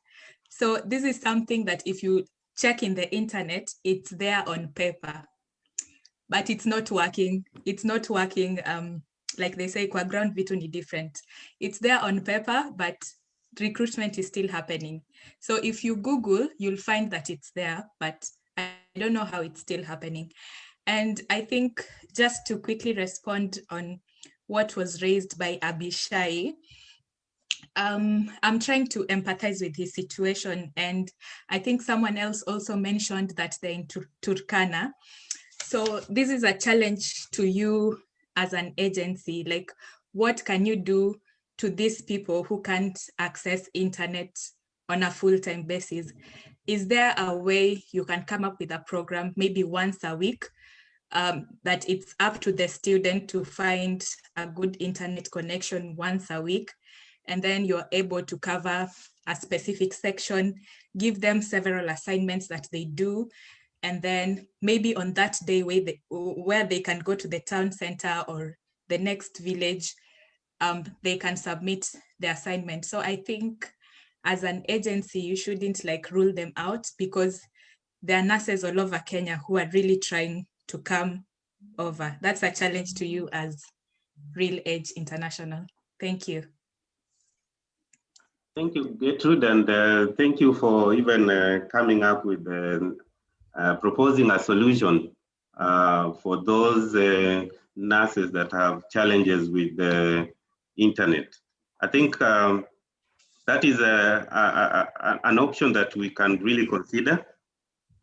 So this is something that if you check in the internet, it's there on paper, but it's not working. It's not working. Like they say, kwa ground vitu ni different. It's there on paper, but recruitment is still happening. So if you Google, you'll find that it's there, but I don't know how it's still happening. And I think just to quickly respond on what was raised by Abishai, I'm trying to empathize with his situation. And I think someone else also mentioned that they're in Turkana. So this is a challenge to you as an agency. Like, what can you do to these people who can't access internet on a full-time basis? Is there a way you can come up with a program, maybe once a week, that it's up to the student to find a good internet connection once a week, and then you're able to cover a specific section, give them several assignments that they do, and then maybe on that day where they can go to the town center or the next village, they can submit the assignment. So I think as an agency, you shouldn't like rule them out, because there are nurses all over Kenya who are really trying to come over. That's a challenge to you as Real Edge International. Thank you. Thank you, Gertrude, and thank you for even coming up with proposing a solution for those nurses that have challenges with the internet. I think that is an option that we can really consider.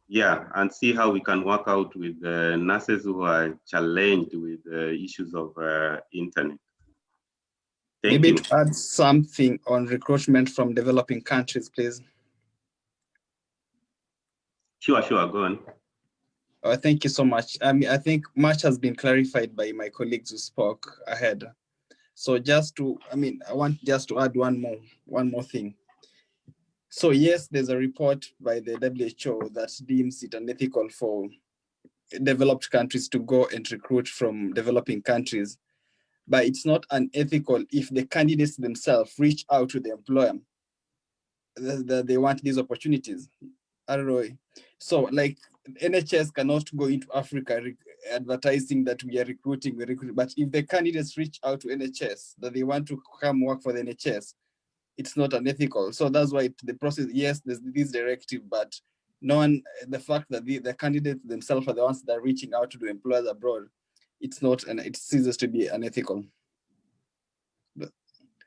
Yeah, and see how we can work out with nurses who are challenged with issues of internet. Maybe to add something on recruitment from developing countries, please. Sure, go on. Thank you so much. I mean, I think much has been clarified by my colleagues who spoke ahead. So I want just to add one more thing. So yes, there's a report by the WHO that deems it unethical for developed countries to go and recruit from developing countries. But it's not unethical if the candidates themselves reach out to the employer that they want these opportunities. I don't know. So like NHS cannot go into Africa advertising that we are recruiting, but if the candidates reach out to NHS that they want to come work for the NHS, it's not unethical. So that's why the process, yes, there's this directive, but the fact that the candidates themselves are the ones that are reaching out to the employers abroad, it's not, and it ceases to be unethical.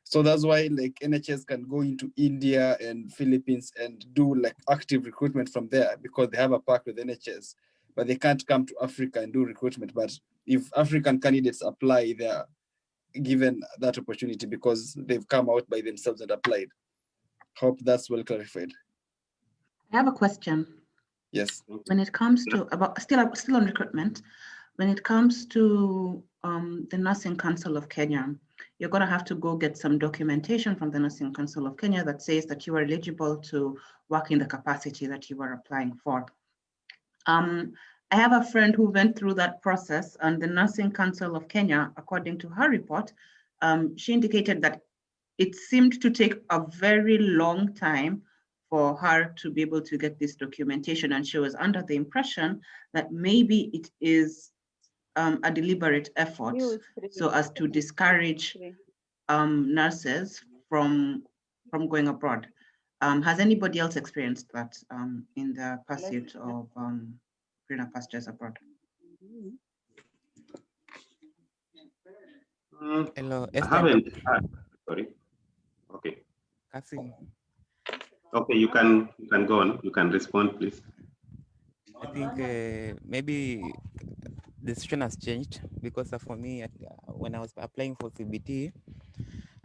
So that's why like NHS can go into India and Philippines and do like active recruitment from there because they have a pact with NHS, but they can't come to Africa and do recruitment. But if African candidates apply, they're given that opportunity because they've come out by themselves and applied. Hope that's well clarified. I have a question. Yes. When it comes to still on recruitment, when it comes to the Nursing Council of Kenya, you're going to have to go get some documentation from the Nursing Council of Kenya that says that you are eligible to work in the capacity that you are applying for. I have a friend who went through that process, and the Nursing Council of Kenya, according to her report, she indicated that it seemed to take a very long time for her to be able to get this documentation. And she was under the impression that maybe it is a deliberate effort so as to discourage nurses from going abroad. Has anybody else experienced that in the pursuit of greener pastures abroad? Hello, I Esther. haven't had. Sorry. Okay. Kasim. Okay, you can go on. You can respond, please. I think maybe the situation has changed because for me, when I was applying for CBT,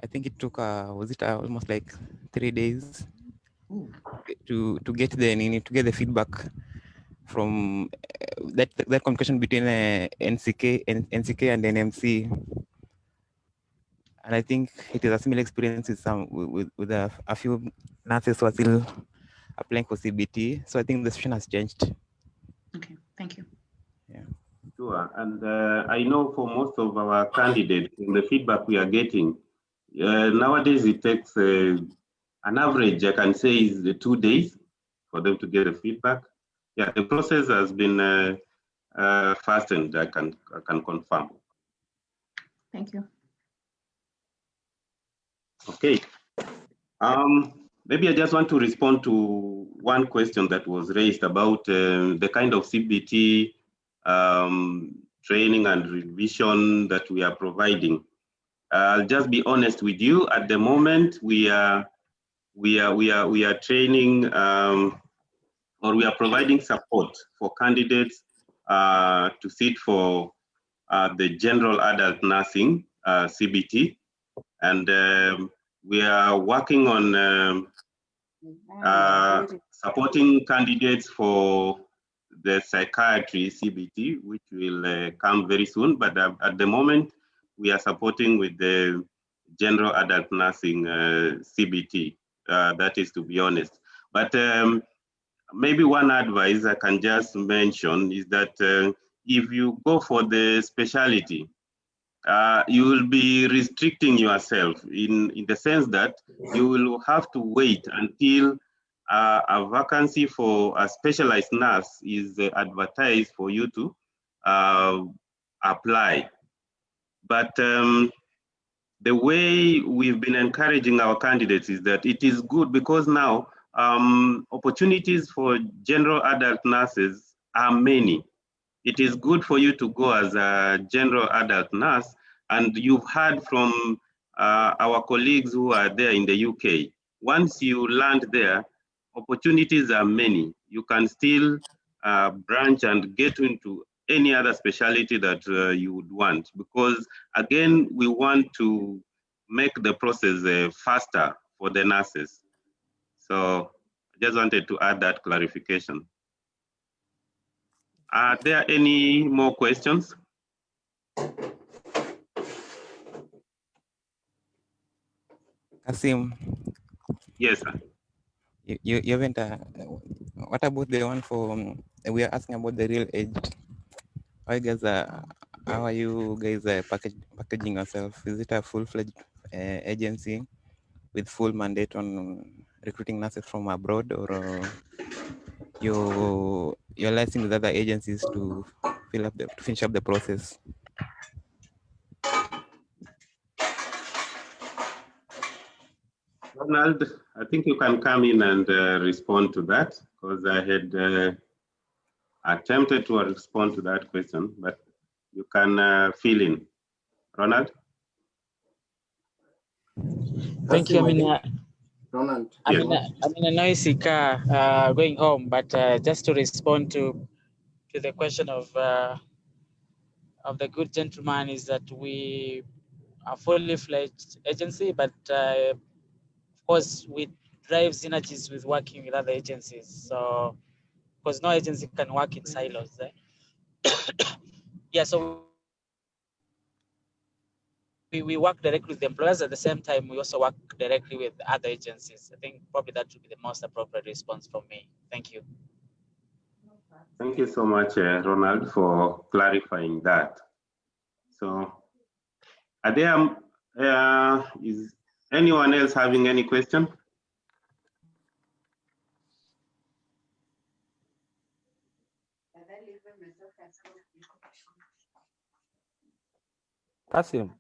I think it took was it almost like 3 days to get the feedback from that communication between NCK and NMC. And I think it is a similar experience with with a few nurses who are still applying for CBT. So I think the situation has changed. Okay, thank you. Yeah. Sure. And I know for most of our candidates, in the feedback we are getting, nowadays it takes an average, I can say, is 2 days for them to get the feedback. Yeah, the process has been fastened, I can confirm. Thank you. Okay. Maybe I just want to respond to one question that was raised about the kind of CBT training and revision that we are providing. I'll just be honest with you. At the moment, we are training or we are providing support for candidates to sit for the general adult nursing CBT, and we are working on supporting candidates for the psychiatry CBT, which will come very soon. But at the moment, we are supporting with the general adult nursing CBT. That is, to be honest. But maybe one advice I can just mention is that if you go for the specialty, you will be restricting yourself in the sense that you will have to wait until a vacancy for a specialized nurse is advertised for you to apply. But the way we've been encouraging our candidates is that it is good because now opportunities for general adult nurses are many. It is good for you to go as a general adult nurse, and you've heard from our colleagues who are there in the UK. Once you land there, opportunities are many. You can still branch and get into any other specialty that you would want, because again, we want to make the process faster for the nurses. So I just wanted to add that clarification. Are there any more questions? Kasim. Yes, sir. You haven't. What about the one for? We are asking about the real age. How you guys how are you guys packaging yourself? Is it a full-fledged agency with full mandate on recruiting nurses from abroad, or you're licensing with other agencies to finish up the process? Ronald, I think you can come in and respond to that, because I had attempted to respond to that question, but you can fill in. Ronald? Thank you. Ronald. I'm in a noisy car going home, but just to respond to the question of the good gentleman is that we are fully fledged agency, but of course we drive synergies with working with other agencies. So because no agency can work in silos. Yeah, so we work directly with the employers. At the same time, we also work directly with other agencies. I think probably that would be the most appropriate response from me. Thank you. Thank you so much, Ronald, for clarifying that. So, are there, is anyone else having any question? Kasim.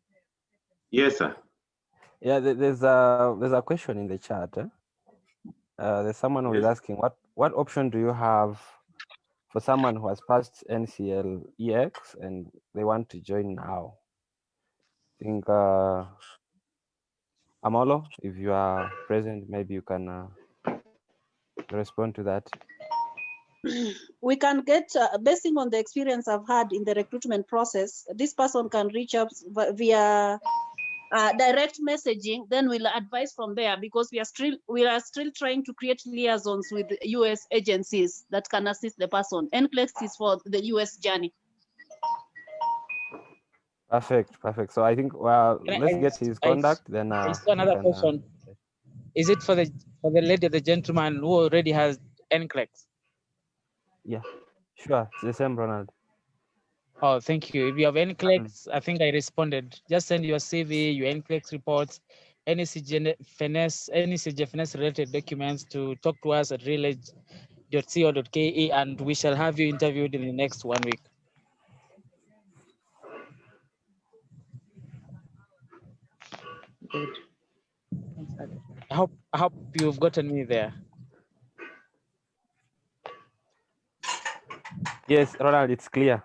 Yes, sir. Yeah, there's a question in the chat. There's someone who is asking, what option do you have for someone who has passed NCL EX and they want to join now? think Amolo, if you are present, maybe you can respond to that. We can get, based on the experience I've had in the recruitment process, this person can reach out via direct messaging, then we'll advise from there, because we are still trying to create liaisons with US agencies that can assist the person. NCLEX is for the US journey. Perfect. So I think, well, let's get his contact, then I saw another question. Is it for the lady, the gentleman who already has NCLEX? Yeah, sure. It's the same, Ronald. Oh, thank you. If you have NCLEX, I think I responded. Just send your CV, your NCLEX reports, any CGFNS related documents to talk to us at realedge.co.ke, and we shall have you interviewed in the next 1 week. Good. I hope you've gotten me there. Yes, Ronald, it's clear.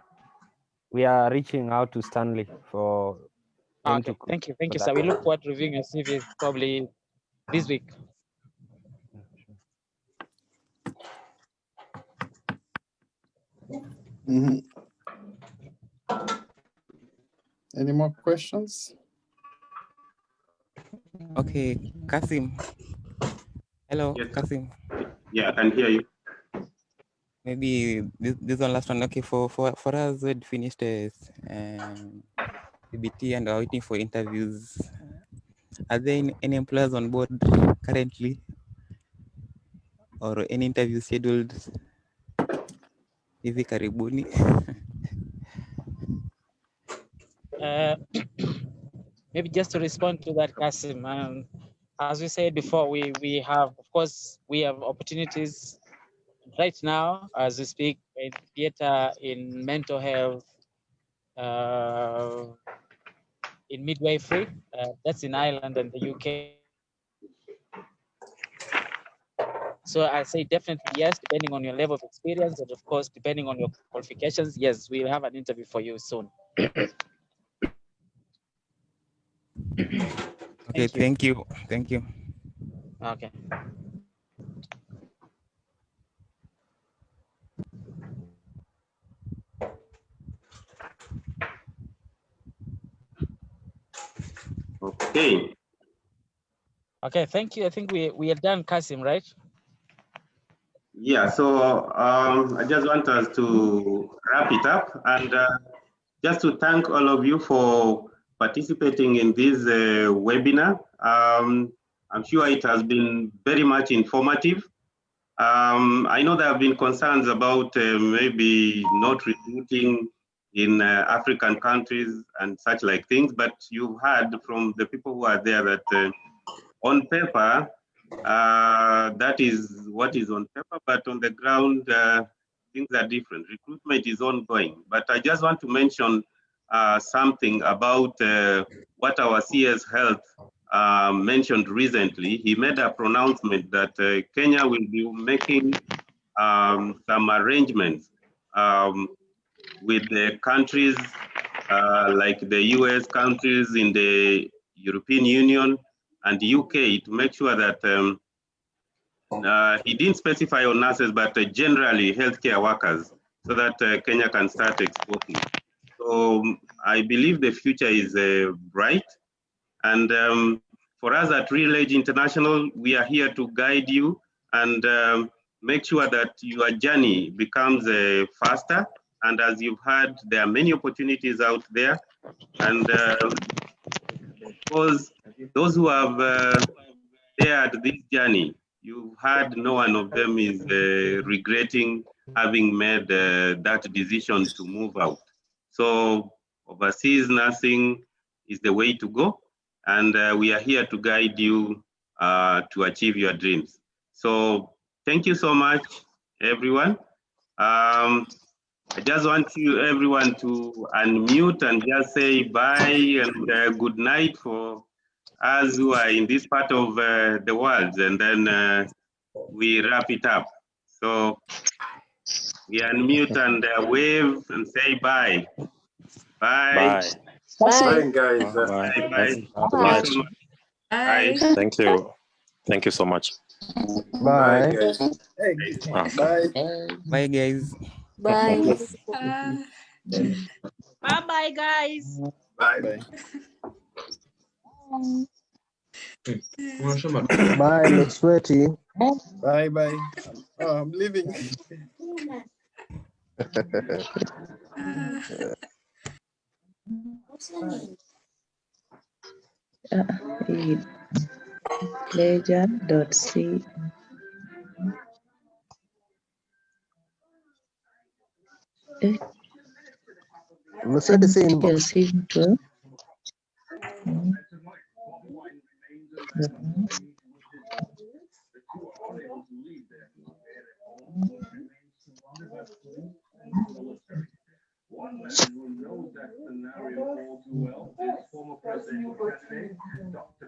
We are reaching out to Stanley for him Okay, to. thank you, sir. We look forward to reviewing your CV probably this week. Mhm. Any more questions? Okay, Kasim. Hello, Yes. Kasim. Yeah, I can hear you. Maybe this one last one. Okay, for us who had finished CBT and are waiting for interviews, are there any employers on board currently, or any interview scheduled hivi karibuni? Maybe just to respond to that, Kasim, as we said before, we have, of course, we have opportunities right now as we speak in theater, in mental health, in midwifery. That's in Ireland and the UK. So I say definitely yes, depending on your level of experience, and of course, depending on your qualifications. Yes, we'll have an interview for you soon. Okay, thank you. Okay. Okay. Okay, thank you. I think we are done, Kasim, right? Yeah, so I just want us to wrap it up, and just to thank all of you for participating in this webinar. I'm sure it has been very much informative. I know there have been concerns about maybe not recruiting in African countries and such like things, but you've heard from the people who are there that on paper, that is what is on paper, but on the ground, things are different. Recruitment is ongoing, but I just want to mention something about what our CS Health mentioned recently. He made a pronouncement that Kenya will be making some arrangements with the countries like the US countries in the European Union and the UK to make sure that he didn't specify on nurses, but generally healthcare workers, so that Kenya can start exporting. So I believe the future is bright. And for us at Real Age International, we are here to guide you and make sure that your journey becomes faster. And as you've heard, there are many opportunities out there. And because those who have dared this journey, you've heard no one of them is regretting having made that decision to move out. So overseas nursing is the way to go. And we are here to guide you to achieve your dreams. So thank you so much, everyone. I just want everyone to unmute and just say bye and good night for us who are in this part of the world, and then we wrap it up. So we unmute and wave and say bye. Bye. Bye. Bye, guys. Bye. Bye. Bye. Bye. Thank you. Thank you so much. Bye, Bye. guys. Bye. Bye, guys. Bye. Bye-bye, guys. Bye. Bye, look sweaty. Bye, bye. Oh, I'm leaving. Pleasure.c. Look sweaty, say inbox. Simple. One man who knows that scenario all too well is former presidential candidate Dr.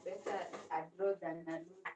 Better a draw than a lose.